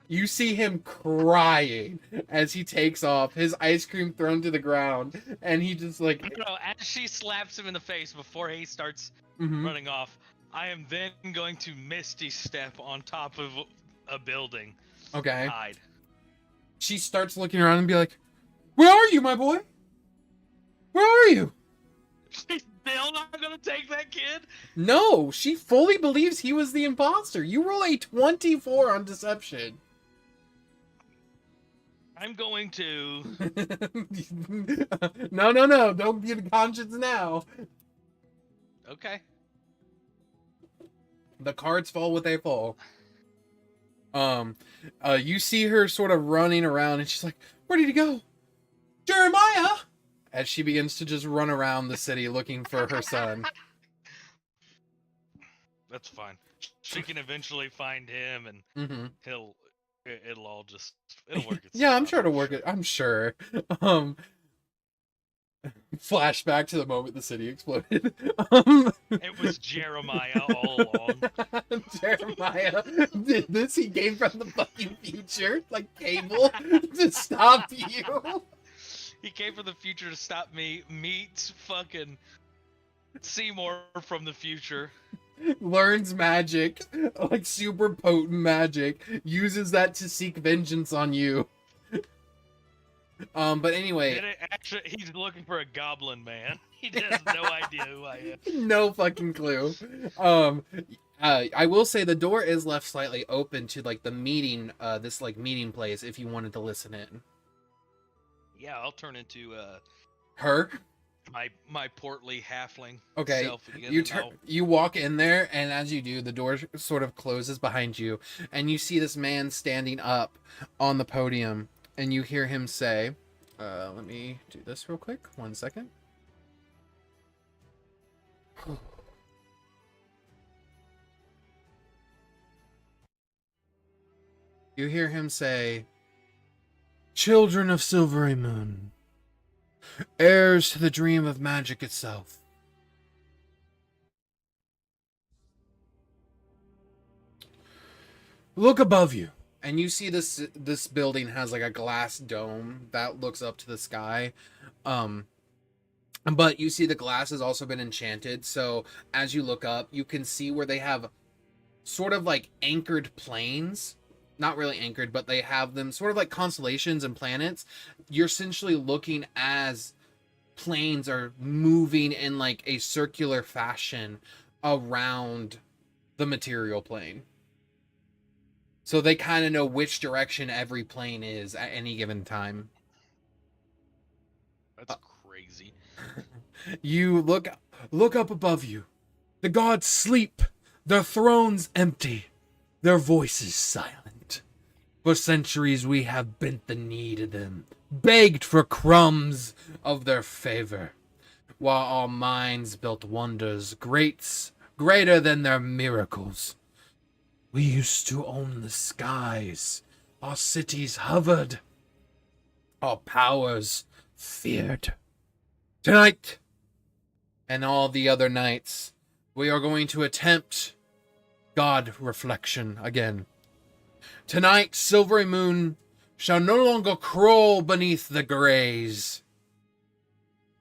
You see him crying as he takes off, his ice cream thrown to the ground, and he just like... No, as she slaps him in the face before he starts running off, I am then going to Misty Step on top of a building. Okay. Hide. She starts looking around and be like, "Where are you, my boy? Where are you?" She's still not gonna take that kid? No, she fully believes he was the imposter. You roll a 24 on deception. I'm going to... No. Don't be the conscience now. Okay. The cards fall what they fall. You see her sort of running around, and she's like, "Where did he go? Jeremiah!" As she begins to just run around the city looking for her son. That's fine. She can eventually find him, and it'll all just, it'll work itself Yeah, I'm out, sure it'll work. I'm sure. Flashback to the moment the city exploded. It was Jeremiah all along. Jeremiah did this. He came from the fucking future, like Cable, to stop you. He came from the future to stop me. Meets fucking Simour from the future. Learns magic, like super potent magic. Uses that to seek vengeance on you. But anyway, Actually, he's looking for a goblin man. He has no idea who I am. No fucking clue. I will say the door is left slightly open to like the meeting, this like meeting place if you wanted to listen in. Yeah, I'll turn into Her? my portly halfling Okay. self again. You walk in there, and as you do, the door sort of closes behind you, and you see this man standing up on the podium, and you hear him say, let me do this real quick. 1 second. You hear him say, "Children of Silvery Moon, heirs to the dream of magic itself. Look above you, and you see this building has like a glass dome that looks up to the sky. But you see the glass has also been enchanted, so as you look up, you can see where they have sort of like anchored planes. Not really anchored, but they have them sort of like constellations and planets. You're essentially looking as planes are moving in like a circular fashion around the material plane. So they kind of know which direction every plane is at any given time. That's crazy. You look up above you. The gods sleep, their thrones empty, their voices silent. For centuries we have bent the knee to them, begged for crumbs of their favor, while our minds built wonders greater than their miracles. We used to own the skies. Our cities hovered. Our powers feared. Tonight, and all the other nights, we are going to attempt God reflection again. Tonight, Silvery Moon shall no longer crawl beneath the grays.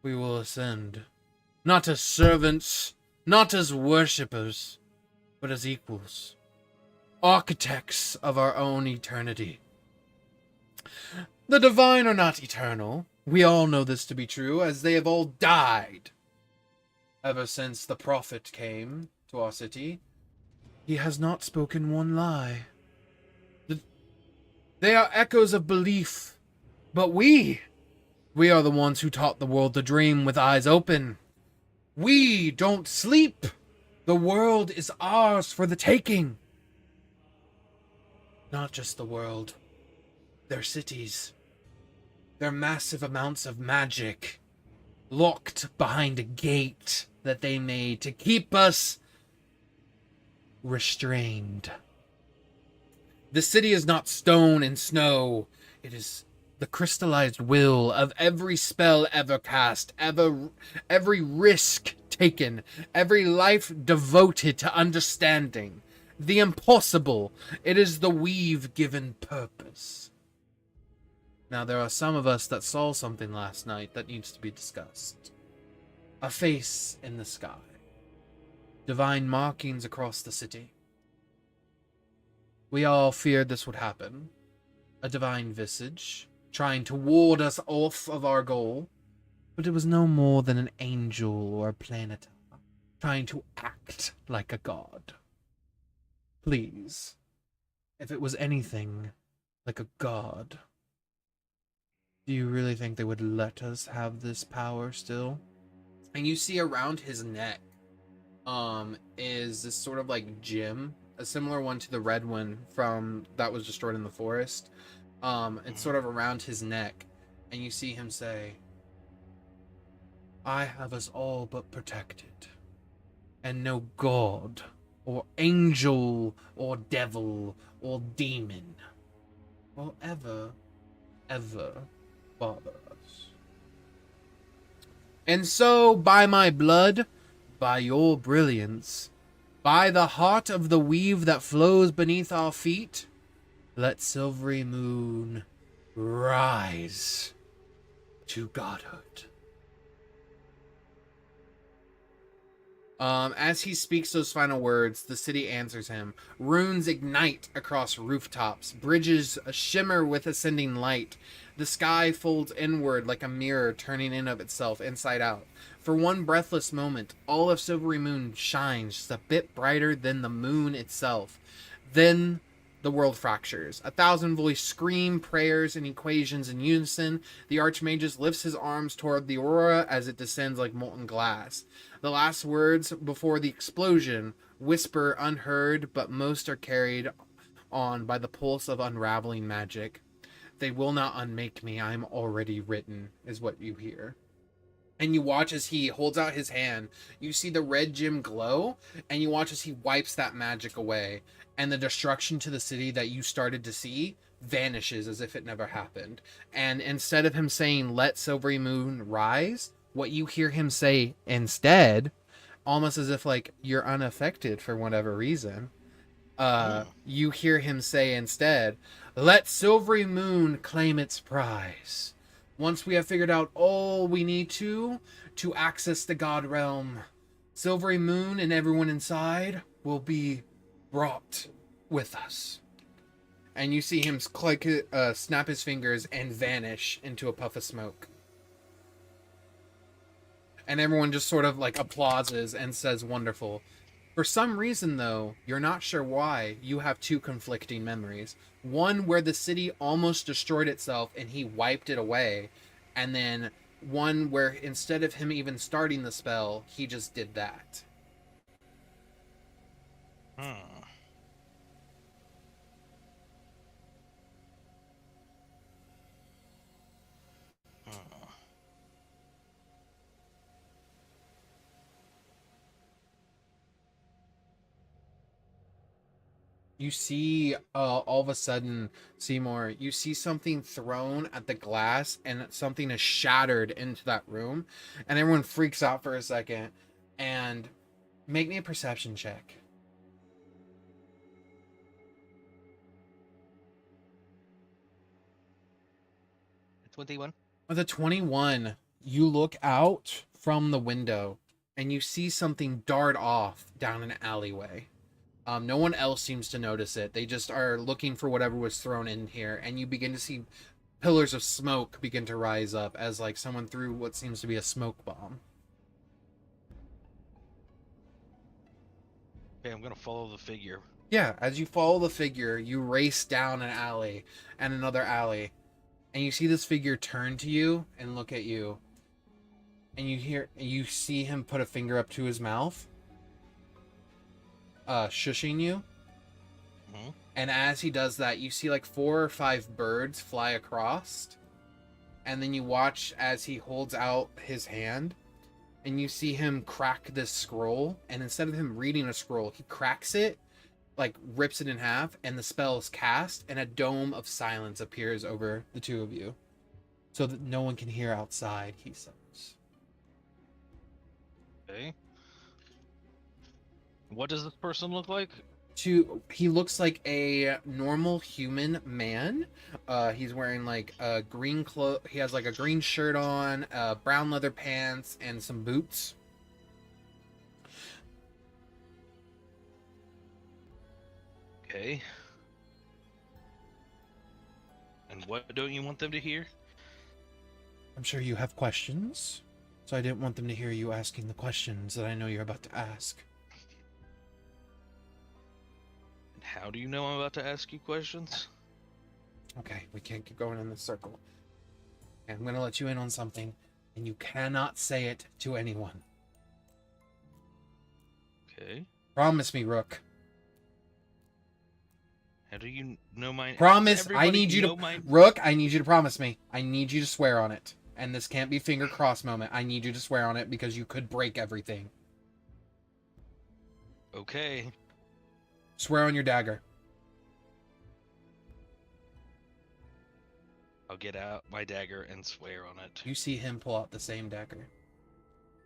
We will ascend, not as servants, not as worshippers, but as equals. Architects of our own eternity. The divine are not eternal. We all know this to be true, as they have all died. Ever since the prophet came to our city, he has not spoken one lie. They are echoes of belief, but we are the ones who taught the world to dream with eyes open. We don't sleep. The world is ours for the taking. Not just the world, their cities, their massive amounts of magic, locked behind a gate that they made to keep us restrained. The city is not stone and snow. It is the crystallized will of every spell ever cast, every risk taken, every life devoted to understanding the impossible. It is the weave given purpose. Now, there are some of us that saw something last night that needs to be discussed. A face in the sky. Divine markings across the city. We all feared this would happen. A divine visage, trying to ward us off of our goal. But it was no more than an angel or a planet, trying to act like a god. Please, if it was anything like a god, do you really think they would let us have this power still? And you see around his neck is this sort of like gem, a similar one to the red one from that was destroyed in the forest. It's sort of around his neck, and you see him say, I have us all but protected, and no god or angel or devil or demon will ever bother us. And so, by my blood, by your brilliance, by the heart of the weave that flows beneath our feet, let Silvery Moon rise to godhood. As he speaks those final words, the city answers him. Runes ignite across rooftops. Bridges shimmer with ascending light. The sky folds inward like a mirror turning in of itself inside out. For one breathless moment, all of Silvery Moon shines just a bit brighter than the moon itself. Then the world fractures. 1,000 voices scream prayers and equations in unison. The Archmagus lifts his arms toward the aurora as it descends like molten glass. The last words before the explosion whisper unheard, but most are carried on by the pulse of unraveling magic. They will not unmake me, I am already written, is what you hear. And you watch as he holds out his hand. You see the red gem glow, and you watch as he wipes that magic away. And the destruction to the city that you started to see vanishes as if it never happened. And instead of him saying, "Let Silvery Moon rise," what you hear him say instead, almost as if like you're unaffected for whatever reason, you hear him say instead, "Let Silvery Moon claim its prize. Once we have figured out all we need to access the God Realm, Silvery Moon and everyone inside will be brought with us." And you see him snap his fingers and vanish into a puff of smoke. And everyone just sort of like applauses and says wonderful. For some reason, though, you're not sure why, you have two conflicting memories. One where the city almost destroyed itself and he wiped it away. And then one where instead of him even starting the spell, he just did that. You see, all of a sudden, Seymour, you see something thrown at the glass and something is shattered into that room. And everyone freaks out for a second. And make me a perception check. 21. With a 21, you look out from the window and you see something dart off down an alleyway. No one else seems to notice it. They just are looking for whatever was thrown in here, and you begin to see pillars of smoke begin to rise up as like someone threw what seems to be a smoke bomb. Okay, I'm gonna follow the figure. Yeah, as you follow the figure, you race down an alley and another alley, and you see this figure turn to you and look at you, and you see him put a finger up to his mouth, shushing you. Mm-hmm. And as he does that, you see like 4 or 5 birds fly across, and then you watch as he holds out his hand, and you see him crack this scroll, and instead of him reading a scroll, he cracks it, like rips it in half, and the spell is cast, and a dome of silence appears over the two of you, so that no one can hear outside, he says. Okay. What does this person look like? He looks like a normal human man. He's wearing like a green he has like a green shirt on, brown leather pants, and some boots. Okay. And what don't you want them to hear? I'm sure you have questions, so I didn't want them to hear you asking the questions that I know you're about to ask. How do you know I'm about to ask you questions? Okay, we can't keep going in this circle. And I'm going to let you in on something, and you cannot say it to anyone. Okay. Promise me, Rook. How do you know my... Promise, I Everybody need you know to... my... Rook, I need you to promise me. I need you to swear on it. And this can't be finger cross moment. I need you to swear on it because you could break everything. Okay. Swear on your dagger. I'll get out my dagger and swear on it. You see him pull out the same dagger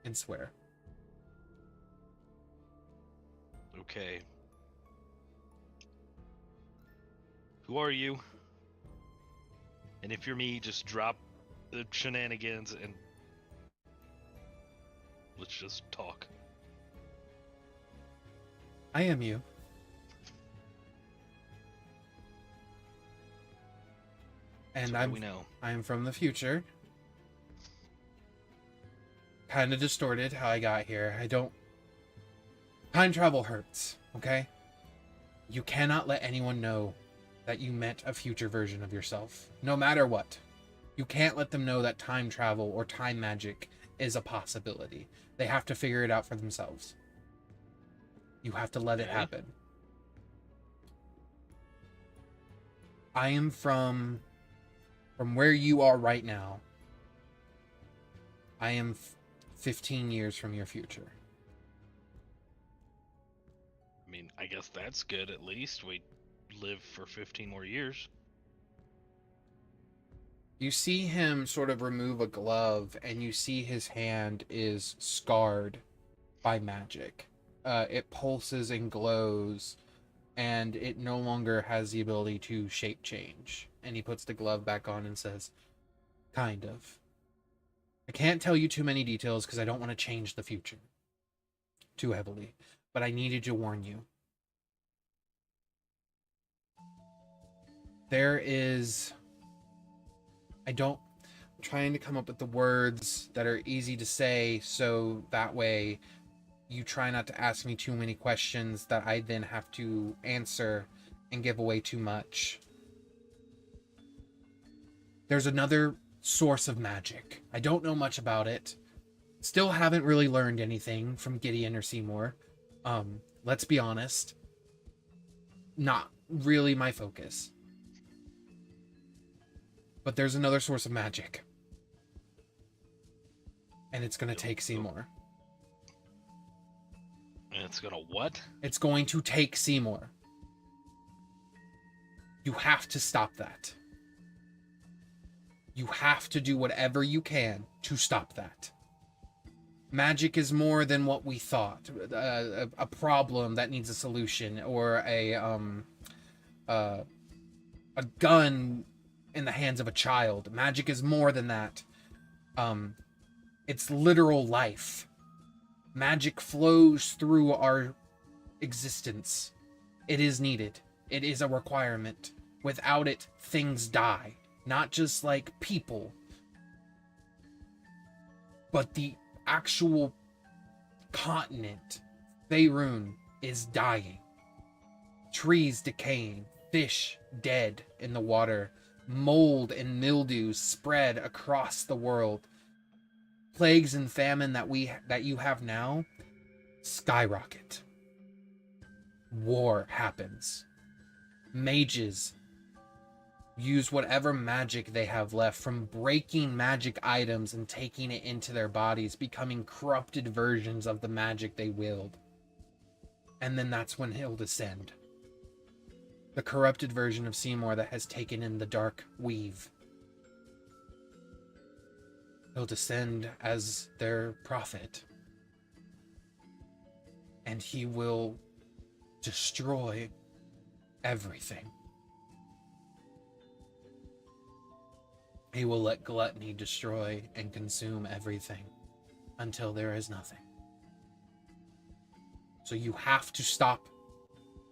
and swear. Okay. Who are you? And if you're me, just drop the shenanigans and let's just talk. I am you. And So we know. I'm from the future. Kind of distorted how I got here. Time travel hurts, okay? You cannot let anyone know that you met a future version of yourself, no matter what. You can't let them know that time travel or time magic is a possibility. They have to figure it out for themselves. You have to let it happen. I am from where you are right now. I am 15 years from your future. I mean, I guess that's good at least. We live for 15 more years. You see him sort of remove a glove, and you see his hand is scarred by magic. It pulses and glows, and it no longer has the ability to shape change. And he puts the glove back on and says, kind of. I can't tell you too many details because I don't want to change the future too heavily, but I needed to warn you. There is... I'm trying to come up with the words that are easy to say, so that way you try not to ask me too many questions that I then have to answer and give away too much. There's another source of magic. I don't know much about it. Still haven't really learned anything from Gideon or Simour. Let's be honest. Not really my focus. But there's another source of magic. And it's going to take Simour. And it's going to what? It's going to take Simour. You have to stop that. You have to do whatever you can to stop that. Magic is more than what we thought. A problem that needs a solution, or a gun in the hands of a child. Magic is more than that. It's literal life. Magic flows through our existence. It is needed. It is a requirement. Without it, things die. Not just like people, but the actual continent, Faerun, is dying. Trees decaying, fish dead in the water, mold and mildew spread across the world. Plagues and famine that you have now skyrocket. War happens. Mages use whatever magic they have left, from breaking magic items and taking it into their bodies, becoming corrupted versions of the magic they wield. And then that's when he'll descend. The corrupted version of Simour that has taken in the dark weave. He'll descend as their prophet. And he will destroy everything. He will let gluttony destroy and consume everything until there is nothing. So you have to stop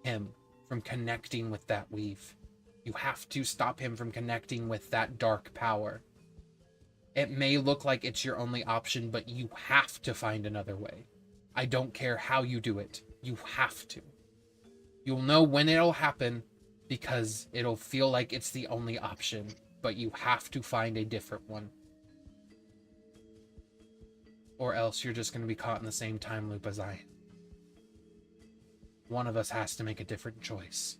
him from connecting with that weave. You have to stop him from connecting with that dark power. It may look like it's your only option, but you have to find another way. I don't care how you do it. You have to. You'll know when it'll happen because it'll feel like it's the only option. But you have to find a different one. Or else you're just going to be caught in the same time loop as I am. One of us has to make a different choice.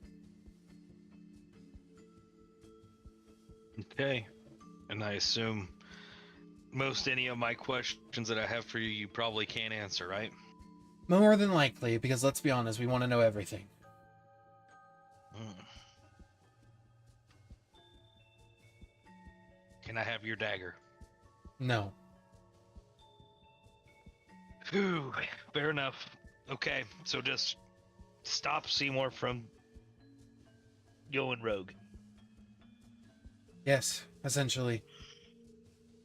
Okay. And I assume most any of my questions that I have for you, you probably can't answer, right? More than likely, because let's be honest, we want to know everything. Can I have your dagger? No. Whew, fair enough. Okay, so just stop Simour from going rogue. Yes, essentially.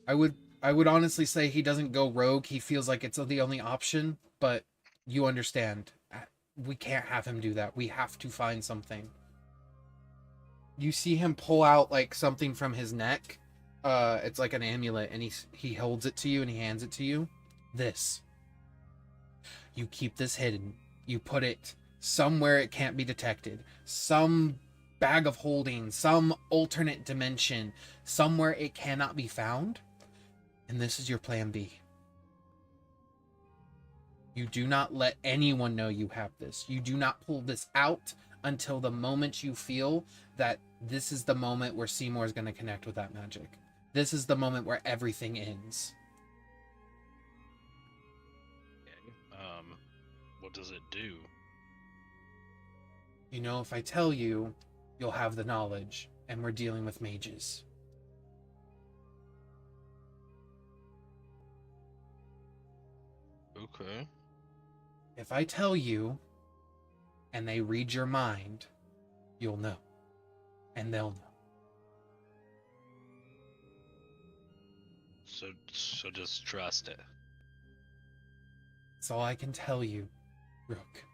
I would honestly say he doesn't go rogue. He feels like it's the only option, but you understand. We can't have him do that. We have to find something. You see him pull out like something from his neck. It's like an amulet, and he holds it to you and he hands it to you. This. You keep this hidden. You put it somewhere it can't be detected. Some bag of holding, some alternate dimension, somewhere it cannot be found. And this is your plan B. You do not let anyone know you have this. You do not pull this out until the moment you feel that this is the moment where Simour is going to connect with that magic. This is the moment where everything ends. What does it do? You know, if I tell you, you'll have the knowledge, and we're dealing with mages. Okay. If I tell you, and they read your mind, you'll know. And they'll know. So just trust it. That's all I can tell you, Rook.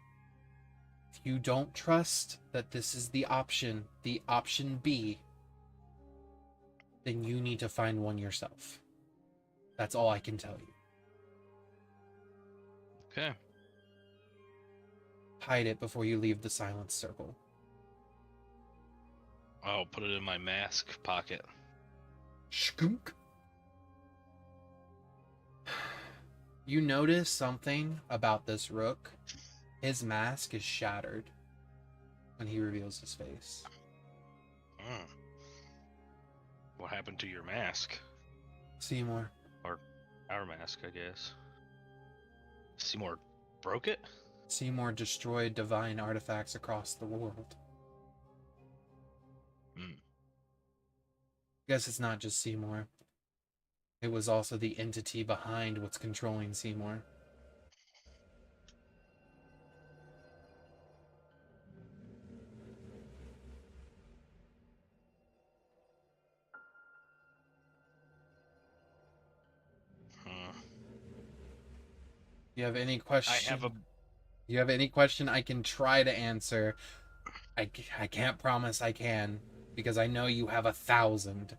If you don't trust that this is the option B, then you need to find one yourself. That's all I can tell you. Okay. Hide it before you leave the silence circle. I'll put it in my mask pocket. Skunk. You notice something about this Rook. His mask is shattered when he reveals his face. What happened to your mask? Simour. Or our mask, I guess. Simour broke it? Simour destroyed divine artifacts across the world. Guess it's not just Simour. It was also the entity behind what's controlling Simour. You have any question? You have any question I can try to answer? I can't promise I can, because I know you have 1,000.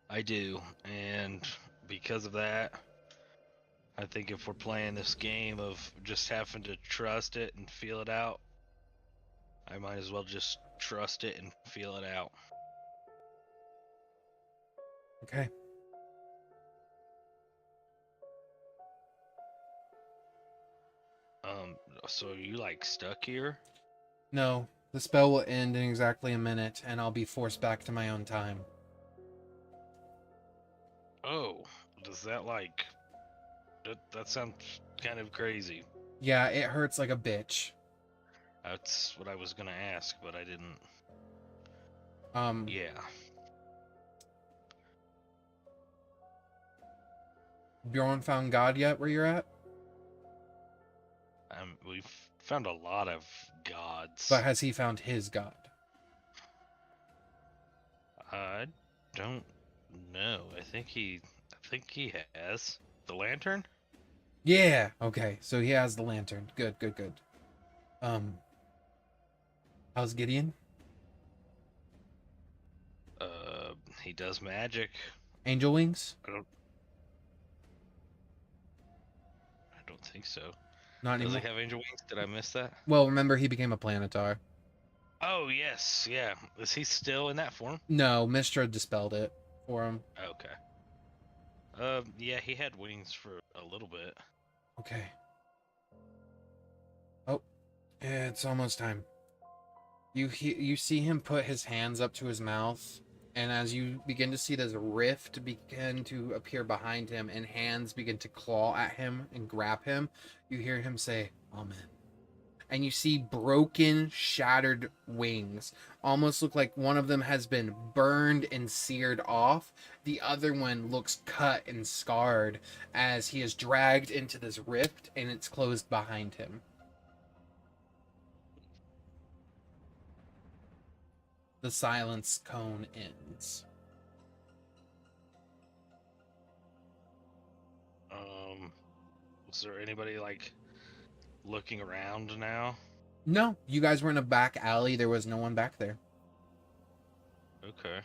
I do, and because of that, I think if we're playing this game of just having to trust it and feel it out, I might as well just trust it and feel it out. Okay. So are you like stuck here? No, the spell will end in exactly a minute, and I'll be forced back to my own time. Oh, does that like... That sounds kind of crazy. Yeah, it hurts like a bitch. That's what I was gonna ask, but I didn't. Yeah. Bjorn found God yet where you're at? We've found a lot of gods. But has he found his God? I don't know. I think he has the lantern. Yeah. Okay. So he has the lantern. Good. How's Gideon? He does magic. Angel wings? I don't think so. Not Does anymore. he have angel wings? Did I miss that? Well, remember he became a planetar. Oh yes, yeah. Is he still in that form? No, Mistra dispelled it for him. Okay. Yeah, he had wings for a little bit. Okay. Oh, it's almost time. You see him put his hands up to his mouth, and as you begin to see this rift begin to appear behind him, and hands begin to claw at him and grab him, you hear him say, "Amen." And you see broken, shattered wings. Almost look like one of them has been burned and seared off. The other one looks cut and scarred as he is dragged into this rift and it's closed behind him. The silence cone ends. Was there anybody like looking around now? No, you guys were in a back alley. There was no one back there. Okay.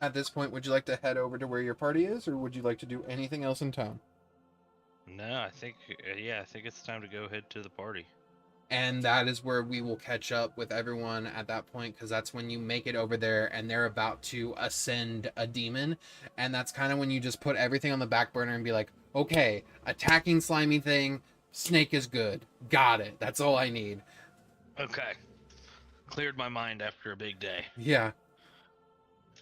At this point, would you like to head over to where your party is, or would you like to do anything else in town? No, I think it's time to go head to the party. And that is where we will catch up with everyone at that point, because that's when you make it over there and they're about to ascend a demon. And that's kind of when you just put everything on the back burner and be like, okay, attacking slimy thing, snake is good. Got it. That's all I need. Okay. Cleared my mind after a big day. Yeah.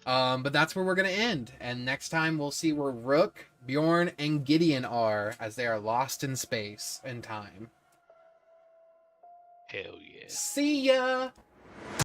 But that's where we're going to end. And next time we'll see where Rook, Bjorn, and Gideon are as they are lost in space and time. Hell yeah. See ya!